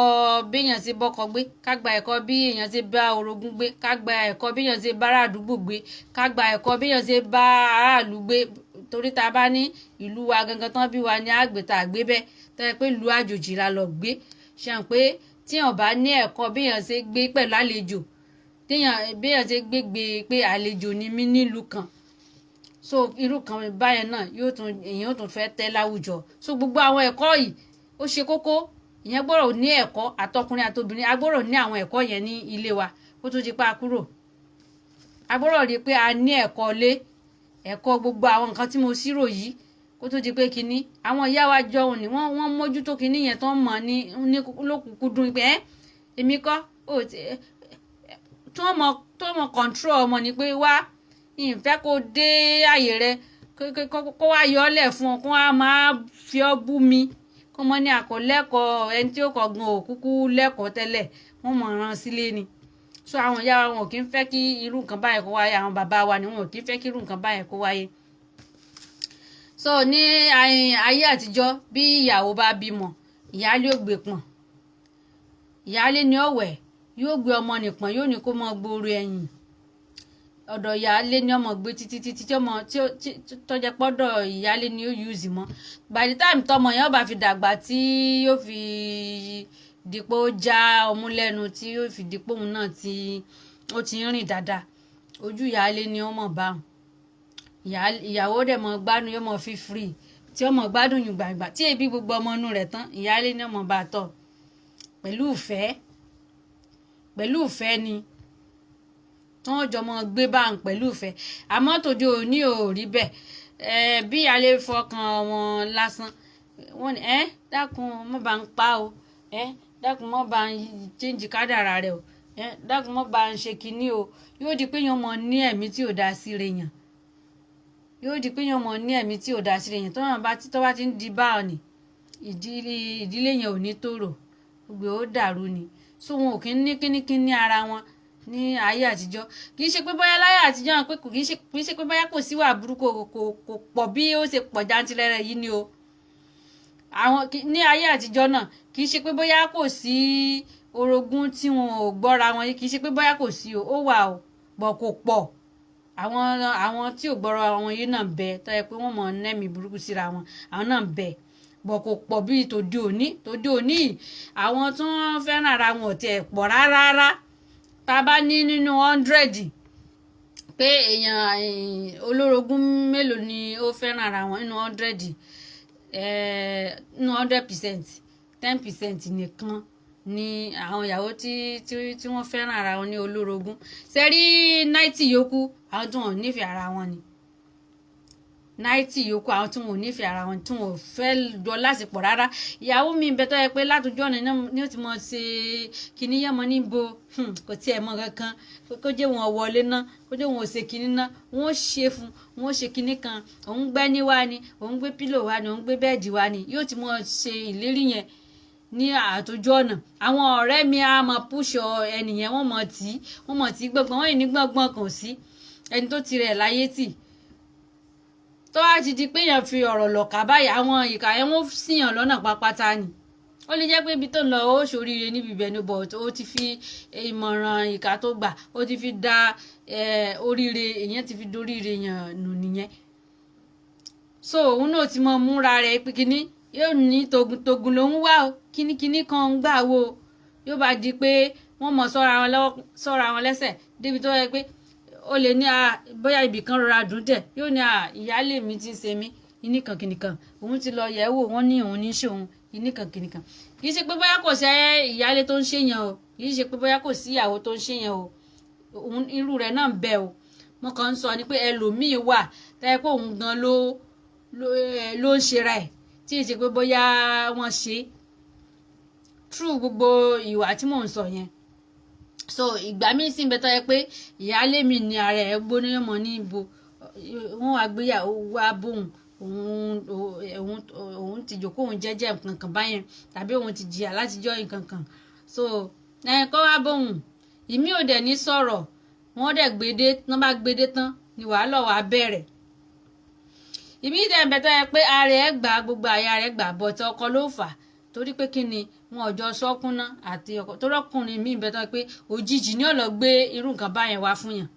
bí èèyàn ṣe bọ́kọ gbé ká gba ẹ̀kọ́ bí èèyàn ṣe bá orogún gbé ká gba ẹ̀kọ́ bí èèyàn ṣe bá àdúgbò gbé ká gba ẹ̀kọ́ bí èèyàn ṣe bá aráàlú gbé torí tá a bá ní ìlú wa gangan tán bí wa ní àgbètà àgbé bẹ́ẹ̀ tó yẹ pé ìlú àjòjì la lọ gbé ṣe hàn pé tíyàn bá ní ẹ̀kọ́ bí èèyàn ṣe gbé pẹ̀lú àlejò bí èèyàn ṣe gbé pé àlejò ni mí nílùú kan so irú kan báyẹn náà èèyàn tún fẹ́ tẹ́ láwùjọ so gbogbo àwọn ẹ̀kọ́ yìí ó ṣe kókó ìyẹn gbọ́dọ̀ ní ẹ̀kọ́ àtọkùnrin àtobìnrin a gbọ́dọ̀ ní àwọn ẹ̀kọ́ yẹn ní ilé wa kó tó di pa kúrò a gbọ́dọ̀ rí i pé a ní ẹ̀kọ́ lé ẹ̀kọ́ gbogbo àwọn nǹkan tí mo ṣírò yìí kó tó di pé kinní àwọn ìyá wa jọ òun ni wọ́n mójútó kinní yẹn tó ń mọ̀ ní lókùnkúndùn pé èmi kọ́ tó mọ̀ control ọmọ ni pé wá ìfẹ́ kó dé àyè rẹ kó wá yọ ọ́ lẹ̀ fún ọ kó wá máa fi ọ́ bú mi kó mọ ní àkọlẹ́kọ̀ọ́ ẹni tí ó kọ̀ọ̀gan òkúkú lẹ́kọ̀ọ́ tẹ́lẹ̀ wọ́n mọ̀ ràn sílé ni so àwọn ìyá wa wọn ò kí ń fẹ́ kí irú nǹkan báyẹn kó wáyé àwọn bàbá wa ni wọn ò kí ń fẹ́ kí irú nǹkan báyẹn kó wáyé so ní ayé àtijọ́ bí ìyàwó bá bímọ ìyáálé ò gbé pọ̀n ìyáálé ni ọ̀wẹ̀ yóò gbé ọmọ nìpọ̀n yóò ní kó mọ gbóòrò ẹ̀yìn ọ̀dọ̀ ìyáálé ni ọmọ gbé títí tí ọmọ tó jẹ́ pọ́dọ̀ ìyáálé ni ó yúùsì mọ́ by the time tọmọ yẹn bá fi dàgbà tí yóò fi dípò já ọmú lẹ́nu tí yóò fi dípò òun náà tí ó ti ń rìn dáadáa ojú ìyáálé ni ó mọ̀ báwọn ìyàwó dẹ̀ mọ̀ gbádùn yóò mọ̀ fi free tí ọmọ gbádùn yùn gbàgbà tí ebi gbogbo ọmọ inú rẹ̀ tán ìyáálé ni ọmọ bá tọ̀ pẹ̀lú ìfẹ́ ni tí wọ́n jọ mọ́ gbé bá ń pẹ̀lú ìfẹ́ àmọ́ tòde òní ò rí bẹ́ẹ̀ bí alẹ́ fọkàn wọn lásán wọ́n ní dákun mọ́ bá ń pa o dákun mọ́ bá ń change kádàrà rẹ o dákun mọ́ bá ń ṣe kinní o yóò di pé yẹn mọ̀ ní ẹ̀mí tí ò dá sí re yàn yóò di pé yẹn mọ̀ ní ẹ̀mí tí ò dá sí re yàn tó bá ti ń di báọ̀ ni ìdílé yẹn ò ní tòrò gbogbo ó dàrú ni so wọn ò kí ń ní kíníkíní ara wọn ní ayé àtijọ́ kì í ṣe pé bóyá láyé àtijọ́ pé kì í ṣe pé bóyá kò síwà burúkú kò pọ̀ bí ó ṣe pọ̀ jantirẹrẹ yìí ni o àwọn ní ayé àtijọ́ náà kì í ṣe pé bóyá kò sí orogún tí wọn ò gbọ́ra wọn yìí kì í ṣe pé bóyá kò sí o ó wà o bọ̀ kò pọ̀ àwọn tí ò gbọ́ra wọn yìí náà bẹ tó yẹ pé wọ́n mọ̀ nẹ́mì burúkú síra wọn àwọn náà bẹ bọ̀ kò pọ̀ bíi tòde òní àwọn tí wọ́n fẹ́ràn ara wọn ò tiẹ̀ pọ̀ rárá tá a bá ní nínú 100 pé èèyàn olórogún mélòó ni ó fẹ́ràn ara wọn nínú 100 nínú 100% 10% nìkan ni àwọn ìyàwó tí wọ́n fẹ́ràn ara wọn ní olórogún sẹ́rí 90 yòókù àwọn tí wọ́n ò nífẹ̀ẹ́ ara wọn ni 90 yòókù àwọn tí wọn ò nífẹ̀ẹ́ ara wọn tí wọn ò fẹ́ jọ lásìkò rárá ìyàwó mi bẹ tó yẹ pé látọjọ́ ọ̀nà ni ó ti mọ̀ ṣe kinní yẹmọ níbo kò tiẹ̀ mọ̀ kankan kó jẹ́ wọn wọlé ná kó jẹ́ wọn ò ṣe kinní ná wọn ò ṣe fún wọn ò ṣe kinní kan òun gbẹ́ ní wá ni òun gbé pílò wá ni òun gbé bẹ́ẹ̀dì wá ni yóò ti mọ̀ ṣe ìlérí yẹn ní àtọjọ́ ọ̀nà àwọn ọ̀rẹ́ mi á mọ̀ púṣọ ẹnìyẹn wọ́n mọ̀ tí gbọ̀ngbọ̀n wọ́n yìí ní gbọ̀ngbọ̀n kàn sí ẹni tó tirẹ̀ láyé tì tó wá ti di pé èèyàn fi ọ̀rọ̀ lọ̀kà báyìí àwọn ìkà yẹn wọ́n síyàn lọ́nà pápátá ni ó lè jẹ́ pé ibi tó ń lọ ó ṣoríire níbi ibẹ̀ ni but ó ti fi ìmọ̀ràn ìka tó gbà ó ti fi da oríire èèyàn ti fi doríire yàn nù nìyẹn. So òun náà ti mọ múra rẹ̀ pé kínní yóò ní togun ló ń wá o kínníkínní kan ń gbà wo yóò bá di pé wọ́n mọ̀ sọ́ra wọn lẹ́sẹ̀ débi tó yẹ pé ó lè ní bóyá ibì kan rọra dùn dẹ̀ yóò ní ìyáálé mi ti ń ṣe mí ìníkan kìnìkan òun ti lọ yẹ̀ wò wọ́n ní òun ní ṣe òun ìníkan kìnìkan kì í ṣe pé bóyá kò sẹ́ ìyáálé tó ń ṣèyàn o kì í ṣe pé bóyá kò sí ìyàwó tó ń ṣèyàn o irú rẹ̀ náà ń bẹ o mo kàn ń sọ ni pé ẹlòmíì wà tẹ́ pé òun gan ló ń ṣera ẹ̀ tí ì ṣe pé bóyá wọ́n ṣe true gbogbo ìwà tí mò ń sọ yẹn. So ìgbà míì sì ń bẹ tó yẹ pé ìyáálé mi ní ara ẹ̀ gbóná mọ́ ní ibo wọ́n wá gbéyàwó wá bóun òun ti jòkó òun jẹ́jẹ́ nǹkan kan báyẹn tàbí òun ti jìyà látijọ́ nǹkan kan so kọ́ wá bóun ìmí ò dẹ̀ ní sọ̀rọ̀ wọ́n dẹ̀ gbédé tán ni wàhálà wá bẹ̀rẹ̀. ìmí dẹ̀ ń bẹ tó yẹ pé ara ẹ̀ gbà gbogbo àyà rẹ̀ gbà bọ̀tẹ̀ ọkọ ló fà torí pé kí ni wọn ò jọ sọ́kúnná àti ọkọ tó rọ́kùnrin míì bẹ tó yẹ pé òjijì ni ó lọ gbé irú nǹkan báyẹn wá fún yàn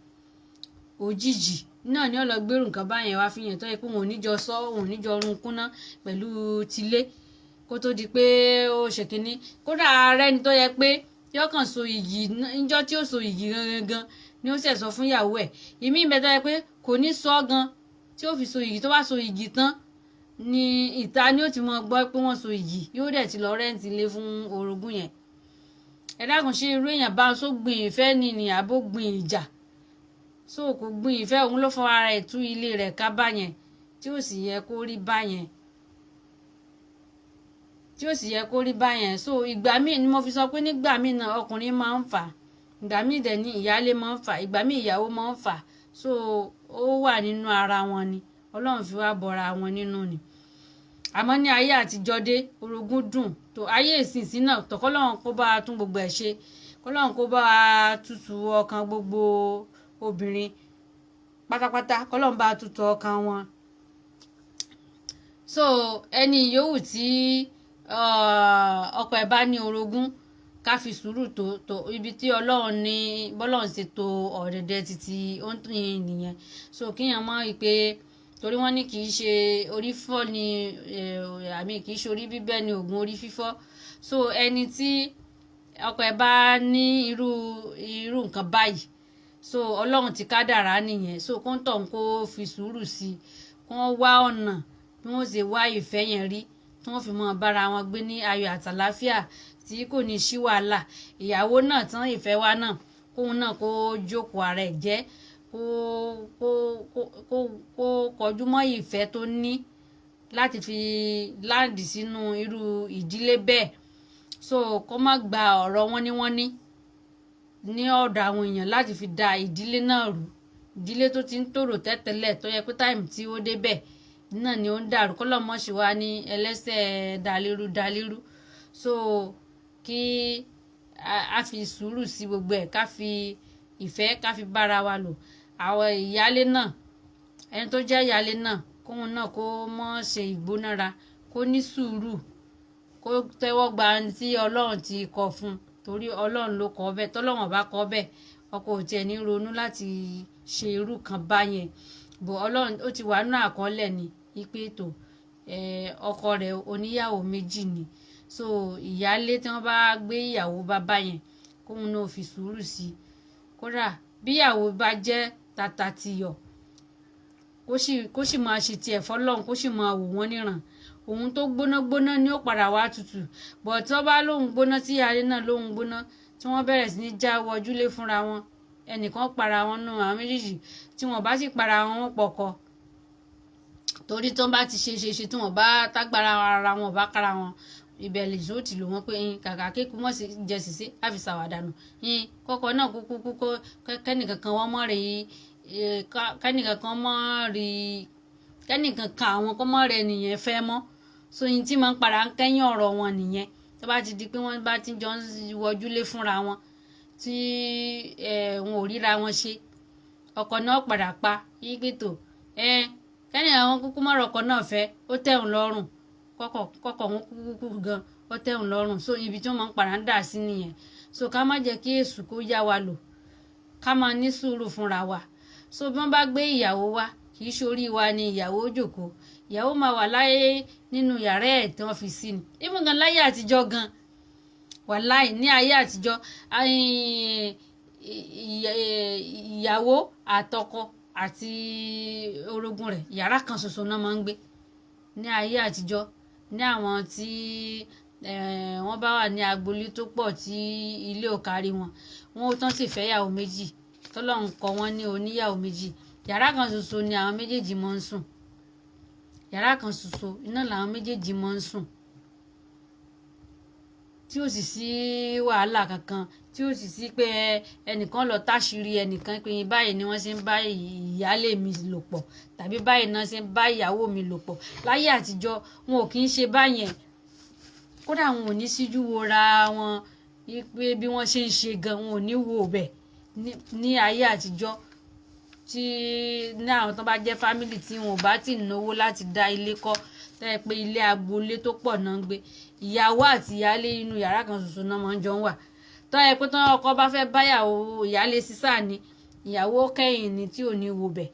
òjijì náà ni ó lọ gbé irú nǹkan báyẹn wá fún yàn tó yẹ pé wọn ò ní jọ sọ wọn ò ní jọ run kúnná pẹ̀lú tilé kó tó di pé ó ṣe kínní kódà ààrẹ ni tó yẹ pé yọkàn so igi níjọ́ tí ó so igi gangan ni ó ṣẹ̀ sọ fún ìyàwó ẹ̀ ìmí bẹ tó yẹ pé kò ní sọ gan tí ó fi so igi tó bá so igi tán ni ìta ni ó ti mọ gbọ́ pé wọ́n so igi yóò dẹ̀ ti lọ rẹ́ǹtì ilé fún orogún yẹn. ẹ dákun ṣe irú èèyàn bá so gbìn ìfẹ́ ni àbó gbìn ìjà so kò gbìn ìfẹ́ òun ló fọ ara ẹ̀ tú ilé rẹ̀ ká báyẹn tí ó sì yẹ kó rí báyẹn so ìgbà míì ni mo fi sọ pé nígbà míì náà ọkùnrin máa ń fà ìgbà míì dẹ̀ ni ìyáálé máa ń fà ìgbà míì ìyàwó máa ń fà so ó wà nínú ara wọn ni Ọlọ́run fi wá bọra wọn nínú ni. Àmọ́ ní ayé àtijọ́ dé orogún dùn tó ayé ìsinsìn náà tó kọ́lọ́run kó bá tún gbogbo ẹ̀ ṣe kọ́lọ́run kó bá tutù ọkàn gbogbo obìnrin pátápátá kọ́lọ́run bá tutù ọkàn wọn. So ẹni yòówù tí ọkọ ẹ̀ bá ní orogún ká fi sùúrù tó ibi tí Ọlọ́run ní bọ́lọ́run ṣe tó ọ̀dẹ̀dẹ̀ títí ó ń tún yẹn nìyẹn so kíyàn mọ̀ pé torí wọ́n ní kì í ṣe orí fífọ́ ni àmì kì í ṣe orí bíbẹ́ ni oògùn orí fífọ́ so ẹni tí ọkọ ẹ̀ bá ní irú nǹkan báyìí so Ọlọ́run ti kádàrá nìyẹn so kó ń tọ̀ ń kó fi sùúrù sí i kó wọ́n wá ọ̀nà bí wọ́n ṣe wá ìfẹ́ yẹn rí tí wọ́n fi mọ́ bára wọn gbé ní ayọ̀ àtàláfíà tí kò ní sí wàhálà ìyàwó náà tán ìfẹ́ wa náà kóun náà kó jókòó ara ẹ̀ jẹ́ kó kọjú mọ́ ìfẹ́ tó ní láti fi láǹdì sínú irú ìdílé bẹ́ẹ̀ so kó má gba ọ̀rọ̀ wọ́n ní ọ̀dọ̀ àwọn èèyàn láti fi da ìdílé náà rú ìdílé tó ti ń tòrò tẹ́tẹ́lẹ̀ tó yẹ pé táìmù tí ó débẹ̀ náà ni ó ń dàrú kó lọ́mọ́ sí wa ní ẹlẹ́sẹ̀ dalérú so kí a fi sùúrù sí gbogbo ẹ̀ ká fi ìfẹ́ ká fi bára wa lò àwọn ìyálé náà ẹni tó jẹ́ ìyálé náà kóun náà kó mọ́ ṣe ìgbónára kó ní sùúrù kó tẹ́wọ́ gba tí Ọlọ́run ti kọ fún torí Ọlọ́run ló kọ bẹ́ẹ̀ tọ́lọ́run bá kọ bẹ́ẹ̀ ọkọ ò tiẹ̀ ní ronú láti ṣe irú kan báyẹn bò Ọlọ́run ó ti wà nínú àkọọ́lẹ̀ ni ipe tó ọkọ rẹ̀ oníyàwó méjì ni so ìyálé tí wọ́n bá gbé ìyàwó bá báyẹn kóun náà fi sùúrù sí i kódà bíyàwó bá jẹ́ tata tiyọ̀ kó sì máa ṣe tiẹ̀ fọlọ́run kó sì máa wò wọ́n níran òun tó gbóná ni ó padà wá tutù bọ̀ tí wọ́n bá lóhun gbóná tí ìyáálé náà lóhun gbóná tí wọ́n bẹ̀rẹ̀ sí ní já wọjúlé fúnra wọn ẹnìkan para wọn nù àwọn méjèèjì tí wọ́n bá sì para wọn pọ̀kọ torí tí wọ́n bá ti ṣe tí wọ́n bá tágbára ara wọn bá kára wọn ibẹ̀ lè tó ti lò wọ́n pé kàkà kéku mọ̀ sí jẹ sísé láfi ṣàwádànù kọ́kọ́ náà kúkú kẹ́nìkan kan wọ́n mọ̀ rí kẹ́nìkan kan àwọn kọ́ mọ̀ rẹ̀ nìyẹn fẹ́ mọ́ so yín tí máa ń padà ń kẹ́yìn ọ̀rọ̀ wọn nìyẹn tó bá ti di pé wọ́n bá ti jọ ń wọjúlé fúnra wọn tí wọn ò ríra wọn ṣe ọkọ náà padà pa yígbé tó kẹ́nìkan wọn kúkú mọ̀rọ̀ ọkọ náà fẹ́ ó tẹ̀ òun lọ́rùn kọ́kọ́ wọn kúkú gan ó tẹ̀hún lọ́rùn. So ibi tí wọ́n máa ń padà ń dà sí nìyẹn. So ká má jẹ́ kí èṣù kó yá wa lò, ká máa ní sùúrù fúnra wa. So bí wọ́n bá gbé ìyàwó wá, kì í ṣorí wa ni ìyàwó jókòó, ìyàwó máa wà láyé nínú yàrá ẹ̀ tí wọ́n fi sí ni. Even gan láyé àtijọ́ gan, wàláì ní ayé àtijọ́, ìyàwó àtọkọ àti orogún rẹ̀ yàrá kan ṣoṣo náà máa ń gbé ní ayé àtijọ́. Ní àwọn tí wọ́n bá wà ní agboolé tó pọ̀ tí ilé ò kárí wọn, wọ́n tán sì fẹ́ yàwó méjì, tọ́lọ́run kọ wọ́n ní oníyàwó méjì, yàrá kan ṣoṣo ni àwọn méjèèjì máa ń sùn. Yàrá kan ṣoṣo iná làwọn méjèèjì máa ń sùn, tí ó sì sí wàhálà kankan, tí ó sì sí pé ẹnìkan lọ táṣìírí ẹnìkan pé báyìí ni wọ́n ṣe ń bá ìyálé mi lò pọ̀, tàbí báyìí náà ṣe ń bá ìyàwó mi lò pọ̀. Láyé àtijọ́ wọn ò kì í ṣe báyẹn, kódà wọn ò ní síjú wo ra wọn pé bí wọ́n ṣe ń ṣe gan, wọn ò ní wo bẹ̀ ní ayé àtijọ́. Tí ní àwọn tó bá jẹ́ fámìlì tí wọn ò bá ti náwó láti dá ilé kọ́, tẹ́ pé ilé agboolé tó pọ̀ náà ń gbé, ìyàwó àti ìyálé inú yàrá kan ṣoṣo náà máa ń jọ ń wà. Tó yẹ pé tán ọkọ bá fẹ́ báyàwó ìyálé sísá ni, ìyàwó kẹ́yìn ni tí ò ní wo bẹ̀.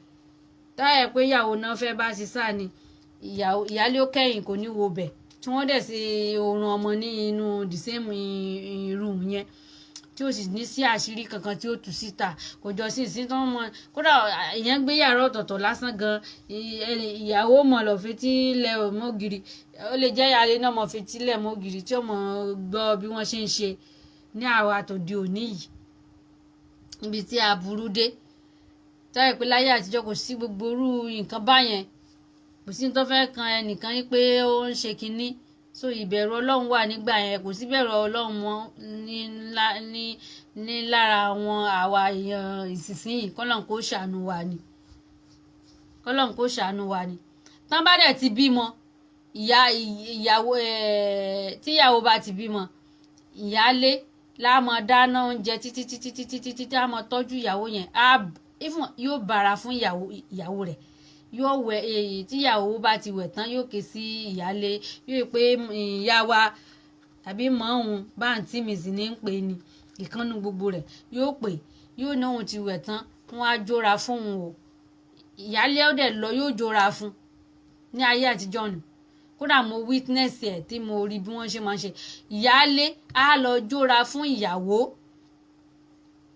Tó yẹ pé ìyàwó náà fẹ́ bá sísá ni, ìyálé ó kẹ́yìn kò ní wo bẹ̀. Tí wọ́n dẹ̀ ṣe oorun ọmọ ní inú the same room yẹn, tí ó sì ní sí àṣírí kankan tí ó tú síta, kò jọ sí ìsín tán mọ. Kódà ìyẹn gbé yàrá ọ̀tọ̀ọ̀tọ̀ lásán gan, ìyàwó mọ̀ lọ fetí lẹ̀ mọ́gìrì, ó lè jẹ́ ìyálé náà mọ̀ fetí lẹ̀ mọ́gìrì tí ó mọ̀ gbọ́ bí wọ́n ṣe ń ṣe ní àwa tòde òní yìí, ibi tí aburú dé. Tó yẹ pé láyé àtijọ́ kò sí gbogbo irú nǹkan báyẹn, kò sí tó fẹ́ kan ẹnìkan yín pé ó ń ṣe kinní. So ìbẹ̀rù Ọlọ́run wà nígbà yẹn, kò sí bẹ̀rù Ọlọ́run mọ́ ní lára àwọn àwa èèyàn ìsinsìnyí. Kọ́lọ́run kó ṣàánú wa ni, Kọ́lọ́run kó ṣàánú wa ni. Tán bá dẹ̀ ti bímọ, ìyàwó tíyàwó bá ti bímọ, ìyálé láàmọ dáná oúnjẹ títí tá mọ tọ́jú ìyàwó yẹn, yóò bára fún ìyàwó rẹ̀, yóò wẹ̀, tíyàwó bá ti wẹ̀ tán yóò ké sí ìyálé, yóò pé ìyá wa tàbí mọ́ òun bá àǹtí mi sì ní ń pè ní ìkànnì gbogbo rẹ̀, yóò pè, yóò ní òun ti wẹ̀ tán, wọ́n á jóra fún òun o. Ìyálé ó dẹ̀ lọ yóò jóra fún ní ayé àtijọ́ ni. Kódà mo witness ẹ̀ tí mo rí bí wọ́n ṣe máa ń ṣe. Ìyálé á lọ jóra fún ìyàwó,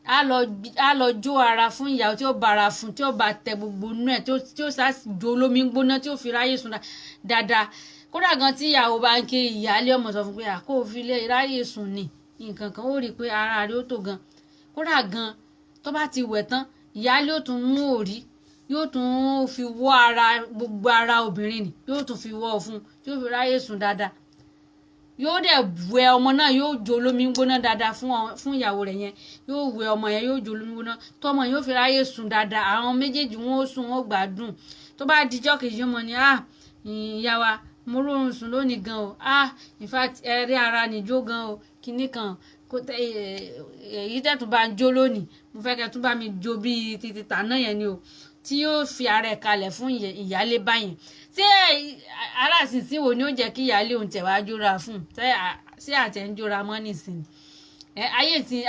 á lọ jó ara fún ìyàwó, tí ó bára fún, tí ó bá tẹ gbogbo inú ẹ̀, tí ó sá jo olómi gbóná, tí ó fi ráyè sùn dáadáa. Kódà gan tí ìyàwó bá ń ké, ìyálé ọmọ sọ fún pé àkó fi lè ráyè sùn ni nǹkan kan, ó rí i pé ara rẹ̀ ó tó gan. Kódà gan tó bá ti wẹ̀ tán, ìyálé ó tún mú òrí, yóò tún fi wọ́ ara, gbogbo ara obìnrin ni yóò tún fi wọ́ fún, tí ó fi ráyè sùn dáadáa. Yóò dẹ̀ wẹ ọmọ náà, yóò jo olómi gbóná dáadáa fún ìyàwó rẹ̀ yẹn, yóò wẹ ọmọ yẹn, yóò jo olómi gbóná tọmọ yóò fi ráyè sùn dáadáa. Àwọn méjèèjì wọn ó sùn, wọn ó gbádùn. Tó bá dijọ́ kejì ọmọ ni ìyá wa mo rọrùn sùn lónìí gan o, in fact ẹ̀rí ara nìjó gan o, kinní kan èyí tẹ̀tún bá ń jó lónìí, mo fẹ́ kẹ́ tún bá mi jó bíi títí tàná yẹn ni o, tí yóò fi ara ẹ̀ kalẹ̀ fún ìyálé báyẹn. Tí aláàsìnsìn wo ni ó jẹ́ kí ìyálé òun tẹ̀ wá jóra fún, sí àtẹ̀ ń jóra mọ́ nísìnyí.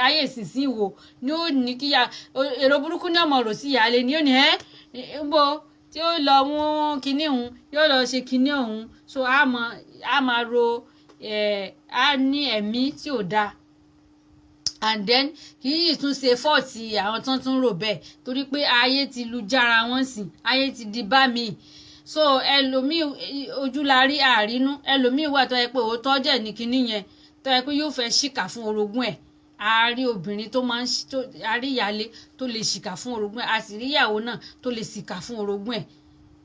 Ayé ìsinsìn wo ni ó ní kí èrò burúkú ní ọmọ rò sí ìyálé ni ó ní bó tí ó lọ mú kinní òun, yóò lọ ṣe kinní òun. So a máa ro, a ní ẹ̀mí tí ò dáa. And then kì í tún ṣe fọ́ọ̀tì àwọn tó tún rò bẹ́ẹ̀, torí pé ayé ti lu jára wọn sìn, ayé ti di bá mi. So ẹlòmíì ojúlarí àrínú, ẹlòmíì wà tó yẹ pé òótọ́ jẹ́ ní kinní yẹn, tó yẹ pé yóò fẹ́ ṣìkà fún orogún ẹ̀. A rí obìnrin tó máa ń a rí ìyálé tó lè ṣìkà fún orogún ẹ̀, a sì rí ìyàwó náà tó lè ṣìkà fún orogún ẹ̀.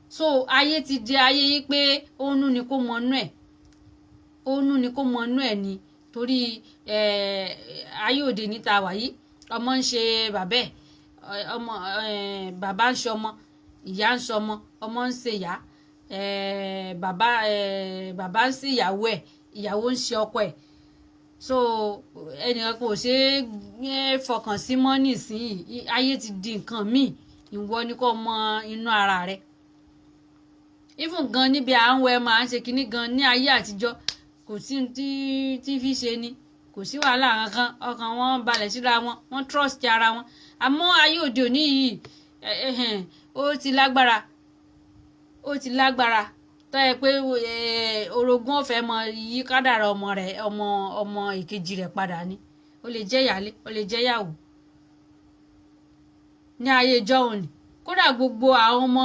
So ayé ti di ayé yìí pé òun ni kó mọnú ẹ̀, òun ni kó mọnú ẹ̀ ni. Torí ayé òde níta wà yìí, ọmọ ń ṣe bàbá ẹ̀, bàbá ń ṣe ọmọ, ìyá ń ṣe ọmọ, ọmọ ń ṣe ìyá, bàbá ń ṣe ìyàwó ẹ̀, ìyàwó ń ṣe ọkọ ẹ̀. So ẹnìkan kò ṣe é fọkàn sí mọ́ nísìnyí, ayé ti di nǹkan míì. Ìwọ ni kó mọ inú ara rẹ, even gan níbi à ń wẹ máa ń ṣe kinní gan ní ayé àtijọ́ kò sí tí fi ṣe ni kò sí wàhálà kankan ọkàn wọn balẹ̀ síra wọn wọ́n trust ara wọn àmọ́ ayé òde òní yìí ó ti lágbára tó yẹ pé orogún ó fẹ́ mọ yí kádàrá ọmọ rẹ̀ ọmọ ìkejì rẹ̀ padà ni ó lè jẹ́ ìyálé ó lè jẹ́ ìyàwó ní ayé ìjọ òní kódà gbogbo àwọn ọmọ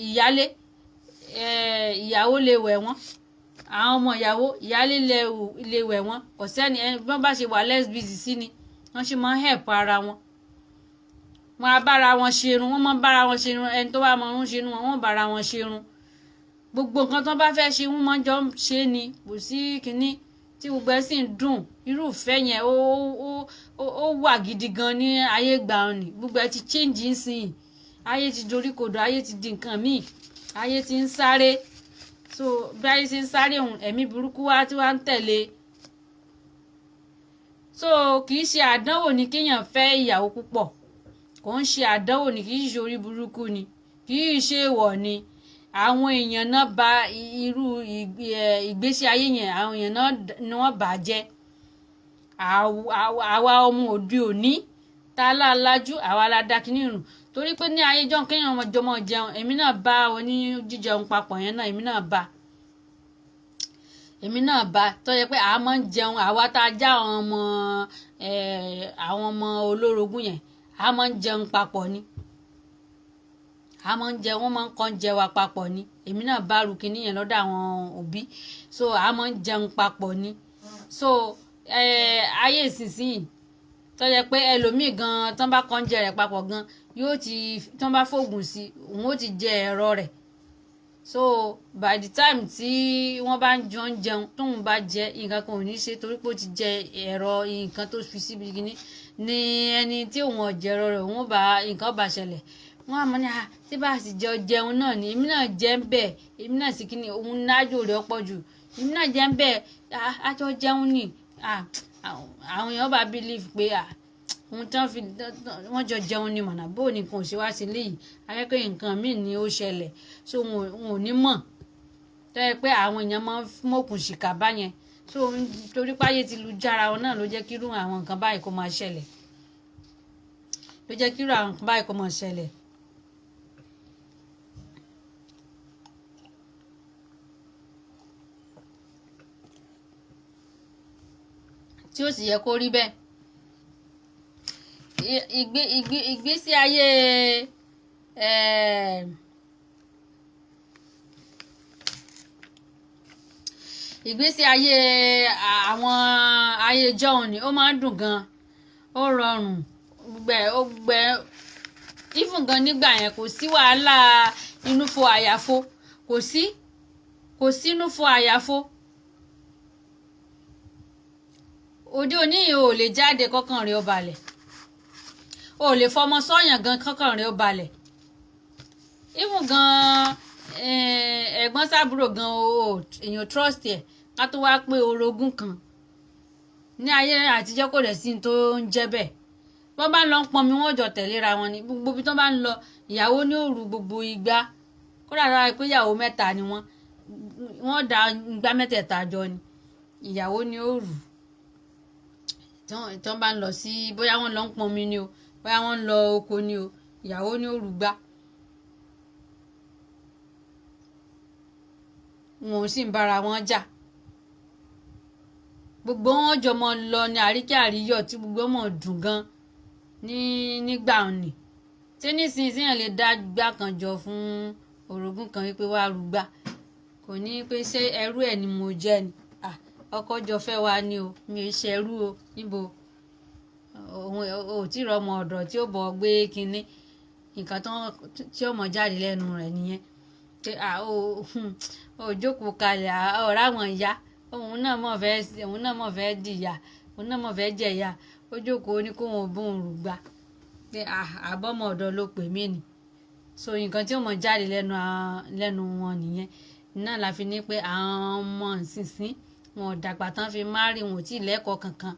ìyálé ìyàwó lè wẹ̀ wọ́n àwọn ọmọ ìyàwó ìyálé lè wẹ̀ wọ́n ọ̀sẹ́ni wọ́n bá ṣe wà lẹ́sbíìsì sí ni wọ́n ṣe máa ń help ara wọn wọn á bára wọn ṣerun wọn máa ń bára wọn ṣerun ẹni tó bá mọ ń ṣerun wọn bára wọn ṣerun gbogbo nǹkan tó bá fẹ́ ṣe wọn máa ń jọ ṣe ni kò sí kinní tí gbogbo ẹ sì ń dùn irúfẹ́ yẹn ó wà gidi gan ní ayé ìgbà òní gbogbo ẹ ti change nsìn ayé ti dorí kodò ayé ti di nǹkan míì ayé ti ń sáré so bí ayé ti ń sáré òun ẹ̀mí burúkú wá tí wàá ń tẹ̀lé so kì í ṣe àdánwò ní kéèyàn fẹ́ ìyàwó púpọ̀ kò ń ṣe àdánwò ní kì í ṣe orí burúkú ni kì í ṣe èèwọ̀ ni àwọn èèyàn náà bà irú ìgbésí ayé yẹn àwọn èèyàn náà ni wọ́n bà á jẹ́ àwa ọmọ òde òní tá a lálájú àwa la dá kínní rùn torí pé ní ayé jọ́ kéèyàn jọmọ jẹun èmi náà bá oní jíjẹun papọ̀ yẹn náà èmi náà bá tó yẹ pé a máa ń jẹun àwa tá a já àwọn ọmọ olórogún yẹn a máa ń jẹun papọ̀ ni a máa ń jẹ wọ́n máa ń kọ́ jẹ wa papọ̀ ni èmi náà bá rú kinní yẹn lọ́dọ̀ àwọn òbí so a máa ń jẹun papọ̀ ni so ayé ìsinsìnyí tó yẹ pé ẹlòmíì gan tán bá kọ́ jẹ rẹ̀ papọ̀ gan yóò ti tán bá fògùn sí òun ó ti jẹ ẹ̀rọ rẹ̀ so by the time tí wọ́n bá ń jẹun tóun bá jẹ nǹkan kan ò ní ṣe torí pé ó ti jẹ ẹ̀rọ nǹkan tó fi síbi kinní ni ẹni tí òun ọ̀jẹ̀rọ rẹ̀ òun bá nǹkan bá ṣẹlẹ̀ wọ́n á mọ̀ ní tí bá sì jẹ jẹun náà ni èmi náà jẹ ń bẹ̀ èmi náà sì kíni òun nájò rẹ̀ ọ̀pọ̀ jù èmi náà jẹ ń bẹ̀ àjọ jẹun ni àwọn èèyàn bá believe pé ohun tí wọ́n jọ jẹun ni mọ̀nà bó nìkan ò ṣe wá sí léyìí akẹ́kọ̀ọ́ nǹkan míì ni ó ṣẹlẹ̀ so wọn ò ní mọ̀ tó yẹ pé àwọn èèyàn máa ń mọ̀kùn ṣìkà báyẹn so torí páyé ti lu jára wọn náà ló jẹ́ kírú àwọn nǹkan báyìí kó máa ṣẹlẹ̀ tí ó sì yẹ kó rí bẹ́ẹ̀ ìgbésí ayé àwọn ayé jọ̀hún ni ó máa ń dùn gan ó rọrùn gbẹ even gan nígbà yẹn kò sí wàhálà inú fo àyàfo kò sí inú fo àyàfo òde òní yìí ò lè jáde kọ́kàn rẹ̀ ó balẹ̀ ò lè fọmọ sọ́yàn gan kọ́kàn rẹ̀ ó balẹ̀ even gan ẹ̀gbọ́n sábúrò gan èèyàn trust ẹ̀ ká tó wá pé orogún kan ní ayé àtijọ́ kò dẹ̀ sí tó ń jẹ́ bẹ́ẹ̀ wọ́n bá ń lọ pọnmi wọ́n jọ tẹ̀léra wọn ni gbogbo ibi tó bá ń lọ ìyàwó ní òru gbogbo igbá kódà lára pé ìyàwó mẹ́ta ni wọ́n dá igbá mẹ́tẹ̀ẹ̀ta jọ ni ìyàwó ní òru tí wọ́n bá ń lọ sí bóyá wọ́n lọ ń pọnmi ni o bóyá wọ́n ń lọ oko ni o ìyàwó ní òru gbá wọn ò sì ń bára wọn jà gbogbo wọn jọ mọ lọ ní àríkẹ́ àríyọ̀ tí gbogbo mọ̀ dùn gan nígbà òní tí nísinsìnyí lè dá gbá kan jọ fún orogún kan wípé wàá rúgbà kò ní pé ṣé ẹrú ẹ̀ ni mo jẹ́ ni ọkọ jọ fẹ́ wá ní o mi ò ṣe ẹrú o níbo ò tí ì rọmọ ọ̀dọ̀ tí ó bọ̀ gbé kinní nǹkan tí ó mọ̀ jáde lẹ́nu rẹ̀ nìyẹn pé ò jókòó kalẹ̀ ọ̀rá àwọn ìyá òun náà mọ̀ fẹ́ dìyà òun náà mọ̀ fẹ́ jẹ̀yà ó jókòó ní kóun ò bóun rúgbà pé àbọ̀mọ̀ ọ̀dọ̀ ló pè mí ni so nǹkan tí ó mọ̀ jáde lẹ́nu wọn nìyẹn náà la fi ní pé àwọn ọmọ ìsinsìn wọn ò dàgbà tán fi márì wọn ò tí ì lẹ́kọ̀ọ́ kankan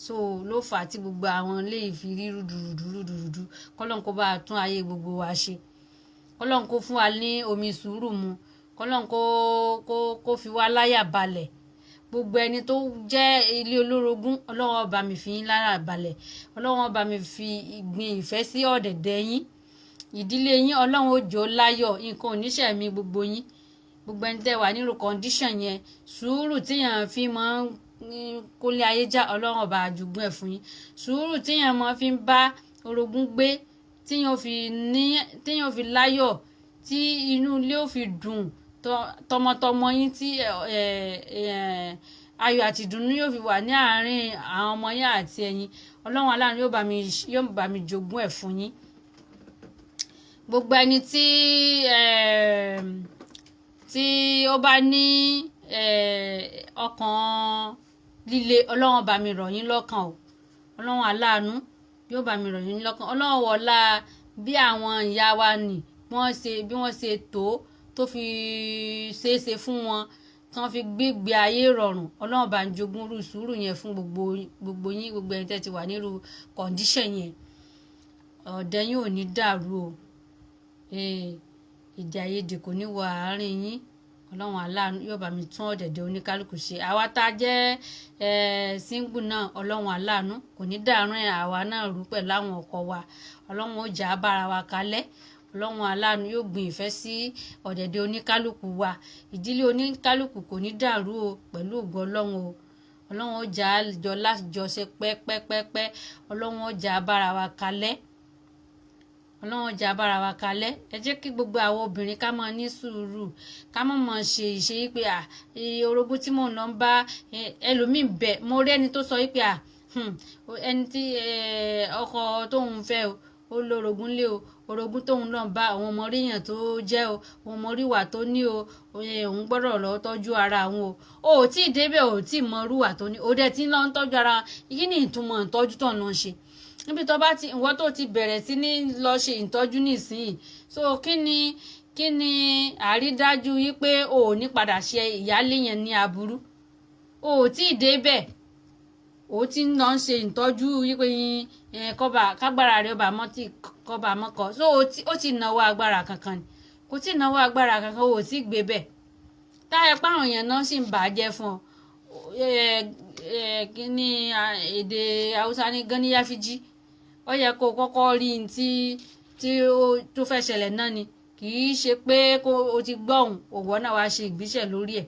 so ló fà á tí gbogbo àwọn lè fi rí rúdurùdu kọ́lọ́n kó bá tún ayé gbogbo wa ṣe kọ́lọ́n kó fún wa ní omi sùúrù mu, kọ́lọ́n kó fi wá láyà balẹ̀. Gbogbo ẹni tó jẹ́ ilé olórogún, Ọlọ́run ó bá mi fi yín lára balẹ̀, Ọlọ́run ó bá mi fi ìgbìn ìfẹ́ sí ọ̀dẹ̀dẹ̀ yín, ìdílé yín Ọlọ́run ó jẹ́ ó láyọ̀, nǹkan ò ní ṣẹ̀mí gbogbo yín. Gbogbo ẹni tẹ́ wà nírú condition yẹn, sùúrù tíyàn fi máa ń kólé ayé já, Ọlọ́run ó bá jogún ẹ̀ fún yín. Sùúrù tíyàn máa fi ń bá orogún gbé, tíyàn fi láyọ̀, tí inú ilé ó fi dùn, tọmọtọmọ yín tí ayọ̀ àti ìdùnnú yóò fi wà ní àárín àwọn ọmọ yín àti ẹ̀yin, Ọlọ́run aláàánú yóò bá mi jogún ẹ̀ fún yín. Gbogbo ẹni tí ó bá ní ọkàn líle, Ọlọ́run bá mi rọ̀ yín lọ́kàn o, Ọlọ́run aláàánú yóò bá mi rọ̀ yín lọ́kàn. Ọlọ́run wọlá bí àwọn ìyá wa nì bí wọ́n ṣe tó fi ṣeéṣe fún wọn, tí wọ́n fi gbégbé ayé rọrùn, Ọlọ́run bá ń jogún rú sùúrù yẹn fún gbogbo yín, gbogbo ẹni tẹ́ ti wà nírú condition yẹn. Ọ̀dẹ̀ yín ò ní dàrú o, èdè àìyedè kò ní wọ àárín yín, Ọlọ́run aláàánú yóò bá mi tún ọ̀dẹ̀dẹ̀ oníkálukú ṣe. Àwa tá a jẹ́ single náà, Ọlọ́run aláàánú kò ní dàrún àwa náà rú pẹ̀lú àwọn ọkọ wa, Ọlọ́run ó jà á bára wa kalẹ̀, Ọlọ́run aláàánú yóò gbìn ìfẹ́ sí ọ̀dẹ̀dẹ̀ oníkálukú wa, ìdílé oníkálukú kò ní dàrú o pẹ̀lú ògo Ọlọ́run o, Ọlọ́run ó jà á jọ láti jọ ṣe pẹ́pẹ́pẹ́, Ọlọ́run ó jà á bára wa kalẹ̀, Ọlọ́run jà bára wa kalẹ̀. Ẹ jẹ́ kí gbogbo àwọn obìnrin ká máa ní sùúrù, ká máa ṣe ìṣe yí pé orogún tí mò ń lọ ń bá ẹlòmíì bẹ̀. Mo rí ẹni tó sọ yí pé ẹni tí ọkọ tóun fẹ́ o, ó lórogún lé o, orogún tóun lọ ń bá àwọn ọmọ oríyàn tó jẹ́ o, àwọn ọmọ oríwà tó ní o, òun gbọ́dọ̀ lọ tọ́jú ara òun o ò tí ì débẹ̀, ò tí ì mọ irúwà tó ní, ó dẹ̀ tí ń lọ ń tọ́jú ara, kí ni ìtumọ̀ ìtọ́jú tó ń lọ ṣe níbi tó bá ti ìwọ tó ti bẹ̀rẹ̀ sí ní lọ ṣe ìtọ́jú nísìnyí. So kí ni àrídájú yí pé o ò ní padà ṣe ìyálé yẹn ní aburú, o ò tí ì débẹ̀, o ti ń lọ ṣe ìtọ́jú yí pé kágbára rẹ ọba mọ́ tí kọba mọ́kọ. So ó ti náwó agbára kankan ni, kò tí ì náwó agbára kankan, o ò tí ì gbé bẹ̀. Táyà páwọn èèyàn náà sì ń bàjẹ́ fún ọ, kí ni èdè Haúsá ní gáníyàfíjí, ó yẹ kó kọ́kọ́ rí tí tó fẹ́ ṣẹlẹ̀ náà ni, kì í ṣe pé o ti gbọ́hùn òwò náà wá ṣe ìgbésẹ̀ lórí ẹ̀.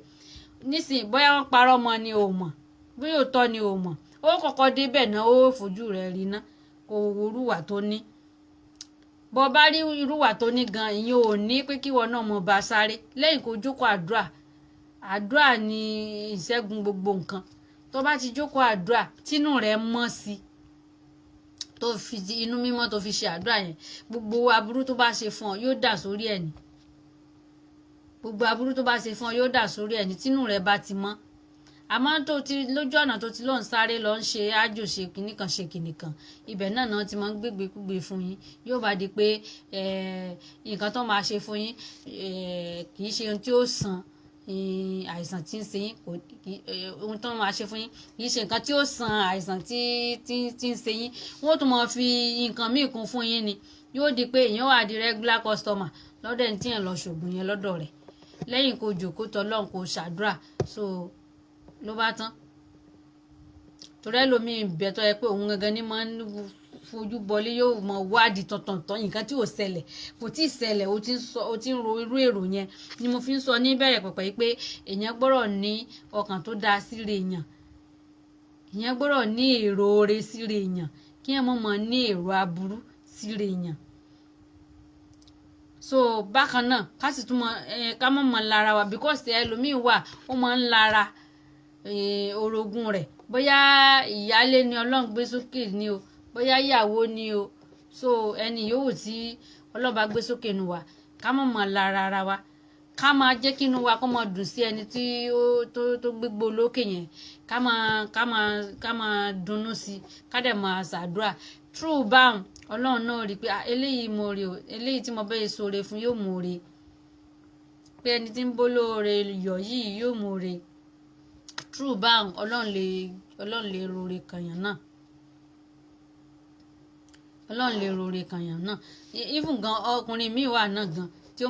Nísìnyí bóyá wọ́n parọ́ mọ́ ni o mọ̀, bóyá òótọ́ ni o mọ̀, ó kọ́kọ́ débẹ̀ náà, ó fojú rẹ̀ rí ná, kò wo irúwà tó ní. Bọ́ bá rí irúwà tó ní gan, ìyẹn ò ní pé kíwọ náà mọ̀ bá sáré, lẹ́yìn kó jókòó àdúrà ni ìṣẹ́gun gbogbo nǹkan. Tó bá ti jókòó àdúrà, tínú rẹ̀ mọ́ sí, tó fi inú mímọ́ tó fi ṣe àdúrà yẹn, gbogbo aburú tó bá ṣe fún ọ yóò dà sórí ẹ̀ ní, gbogbo aburú tó bá ṣe fún ọ yóò dà sórí ẹ̀ ní, tínú rẹ̀ bá ti mọ́. Àmọ́ tó ti lójú ọ̀nà tó ti lọ́n sáré lọ ń ṣe ájò ṣe kìnnìkan, ibẹ̀ náà ti máa ń gbégbé fún yín, yóò bá di pé nǹkan tó máa ṣe fún yín kì í ṣe ohun tí ó sàn àìsàn tí ń ṣe yín, ohun tó máa ṣe fún yín kì í ṣe nǹkan tí ó sàn àìsàn tí ń ṣe yín, wọ́n tún máa fi nǹkan míì kún fún yín ni, yóò di pé èèyàn wà di regular customer lọ́dọ̀ ẹni tí yẹn lọ ṣògùn yẹn lọ́dọ̀ rẹ̀, lẹ́yìn kó jòkó tọ́lọ́run kó ṣàdúrà, so ló bá tán. Torí ẹlòmíì bẹ̀ tó yẹ pé òun gangan ní máa ń fojú bọlé, yóò mọ wádìí tọ̀tọ̀tọ̀ nǹkan tí ò ṣẹlẹ̀, kò tí ì ṣẹlẹ̀, o ti ń ro irú èrò yẹn ni mo fi ń sọ ní bẹ̀rẹ̀ pẹ̀pẹ̀ yìí pé èèyàn gbọ́dọ̀ ní ọkàn tó dáa síre èèyàn, èèyàn gbọ́dọ̀ ní èrò oore síre èèyàn, kí ẹ mọ̀ ní èrò aburú síre èèyàn. So bákan náà ká sì tún ká mọ̀ lára wa, because ẹlòmíì wà ó máa ń lára orogún rẹ̀, bóyá ìyálé ni Ọlọ́run gbé sókè ni o, bóyá ìyàwó ni o, so ẹni yòówù tí Ọlọ́run bá gbé sókè nu wa, ká mọ̀ lára ara wa, ká máa jẹ́ kí inú wa kó máa dùn sí ẹni tí tó gbégbó lókè yẹn, ká máa dunnú sí, ká dẹ̀ máa ṣàdúrà true báwọn, Ọlọ́run náà rí i pé eléyìí mo rí o, eléyìí tí mo bẹ́ẹ̀ sóore fún yóò mú ore, pé ẹni tí ń bó lóore yọ̀ yìí yóò mú ore true báwọn, Ọlọ́run lè rore kànyàn náà. Ọlọ́run lè rore kànyàn náà even gan ọkùnrin míì wà náà gan tí ó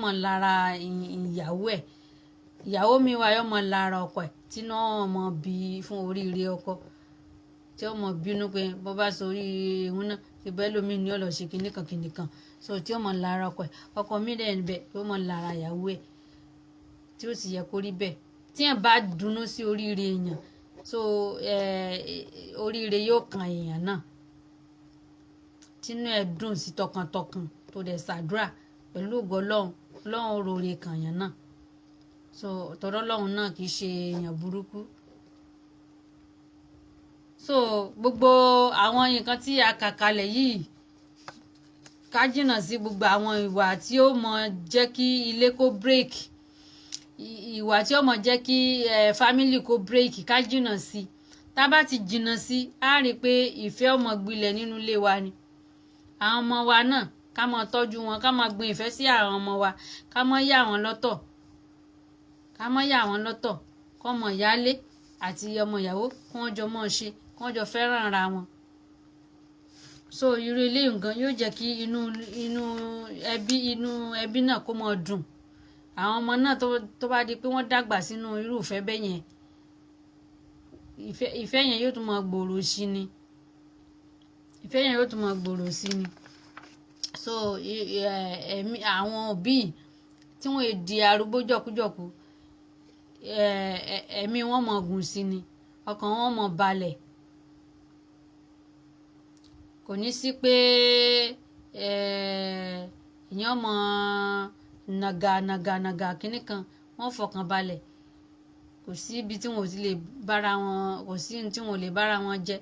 mọ lára ìyàwó ẹ̀, ìyàwó mi wà yóò mọ lára ọkọ ẹ̀ tí náà mọ bí fún oríire ọkọ tí ó mọ bínú pé bó bá sọ oríire ìhun náà ti bẹ́ẹ̀ lómi ní ọ̀lọ́ ṣe kìnnìkan so tí ó mọ lára ọkọ mi dẹ̀ níbẹ̀ yóò mọ lára ìyàwó ẹ̀ tí ó sì yẹ kó rí bẹ́ẹ̀ tí ẹ̀ bá dunnú sí oríire èèyàn so oríire yóò kan èèyàn náà tínú ẹ̀ dùn sí tọkàntọkàn tó dẹ̀ ṣàdúrà pẹ̀lú ògo Ọlọ́run rore kànyàn náà so tọ̀dọ̀ Ọlọ́run náà kì í ṣe èèyàn burúkú so gbogbo àwọn nǹkan tí a kà kalẹ̀ yìí ká jìnnà sí gbogbo àwọn ìwà tí ó mọ jẹ́ kí ilé kó break ìwà tí ó mọ jẹ́ kí family kó break ká jìnnà sí tá bá ti jìnnà sí á rí i pé ìfẹ́ ó mọ gbilẹ̀ nínú ilé wa ni àwọn ọmọ wa náà ká mọ tọ́jú wọn ká mọ gbin ìfẹ́ sí àwọn ọmọ wa ká mọ yà wọ́n lọ́tọ̀ kọ́ ọmọ ìyálé àti ọmọ ìyàwó kí wọ́n jọ mọ̀ ṣe kí wọ́n jọ fẹ́ràn ara wọn so irú ilé nǹkan yóò jẹ́ kí inú ẹbí náà kó mọ dùn àwọn ọmọ náà tó bá di pé wọ́n dàgbà sínú irú ìfẹ́ bẹ́ẹ̀ yẹn ìfẹ́ yẹn yóò tún mọ gbòòrò sí ni so àwọn òbí tí wọ́n di arúgbó jọ̀kújọ̀kú ẹ̀mí wọn mọ gùn sí ni ọkàn wọn mọ balẹ̀ kò ní sí pé èèyàn mọ nàgà kínní kan wọ́n fọkàn balẹ̀ kò sí ibi tí wọn ò ti lè bára wọn kò sí tí wọn ò lè bára wọn jẹ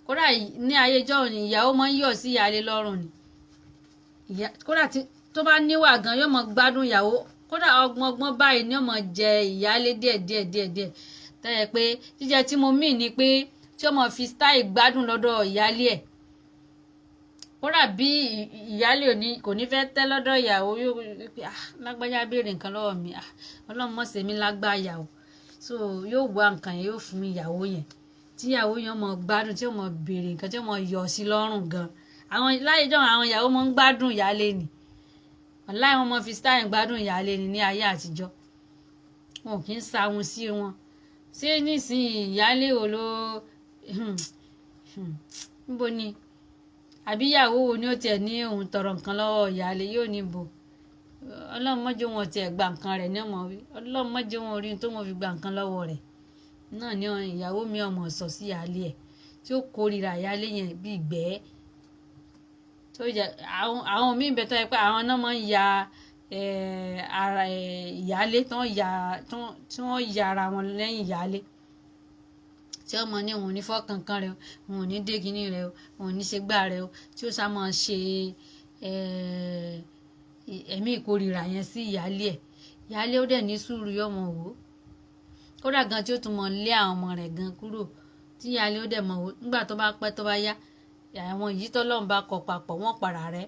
kódà ní ayé jọ́ọ̀ ni ìyàwó máa ń yọ̀ sí ìyáálé lọ́rùn ni kódà tó bá níwà gan yóò mọ gbádùn ìyàwó kódà ọgbọ́n báyìí ni yóò mọ jẹ ìyáálé díẹ̀ tẹ́lẹ̀ pé jíjẹ tí mo mì ní pé tí ó mọ fi style gbádùn lọ́dọ̀ ìyáálé ẹ̀ kódà bí ìyáálé kò ní fẹ́ tẹ́ lọ́dọ̀ ìyàwó yóò pé lágbájá béèrè nǹkan lọ́wọ́ mi ọlọ́run mọ̀ sẹ́mi lágbáyà o so yóò wá nǹkan yẹn yóò fún ìyàwó yẹn tí ìyàwó yẹn mọ gbádùn tí ó mọ béèrè nǹkan tí ó mọ yọ sí lọ́rùn gan àwọn láyé jọ àwọn ìyàwó mọ ń gbádùn ìyáálé ni láì wọn mọ fi style gbádùn ìyáálé ni ní ayé àtijọ́ wọn kì í sahun sí wọn ṣé nísìnyí ìyáálé wo ló níbo ni àbí ìyàwó wo ni ó tiẹ̀ ní òun tọrọ nǹkan lọ́wọ́ ìyáálé yóò ní bò ọlọ́run má jẹ́ wọn tiẹ̀ gba nǹkan rẹ̀ ní ọmọ wí ọlọ́run má jẹ́ wọn orí tó wọn fi gba nǹkan lọ́wọ́ rẹ̀ náà ni ìyàwó mi ọmọ sọ sí ìyáálé ẹ̀ tí ó kórìíra ìyáálé yẹn bí ìgbẹ́ tó yẹ àwọn míì bẹ tó yẹ pé àwọn náà máa ń ya ara ìyáálé tí wọ́n ya ara wọn lẹ́yìn ìyáálé tí ọmọ ní òun ní fọkànkan rẹ òun ò ní dé kínní rẹ òun ò ní ṣe gbá rẹ tí ó sá máa ṣe ẹ̀mí ìkórìíra yẹn sí ìyáálé ó dẹ̀ ní sùúrù yọmọ wò kódà gan tí ó tún mọ lé àwọn ọmọ rẹ̀ gan kúrò tí ìyáálé ó dẹ̀ mọ̀ wò nígbà tó bá pẹ́ tó bá yá àwọn èyí tọ́lọ́run bá kọ papọ̀ wọ́n para rẹ̀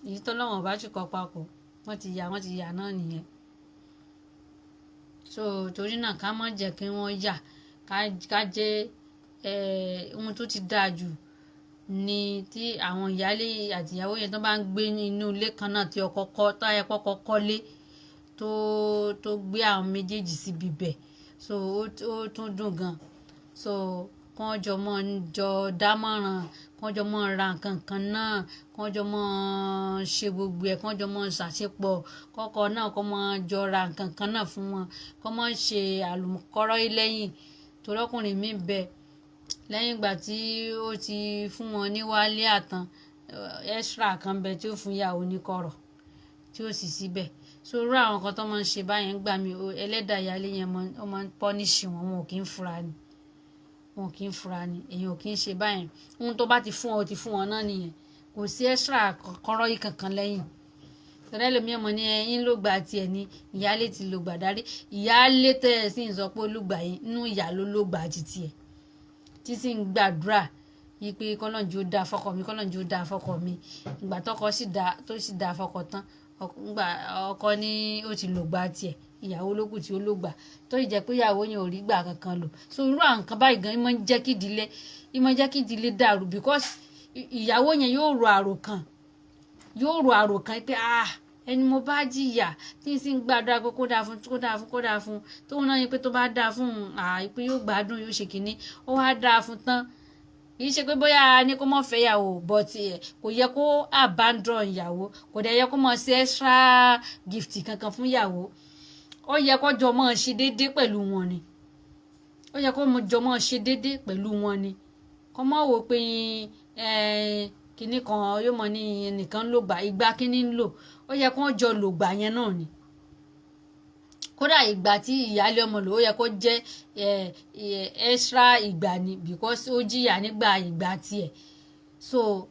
èyí tọ́lọ́run bá sì kọ papọ̀ wọ́n ti yà náà nìyẹn so torí náà ká má jẹ́ kí wọ́n yà ká jẹ́ ohun tó ti dáa jù ni tí àwọn ìyáálé àti ìyàwó yẹn tó bá ń gbé inú ilé kan náà tí ọkọ táyà kọ́kọ́ kọ́lé tó gbé àwọn méjèèjì síbi bẹ̀ so ó tún dùn gan so kán jọ mọ́ jọ dámọ̀ràn kán jọ mọ́ ra nǹkan kan náà kán jọ mọ́ ṣe gbogbo ẹ̀ kán jọ mọ́ ṣàṣepọ̀ kọ́kọ́ náà kán mọ́ jọ ra nǹkan kan náà fún wọn kán mọ́ ṣe àlùmọ́kọ́rọ́ lẹ́yìn torí ọkùnrin mi bẹ lẹ́yìn ìgbà tí ó ti fún wọn ní wálé àtàn extra kan bẹ tí ó fún ìyàwó ní kọ̀rọ̀ tí ó sì síbẹ̀ sórú àwọn kan tó máa ń ṣe báyẹn gbà mí ẹlẹ́dàá ìyáálé yẹn ó máa ń pọ́níṣì wọn ò kì í fura ni èèyàn ò kì í ṣe báyẹn ohun tó bá ti fún ọ ti fún wọn náà nìyẹn kò sí extra kọ́rọ́ yìí kankan lẹ́yìn tọ́lá lómi ọmọ ní ẹyin ló gba tiẹ̀ ní ìyáálé ti ló gbà dárí ìyáálé tẹ́ ẹ sì ń sọ pé olùgbà yìí inú ìyá ló gbà títí ẹ̀ tí sì ń gbàdúrà yìí pé kọ́lọ́njì ó dáa fọ́kọ mi ìgbà tọ́kọ tó sì dáa fọ́kọ tán ọkọ ní ó ti lò gbà tiẹ̀ ìyàwó ló kù tí ó lò gbà tó ì jẹ́ pé ìyàwó yẹn ò rí gbà kankan lò. So irú àwọn nǹkan báyìí gan ìmọ̀ ń jẹ́ kí ìdílé dàrú because ìyàwó yẹn yóò ro àròkàn pé ẹni mo bá jìyà tí n sì ń gbàdúrà pé kó dáa fún tóun náà yẹn pé tó bá dáa fún pé yóò gbádùn yóò ṣe kínní ó wá dáa fún tán. Kì í ṣe pé bóyá ní kó mọ̀ fẹ́ ìyàwó but kò yẹ kó abandon ìyàwó, kò dẹ̀ yẹ kó mọ̀ ṣe extra gift kankan fún ìyàwó. Ó yẹ kó jọ mọ̀ ṣe déédéé pẹ̀lú wọn ni. Kó mọ̀ wò pé kinní kan yóò mọ̀ ní nìkan ló gbà ìgbà kinní ń lò. Ó yẹ kó jọ lò gbà yẹn náà ni. Kódà ìgbà tí ìyáálé ọmọ lò ó yẹ kó jẹ́ extra ìgbà ni because ó jìyà nígbà ìgbà tiẹ̀. So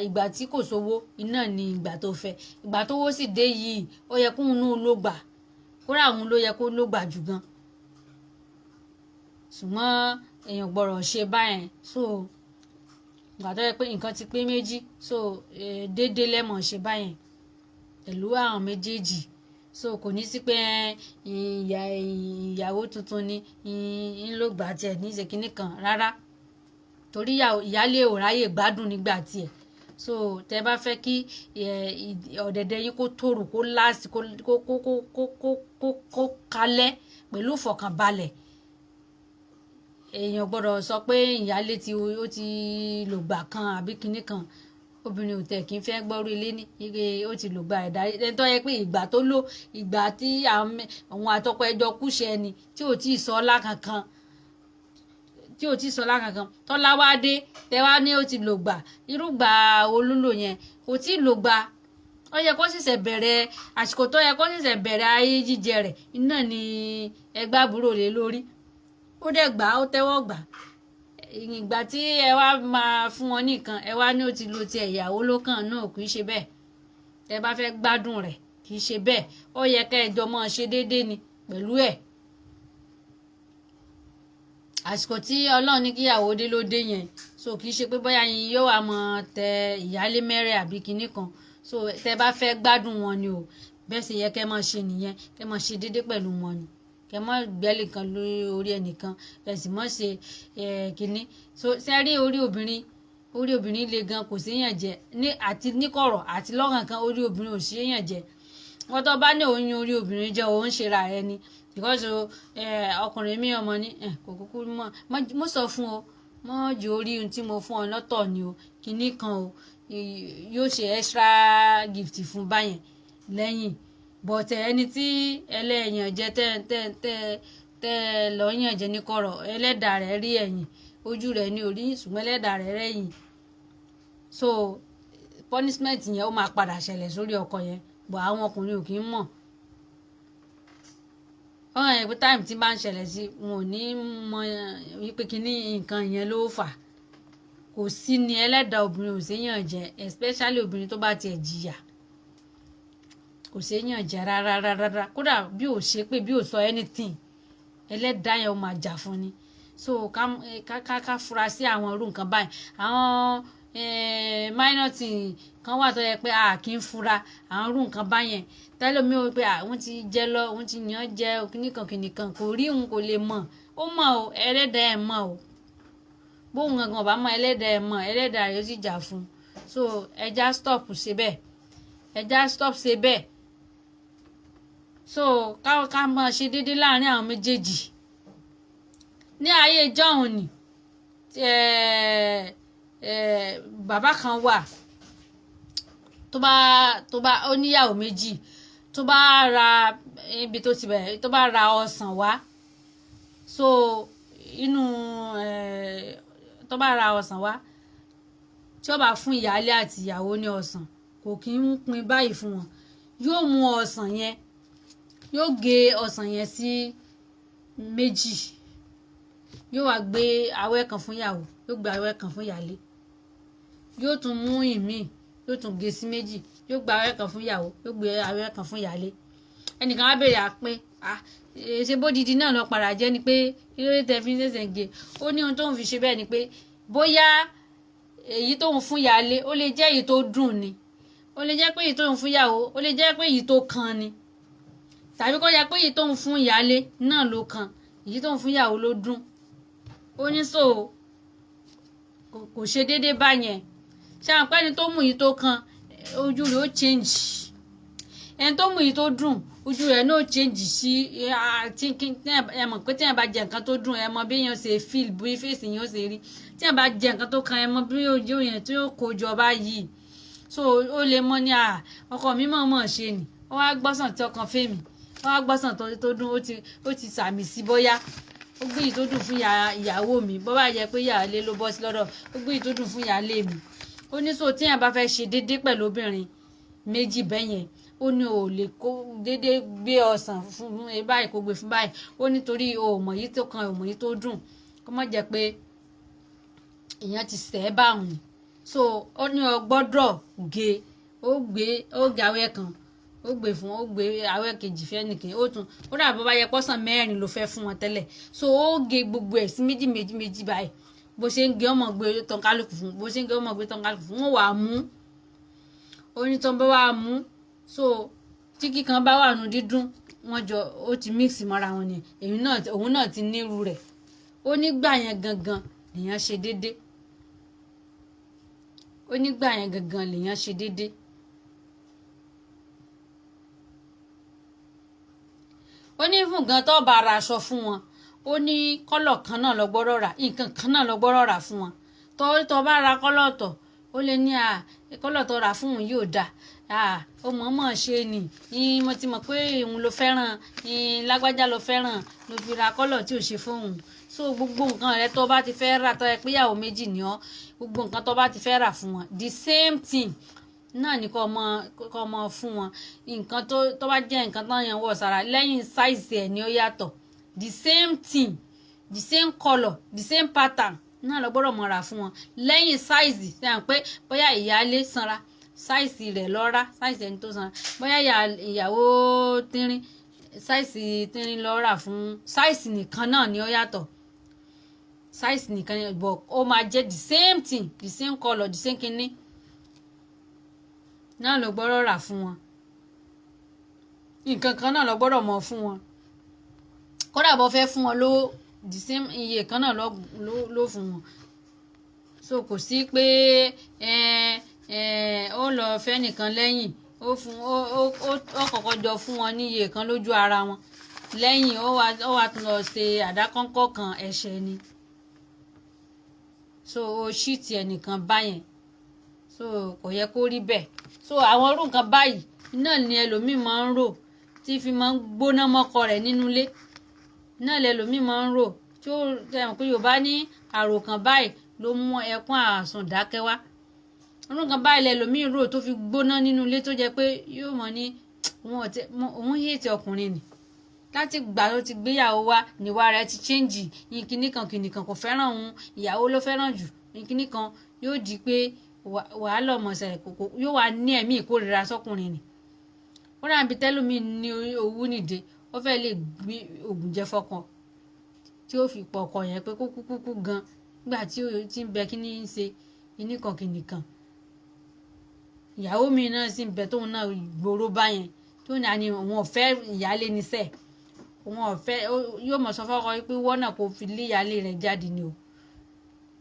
ìgbà tí kò sówó iná ni ìgbà tó fẹ́. Ìgbà tówó sì dé yìí ó yẹ kóun náà ló gbà. Kódà òun ló yẹ kó ló gbà jù gan. Ṣùgbọ́n èèyàn gbọ́dọ̀ ṣe báyẹn. So ìgbà tó yẹ pé nǹkan ti pé méjì so déédéé lẹ́mọ̀ ṣe báyẹn pẹ̀lú àwọn méjèèjì. So kò ní sí pé ìyàwó tuntun ni ń ló gbà tiẹ̀ ní ṣe kinní kan rárá torí ìyálé ò ráyè gbádùn nígbà tiẹ̀. So tẹ bá fẹ́ kí ọ̀dẹ̀dẹ̀ yín kó tòrò kó láàsì kó kalẹ̀ pẹ̀lú ìfọ̀kànbalẹ̀ èèyàn gbọ́dọ̀ sọ pé ìyálé ó ti lò gbà kan àbí kinní kan. Obìnrin ò tẹ̀ kí n fẹ́ gbọ́rú ilé ní ó ti lò gba ẹ̀dá tó yẹ pé ìgbà tó lò ìgbà tí àwọn àtọkọ ẹjọ́ kúṣẹ́ ni tí ò tí ì sọ lákankan tọ́lá wá dé tẹ wá ní ó ti lò gbà irúgbà olúlò yẹn kò tí ì lò gbà. Ó yẹ kó ṣẹ̀ṣẹ̀ bẹ̀rẹ̀ àsìkò tó yẹ kó ṣẹ̀ṣẹ̀ bẹ̀rẹ̀ ayé jíjẹ rẹ̀ iná ni ẹgbẹ́ àbúrò lé lórí ó dẹ̀ gbà ó tẹ́wọ́ gbà. Ìgbà tí ẹ wá máa fún wọn nìkan ẹ wá ní ó ti lo ti ìyàwó lókàn náà kì í ṣe bẹ́ẹ̀. Ẹ bá fẹ́ gbádùn rẹ̀ kì í ṣe bẹ́ẹ̀. Ó yẹ kẹ́ ẹ jọ mọ́ ṣe déédéé ni pẹ̀lú ẹ̀. Àsìkò tí Ọlọ́run ní kí ìyàwó dé ló dé yẹn so kì í ṣe pé bóyá yín yóò wá mọ tẹ ìyálé mẹ́rẹ̀ àbí kinní kan. So tẹ bá fẹ́ gbádùn wọn ni o bẹ́ẹ̀ sì yẹ kẹ́ mọ́ ṣe nìyẹn kẹ́ mọ́ ṣe déédéé pẹ̀lú wọn ni. Kẹ́ mọ́ gbẹ́lì kan lórí ẹnìkan ẹ sì mọ́ ṣe kinní. So ṣe rí orí obìnrin le gan kò séèyàn jẹ àti níkọ̀rọ̀ àti lọ́kàn kan orí obìnrin ò séèyàn jẹ. Wọ́n tó bá ní òun orí obìnrin jẹ́ òun ṣe ra rẹ ni because ọkùnrin mi ọmọ ní kò kúkú mo sọ fún o mọ́ ju orí ohun tí mo fún ọ lọ́tọ̀ ni o kinní kan o yóò ṣe extra gift fún báyẹn lẹ́yìn but ẹni tí ẹlẹ́yàn jẹ tẹ́ lọ́yàn jẹ ní kọ̀rọ̀ ẹlẹ́dàá rẹ̀ rí ẹ̀yìn ojú rẹ̀ ní orí ṣùgbọ́n ẹlẹ́dàá rẹ̀ rẹ̀yìn. So punishment yẹn ó máa padà ṣẹlẹ̀ sórí ọkọ yẹn bọ̀ àwọn ọkùnrin ò kì í mọ̀. Ọ̀hún ẹ̀ pé time tí bá ń ṣẹlẹ̀ sí wọn ò ní mọ wípé kíní nǹkan yẹn ló fà. Kò sí ni ẹlẹ́dàá obìnrin ò séèyàn jẹ especially obìnrin tó bá tiẹ̀ jìyà kò séèyàn jẹ rárá kódà bí ò ṣe pé bí ò sọ anything ẹlẹ́dàá yẹn ó máa jà fún ni. So ká fura sí àwọn irú nǹkan báyìí. Àwọn minor thing kan wà tó yẹ pé a kì í fura àwọn irú nǹkan báyẹn tẹ́lómi ó pé wọ́n ti jẹ lọ wọ́n ti yàn jẹ kìnìkan kò rí òun kò lè mọ̀ ó mọ̀ o ẹlẹ́dàá ẹ̀ mọ̀ o bóun gangan ọba mọ̀ ẹlẹ́dàá ẹ̀ mọ̀ ẹlẹ́dàá rẹ̀ ó sì jà fún. So ẹja stop ṣe bẹ́ẹ̀ so ká máa ṣe déédéé láàrin àwọn méjèèjì. Ní ayé jọ́hún ni bàbá kan wà tó bá ó níyàwó méjì tó bá ra ibi tó ti bẹ̀rẹ̀ tó bá ra ọsàn wá so inú tó bá ra ọsàn wá tí ó bá fún ìyálé àti ìyàwó ní ọsàn kò kí ń pín báyìí fún wọn. Yóò mú ọsàn yẹn yóò gé ọsàn yẹn sí méjì yóò wá gbé awẹ́ kan fún ìyàwó yóò gbé awẹ́ kan fún ìyálé yóò tún mú ìmíì yóò tún gé sí méjì yóò gbé awẹ́ kan fún ìyàwó yóò gbé awẹ́ kan fún ìyálé. Ẹnìkan á béèrè àpín ṣe bódìdí náà lọ padà jẹ́ ni pé kí ló dé tẹ́ fi ń ṣẹ̀ṣẹ̀ gé. Ó ní ohun tóun fi ṣe bẹ́ẹ̀ ni pé bóyá èyí tóun fún ìyálé ó lè jẹ́ èyí tó dùn ni ó lè jẹ́ pé èyí tóun fún ìyàwó ó lè jẹ́ pé èyí tó kan ni tàbí kó yẹ pé èyí tó ń fún ìyálé náà ló kan èyí tó ń fún ìyàwó ló dùn. Ó ní so kò ṣe déédéé báyẹn. Ṣé àwọn pẹ́ni tó mú yìí tó kan ojú rẹ̀ ó change, ẹni tó mú yìí tó dùn ojú rẹ̀ náà change sí ẹ mọ̀ pé tí ẹ bá jẹ nǹkan tó dùn ẹ mọ̀ bí èèyàn ṣe feel bí fèsì yẹn ó ṣe rí, tí ẹ bá jẹ nǹkan tó kan ẹ mọ̀ bí ojú yẹn tí ó kó jọ báyìí. So ó lè mọ ní ọkọ mi mọ̀ ṣe ni ó wá gbọ́sàn tí ọkàn fèmí ó wá gbọ́sàn tó dùn ó ti sàmì sí bóyá ó gbé yìí tó dùn fún ìyàwó mi bó bá yẹ pé ìyáálé ló bọ́ sí lọ́dọ̀ ó gbé yìí tó dùn fún ìyáálé mi. Ó ní so tí ẹ bá fẹ́ ṣe déédéé pẹ̀lú obìnrin méjì bẹ́yẹn ó ní ò lè kó déédéé gbé ọsàn fún báyìí kó gbé fún báyìí. Ó nítorí òmò yìí tó kan òmò yìí tó dùn kó má jẹ́ pé èèyàn ti sẹ́ báwọn ni. So ó ní o gbọ́dọ̀ gé awẹ́ kan ó gbé fún ó gbé awẹ́ kejì fẹ́ nìkan ó tún ó dà bó bá yẹ pọ́sàn 4 ló fẹ́ fún wọn tẹ́lẹ̀. So ó gé gbogbo ẹ̀ sí méjì báyìí bó ṣe ń gé ọmọ gbé tán kálukú fún bó ṣe ń gé ọmọ gbé tán kálukú fún wọn wà á mú onítàn bá wà á mú. So tí kíkan bá wà nù dídùn wọn jọ ó ti mix mọ́ra wọn ni òun náà ti nírú rẹ̀. Ó nígbà yẹn gangan lèèyàn ṣe déédéé ó nígbà yẹn gangan lèèyàn ṣe déédéé. Ó ní fún gan tó bá ra aṣọ fún wọn ó ní kọ́lọ̀ kan náà lọ gbọ́dọ̀ rà nǹkan kan náà lọ gbọ́dọ̀ rà fún wọn tó bá ra kọ́lọ̀ tọ̀ ó lè ní kọ́lọ̀ tó rà fún òun yóò dà ó mọ̀ọ́mọ̀ ṣe ni mo ti mọ̀ pé òun ló fẹ́ràn lágbájá ló fẹ́ràn ló fi ra kọ́lọ̀ tí ò ṣe fóun. So gbogbo nǹkan rẹ tó bá ti fẹ́ rà tó yẹ pé ìyàwó méjì ni ọ́ gbogbo nǹkan tó bá ti fẹ́ rà fún wọn the same thing náà ni kò mọ fún wọn. Nǹkan tó bá jẹ́ nǹkan tó yẹn wọ̀ sára lẹ́yìn size ẹ̀ ni ó yàtọ̀ the same thing the same colour the same pattern náà lọ gbọ́dọ̀ mọ̀ra fún wọn lẹ́yìn size ṣe hàn pé bóyá ìyáálé sanra size rẹ̀ lọ́ra size ẹni tó sanra bóyá ìyàwó tínrín size tínrín lọ́ra fún size nìkan náà ni ó yàtọ̀ size nìkan ni but ó máa jẹ́ the same thing the same colour the same kinní náà lọ gbọ́dọ̀ rà fún wọn nǹkan kan náà lọ gbọ́dọ̀ mọ̀ fún wọn kódà bó fẹ́ fún wọn lówó the same iye kan náà ló fún wọn. So kò sí pé ó lọ fẹ́ nìkan lẹ́yìn ó kọ́kọ́ jọ fún wọn ní iye kan lójú ara wọn lẹ́yìn ó wá tún lọ ṣe àdákọ́ńkọ́ kan ẹ̀ṣẹ̀ ni. So ó ṣíìtì ẹnìkan báyẹn so kò yẹ kó rí bẹ́ẹ̀. So àwọn irú nǹkan báyìí náà ni ẹlòmíì máa ń rò tí fi máa ń gbóná mọ́kọ rẹ̀ nínú ilé náà lẹlòmíì máa ń rò tí ó tẹ̀wọ̀n pé Yorùbá ní àròkàn báyìí ló mú ẹkún àsùn dákẹ́ wá. Irú nǹkan báyìí lẹlòmíì rò tó fi gbóná nínú ilé tó jẹ́ pé yóò mọ̀ ní òun hate ọkùnrin ni láti gbà tó ti gbéyàwó wá níwà rẹ̀ ti change kìnnìkan kò fẹ́ràn òun ìyàwó ló fẹ́ràn jù kìnnìkan yóò di pé wàhálà ọmọọṣẹ yóò wá ní ẹ̀mí ìkórìíra sọ́kùnrin ni. Ó rà bí tẹ́lómi ní owó nìde ó fẹ́ lè gbé ògùn jẹ fọkàn tí ó fi pọ̀ ọkọ yẹn pé kó kúkú gan nígbà tí ó ti ń bẹ kí ní í ṣe kìnnìkan. Ìyàwó mi náà sì ń bẹ tóun náà gbòòrò báyẹn tó ní àní òun ò fẹ́ ìyálé níṣẹ́ òun ò fẹ́ yóò mọ̀ sọ fọ́kọ pé wọ́n náà kò fi lé ìyálé rẹ̀ jáde ni o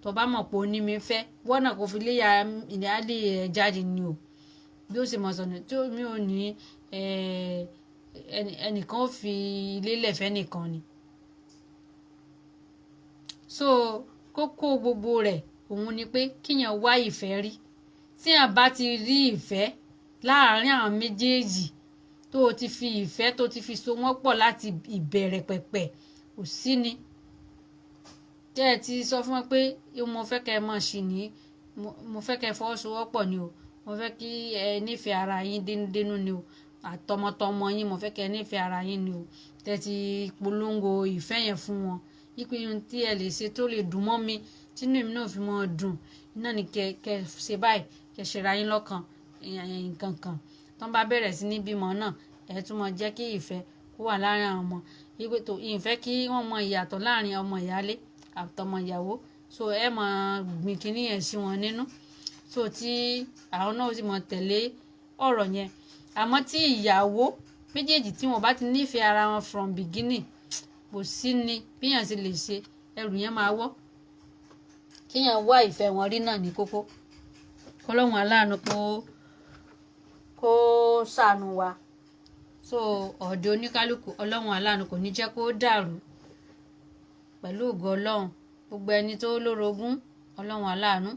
tó bá mọ̀ pé ó ní mi fẹ́ wọ́n náà kò fi lé ìyálé rẹ̀ jáde ni o bí ó ṣe mọ̀ sọ̀nà tí mi ò ní ẹnìkan ó fi ilé lẹ̀fẹ́ nìkan ni. So kókó gbogbo rẹ̀ òun ni pé kíyàn wá ìfẹ́ rí tí a bá ti rí ìfẹ́ láàárín àwọn méjèèjì tó o ti fi ìfẹ́ tó ti fi so wọ́n pọ̀ láti ìbẹ̀rẹ̀ pẹ̀pẹ̀ kò sí ni tẹ́ ẹ ti sọ fún wọn pé mo fẹ́ kẹ́ ẹ mọ̀ sí ni mo fẹ́ kẹ́ ẹ fọwọ́sowọ́pọ̀ ni o mo fẹ́ kí ẹ nífẹ̀ẹ́ ara yín dénúdénú ni o àtọmọtọmọ yín mo fẹ́ kẹ́ ẹ nífẹ̀ẹ́ ara yín ni o tẹ́ ti polongo ìfẹ́ yẹn fún wọn yípe ohun tí ẹ lè ṣe tó lè dùn mọ́ mi tínú èmi náà fi mọ́ dùn náà ni kẹ́ ṣe báyìí kẹ́ ṣe ra yín lọ́kàn nǹkan kan tó ń bá bẹ̀rẹ̀ sí ní bímọ náà ẹ tún mọ jẹ́ kí ìfẹ́ kó wà láàrin àwọn ọmọ yípe tó ìfẹ́ kí wọ́n mọ ìyàtọ̀ láàrin ọmọ ìyálé àtọmọ ìyàwó so ẹ mọ gbìn kínní yẹn sí wọn nínú so tí àwọn náà sì mọ tẹ̀lé ọ̀rọ̀ yẹn àmọ́ tí ìyàwó méjèèjì tí wọ́n bá ti nífẹ̀ẹ́ ara wọn from beginning kò sí ni bíyàn sì lè ṣe ẹrù yẹn máa wọ́ kíyàn wá ìfẹ́ wọn rí náà ní kókó kọ́lọ́hún aláàánú kó ṣàánú wa so ọ̀dọ̀ oníkálukú ọlọ́run aláàánú kò ní jẹ́ kó dàrú pẹ̀lú ògo ọlọ́run gbogbo ẹni tó lórogún ọlọ́run aláàánú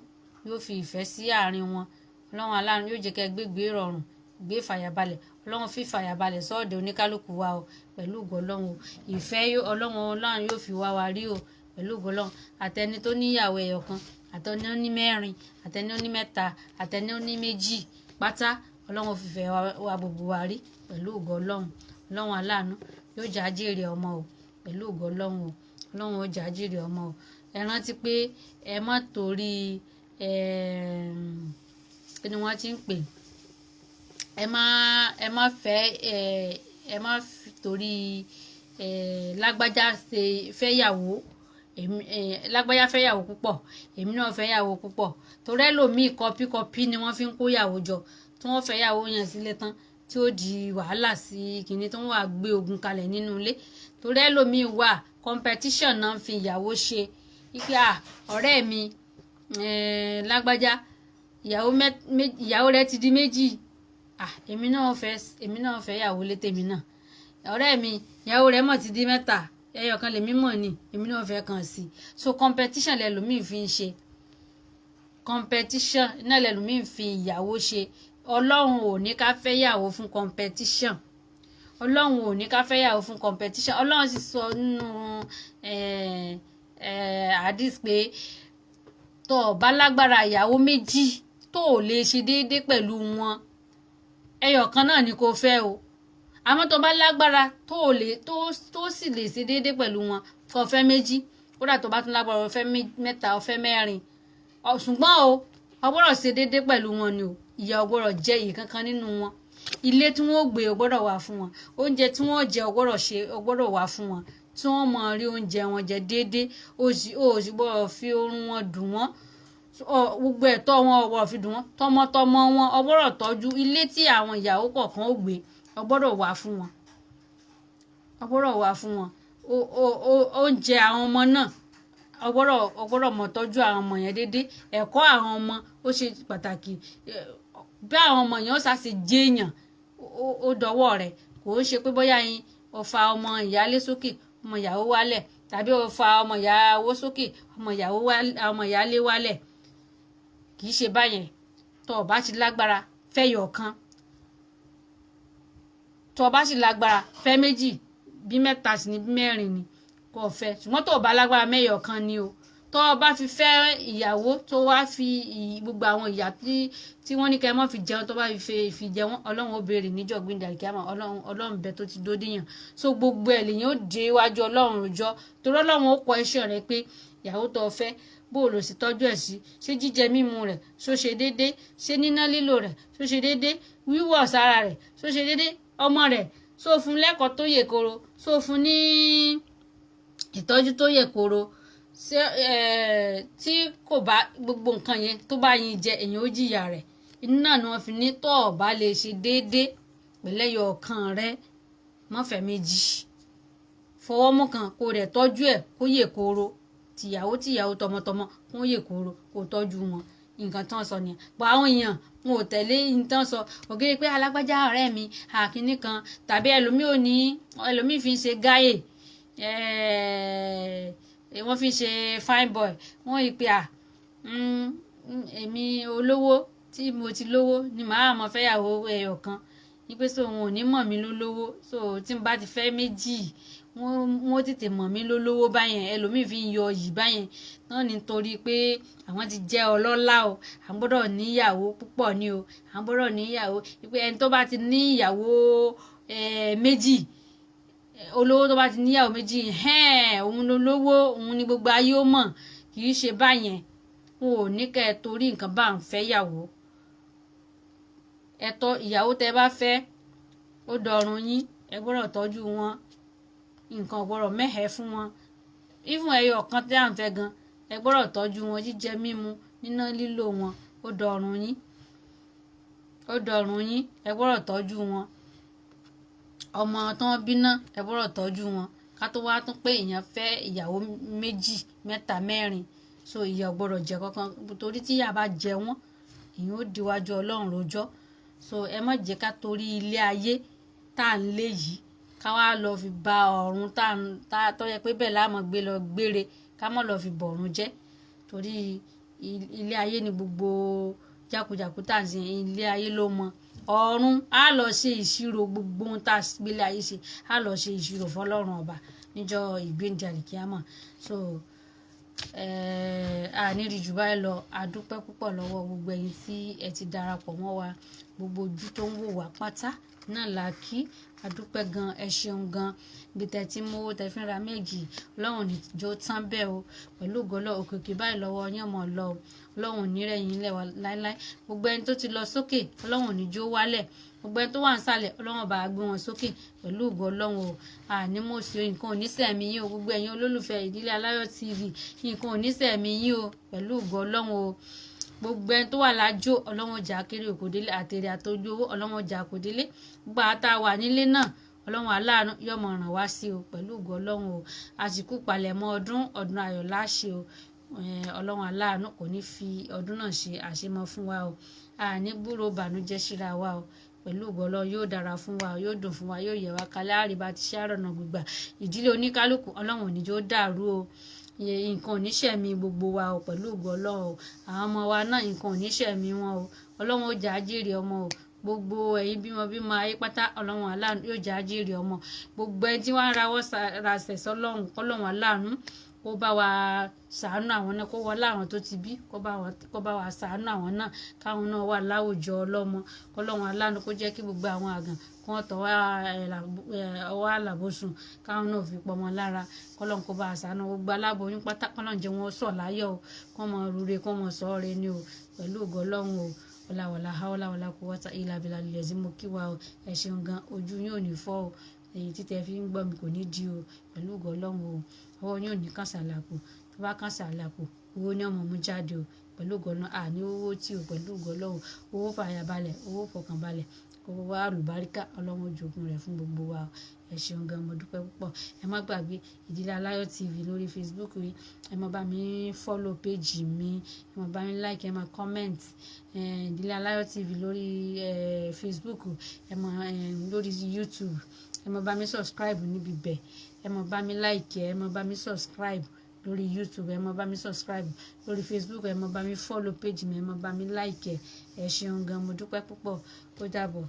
yóò fi ìfẹ́ sí àárín wọn ọlọ́run aláàánú yóò jẹ́ kẹ́ gbégbé rọrùn gbé fàyàbalẹ̀ ọlọ́run fi fàyàbalẹ̀ sọ́ọ̀dẹ̀ oníkálukú wa o pẹ̀lú ògo ọlọ́run o ìfẹ́ ọlọ́run yóò fi wá wa rí o pẹ̀lú ògo ọlọ́run àtẹni tó níyàwó ẹyọ kan àtẹni ó ní mẹ́rin àtẹni ó ní mẹ́ta àtẹni ó ní méjì pátá ọlọ́run fi fẹ́ wa gbogbo wa rí pẹ̀lú ògo ọlọ́run ọlọ́run aláàánú yóò jà jèrè ọmọ o pẹ̀lú ògo ọlọ́run o ọlọ́run ó jà jèrè ọmọ o ẹ rántí pé ẹ má torí kí ni wọ́n ti ń pè ẹ má torí lágbájá fẹ́yàwó lágbájá fẹ́yàwó púpọ̀ èmi náà fẹ́yàwó púpọ̀ torí ẹlòmíì kọpíkọpí ni wọ́n fi ń kóyàwó jọ tí wọ́n fẹ́yàwó yẹn sílé tán tí ó di wàhálà sí kìnní tó ń wà gbé ogun kalẹ̀ nínú ilé torí ẹlòmíì wà competition náà fi ìyàwó ṣe wípé ọ̀rẹ́ mi lágbájá ìyàwó rẹ̀ ti di méjì èmi náà fẹ́ ìyàwó lé tèmi náà ọ̀rẹ́ mi ìyàwó rẹ̀ mọ̀ ti di mẹ́ta ẹyọ kan lèmi mọ̀ ni èmi náà fẹ́ kàn sí so competition lẹ́lòmíì fi ń ṣe competition náà lẹ́lòmíì fi ìyàwó ṣe ọlọ́run ò ní ká fẹ́ yàwó fún competition ọlọ́run ò ní ká fẹ́ yàwó fún competition ọlọ́run sì sọ nínú hadith pé tó o bá lágbára ìyàwó méjì tó o lè ṣe déédéé pẹ̀lú wọn ẹyọ kan náà ni kò fẹ́ o àmọ́ tó bá lágbára tó sì lè ṣe déédéé pẹ̀lú wọn kó fẹ́ méjì kódà tó bá tún lágbára ó fẹ́ mẹ́ta ó fẹ́ mẹ́rin ṣùgbọ́n o gbọ́dọ̀ ṣe déédéé pẹ̀lú wọn ni o ìyà ò gbọ́dọ̀ jẹ èyí kankan nínú wọn ilé tí wọ́n gbé ò gbọ́dọ̀ wà fún wọn oúnjẹ tí wọ́n jẹ ò gbọ́dọ̀ wà fún wọn tí wọ́n mọ̀ rí oúnjẹ wọn jẹ déédéé ó sì gbọ́dọ̀ fi oorun wọn dùn wọ́n gbogbo ẹ̀tọ́ wọn ò gbọ́dọ̀ fi dùn wọ́n tọmọtọmọ wọn ò gbọ́dọ̀ tọ́jú ilé tí àwọn ìyàwó kọ̀ọ̀kan ó gbé ò gbọ́dọ̀ wà fún wọn ò gbọ́dọ̀ wà fún wọn oúnjẹ àwọn ọmọ náà ò gbọ́dọ̀ mọ̀ tọ́jú àwọn ọmọ yẹn déédéé ẹ̀kọ́ àwọn ọmọ ó ṣe pàtàkì bí àwọn ọmọ yẹn ó ṣàṣe jéèyàn ó dọwọ́ rẹ̀ kò ó ṣe pé bóyá yín ó fa ọmọ ìyálé sókè ọmọ ìyàwó wálẹ̀ tàbí ó fa ọmọ ìyàwó sókè ọmọ ìyálé wálẹ̀ kì í ṣe báyẹn tó o bá ti lágbára fẹ́ yọ̀ kan tó o bá sì lágbára fẹ́ méjì bí mẹ́ta sí ni bí mẹ́rin ni kò fẹ́ ṣùgbọ́n tó o bá lágbára mẹ́yọ̀ kan ni o tó o bá fi fẹ́ ìyàwó tó wá fi gbogbo àwọn ìyà tí wọ́n ní kẹ́ ẹ mọ́ fi jẹun tó bá fi jẹ wọ́n ọlọ́run ó béèrè níjọ́ gbìndàlì kí á mọ̀ ọlọ́run bẹ tó ti dódìyàn so gbogbo ẹ̀ lèyìn ó dé iwájú ọlọ́run rojọ́ torí ọlọ́run ó kọ iṣẹ́ rẹ pé ìyàwó tó o fẹ́ bó o lò sí tọ́jú ẹ̀ sí ṣé jíjẹ mímu rẹ̀ ṣó ṣe déédé ṣé níná lílò rẹ̀ ṣó ṣe déédé wíwọ̀ sára rẹ̀ ṣó ṣe déédé ọmọ rẹ̀ ṣó fún lẹ́kọ̀ọ́ tó yè koro ṣó fún ní ìtọ́jú tó yè koro tí kò bá gbogbo nǹkan yẹn tó bá yin jẹ èyàn ó jìyà rẹ̀ inú náà ni wọ́n fi ní tó o bá lè ṣe déédéé pẹ̀lẹ́yọ ọ̀kan rẹ mọ́fẹ́ méjì fọwọ́ mú kan kó rẹ̀ tọ́jú ẹ̀ kó yè koro tìyàwó tọmọtọmọ kó yè koro kó tọ́jú wọn nǹkan tán sọ nìyẹn bọ́ àwọn èèyàn wọn ò tẹ̀lé nǹkan sọ ògèrè pé alágbájá ọ̀rẹ́ mi àkíní kan tàbí ẹlòmíì fi ń ṣe gáyè wọ́n fi ṣe fine boy wọ́n yí pé èmi olówó tí mo ti lówó ni màá mọ fẹ́yàwó ẹyọ kan ní pé so wọn ò ní mọ̀ mí lólówó so tí n bá ti fẹ́ méjì wọ́n tètè mọ̀ mí lólówó báyẹn ẹlòmíì fi ń yọ yìí báyẹn náà nítorí pé àwọn ti jẹ́ ọlọ́lá o à ń gbọ́dọ̀ níyàwó púpọ̀ ni o à ń gbọ́dọ̀ níyàwó pé ẹni tó bá ti ní ìyàwó méjì olówó tó bá ti níyàwó méjì òun lolówó òun ni gbogbo ayé ó mọ̀ kì í ṣe báyẹn wọn ò ní kẹ́ ẹ torí nǹkan bá ń fẹ́ yàwó ẹ̀tọ́ ìyàwó tẹ́ bá fẹ́ ó dọ̀rùn yín ẹ gbọ́dọ̀ tọ́jú wọn nǹkan gbọ́dọ̀ mẹ́hẹ̀ẹ́ fún wọn even ẹyọ kan tí à ń fẹ́ gan ẹ gbọ́dọ̀ tọ́jú wọn jíjẹ mímu níná lílò wọn ó dọ̀rùn yín ẹ gbọ́dọ̀ tọ́jú wọn ọmọ tó ń bí náà ẹ gbọ́dọ̀ tọ́jú wọn ká tó wá tún pé èèyàn fẹ́ ìyàwó méjì mẹ́ta mẹ́rin so ìyà ò gbọ́dọ̀ jẹ kankan torí tí ìyà bá jẹ wọ́n èèyàn ó diwájú Ọlọ́run rojọ́ so ẹ má jẹ́ ká torí ilé ayé tá à ń lé yìí ká wá lọ fi ba ọ̀run tá tó yẹ pé bẹ́ẹ̀ láàmú gbé lọ gbére ká má lọ fi bọ̀run jẹ́ torí ilé ayé ni gbogbo jákujàku tá à ń sin ilé ayé ló mọ ọ̀run á lọ ṣe ìṣirò gbogbo ohun tá a gbélé ayé ṣe á lọ ṣe ìṣirò fọ́lọ́run ọba níjọ́ ìgbéǹde àlìkíyámà so àníri jù báyìí lọ àdúpẹ́ púpọ̀ lọ́wọ́ gbogbo ẹ̀yin tí ẹ ti darapọ̀ mọ́ wa gbogbo ojú tó ń wò wá pátá náà la kí àdúpẹ́ gan ẹ ṣeun gan bí tẹ ti mówó tẹ fi ń ra méjì Ọlọ́run ní jó tán bẹ́ẹ̀ o pẹ̀lú ògọ́lọ́ òkèkè báyìí lọ́wọ́ yín mọ̀ lọ o Ọlọ́run ní rẹ̀yìn lẹ̀ wá láéláé gbogbo ẹni tó ti lọ sókè Ọlọ́run ní jó wálẹ̀ gbogbo ẹni tó wà nísàlẹ̀ Ọlọ́run bá gbé wọn sókè pẹ̀lú ògo Ọlọ́run o ànímọ̀sí nǹkan ò ní sẹ̀mí yín o gbogbo ẹ̀yin olólùfẹ́ Ìdílé Aláyọ̀ TV nǹkan ò ní sẹ̀mí yín o pẹ̀lú ògo Ọlọ́run o gbogbo ẹni tó wà lájò Ọlọ́run jà kiri òkòdélé àtèrè àtòjú owó Ọlọ́run jà kòdélé gbogbo àtà wà nílé náà Ọlọ́run aláàánú yóò mọ̀ ràn wá sí o pẹ̀lú ògo Ọlọ́run o àsìkò palẹ̀mọ́ ọdún ayọ̀ láṣẹ o Ọlọ́run aláàánú kò ní fi ọdún náà ṣe àṣemọ fún wa o àní gbúrò bànújẹ́ síra wa o pẹ̀lú ògo Ọlọ́run yóò dára fún wa yóò dùn fún wa yóò yẹ wá kalẹ̀ àríbá ti ṣe àrọ̀nà gbígbà ìdílé oníkálukú Ọlọ́run ò ní jó dàrú o nǹkan ò ní ṣẹ̀mí gbogbo wa o pẹ̀lú ògo Ọlọ́run o àwọn ọmọ wa náà nǹkan ò ní ṣẹ̀mí wọn o Ọlọ́run ó jà á jèrè ọmọ o gbogbo ẹ̀yin bímọ ayé pátá Ọlọ́run aláàánú yóò jà á jèrè ọmọ gbogbo ẹni tí wọ́n ń rawọ́ rasẹ̀ sọ́lọ́run Ọlọ́run aláàánú kó bá wa ṣàánú àwọn náà kó wọlé àwọn tó ti bí kó bá wa ṣàánú àwọn náà káwọn náà wà láwùjọ ọlọ́mọ Ọlọ́run aláàánú kó jẹ́ kí gbogbo àwọn àgàn kí wọ́n tọ́ ọwọ́ àlàbòsùn káwọn náà fi pọmọ lára kọ́lọ́n kó bá ṣàánú gbogbo aláboyún pátá kọ́lọ́n jẹ́ wọn sọ̀ láyọ̀ o kó mọ rúre kó mọ sọ ọ́rẹ́ ni o pẹ̀lú ògo Ọlọ́run o wàlàwàlà haúláwàlà kó wọ́tà ilà abilà lilẹ̀ sí mo kí wa o ẹ ṣeun gan ojú yóò ní fọ́ o èyí títẹ fi ń gbọ́ mi kò ní di o pẹ̀lú ògo Ọlọ́run o ọwọ́ yóò ní kàn sàlàpò tó bá kàn sàlàpò owó ní ọmọ mú jáde o pẹ̀lú ògo Ọlọ́run àní owó tí o pẹ̀lú ògo Ọlọ́run owó fàyàbalẹ̀ owó fọkànbalẹ̀ owó wa àlùbáríkà Ọlọ́run jogún rẹ̀ fún gbogbo wa ẹ ṣeun gan mo dúpẹ́ púpọ̀ ẹ má gbàgbé Ìdílé Aláyọ̀ TV lórí Facebook yìí ẹ má bá mi follow page mi ẹ má bá mi like ẹ má comment Ìdílé Aláyọ̀ TV lórí Facebook ẹ má lórí YouTube ẹ má bá mi subscribe níbi bẹ̀ ẹ má bá mi like ẹ má bá mi subscribe lórí YouTube ẹ má bá mi subscribe lórí Facebook ẹ má bá mi follow page mi ẹ má bá mi like ẹ ṣeun gan mo dúpẹ́ púpọ̀ ó dàbọ̀.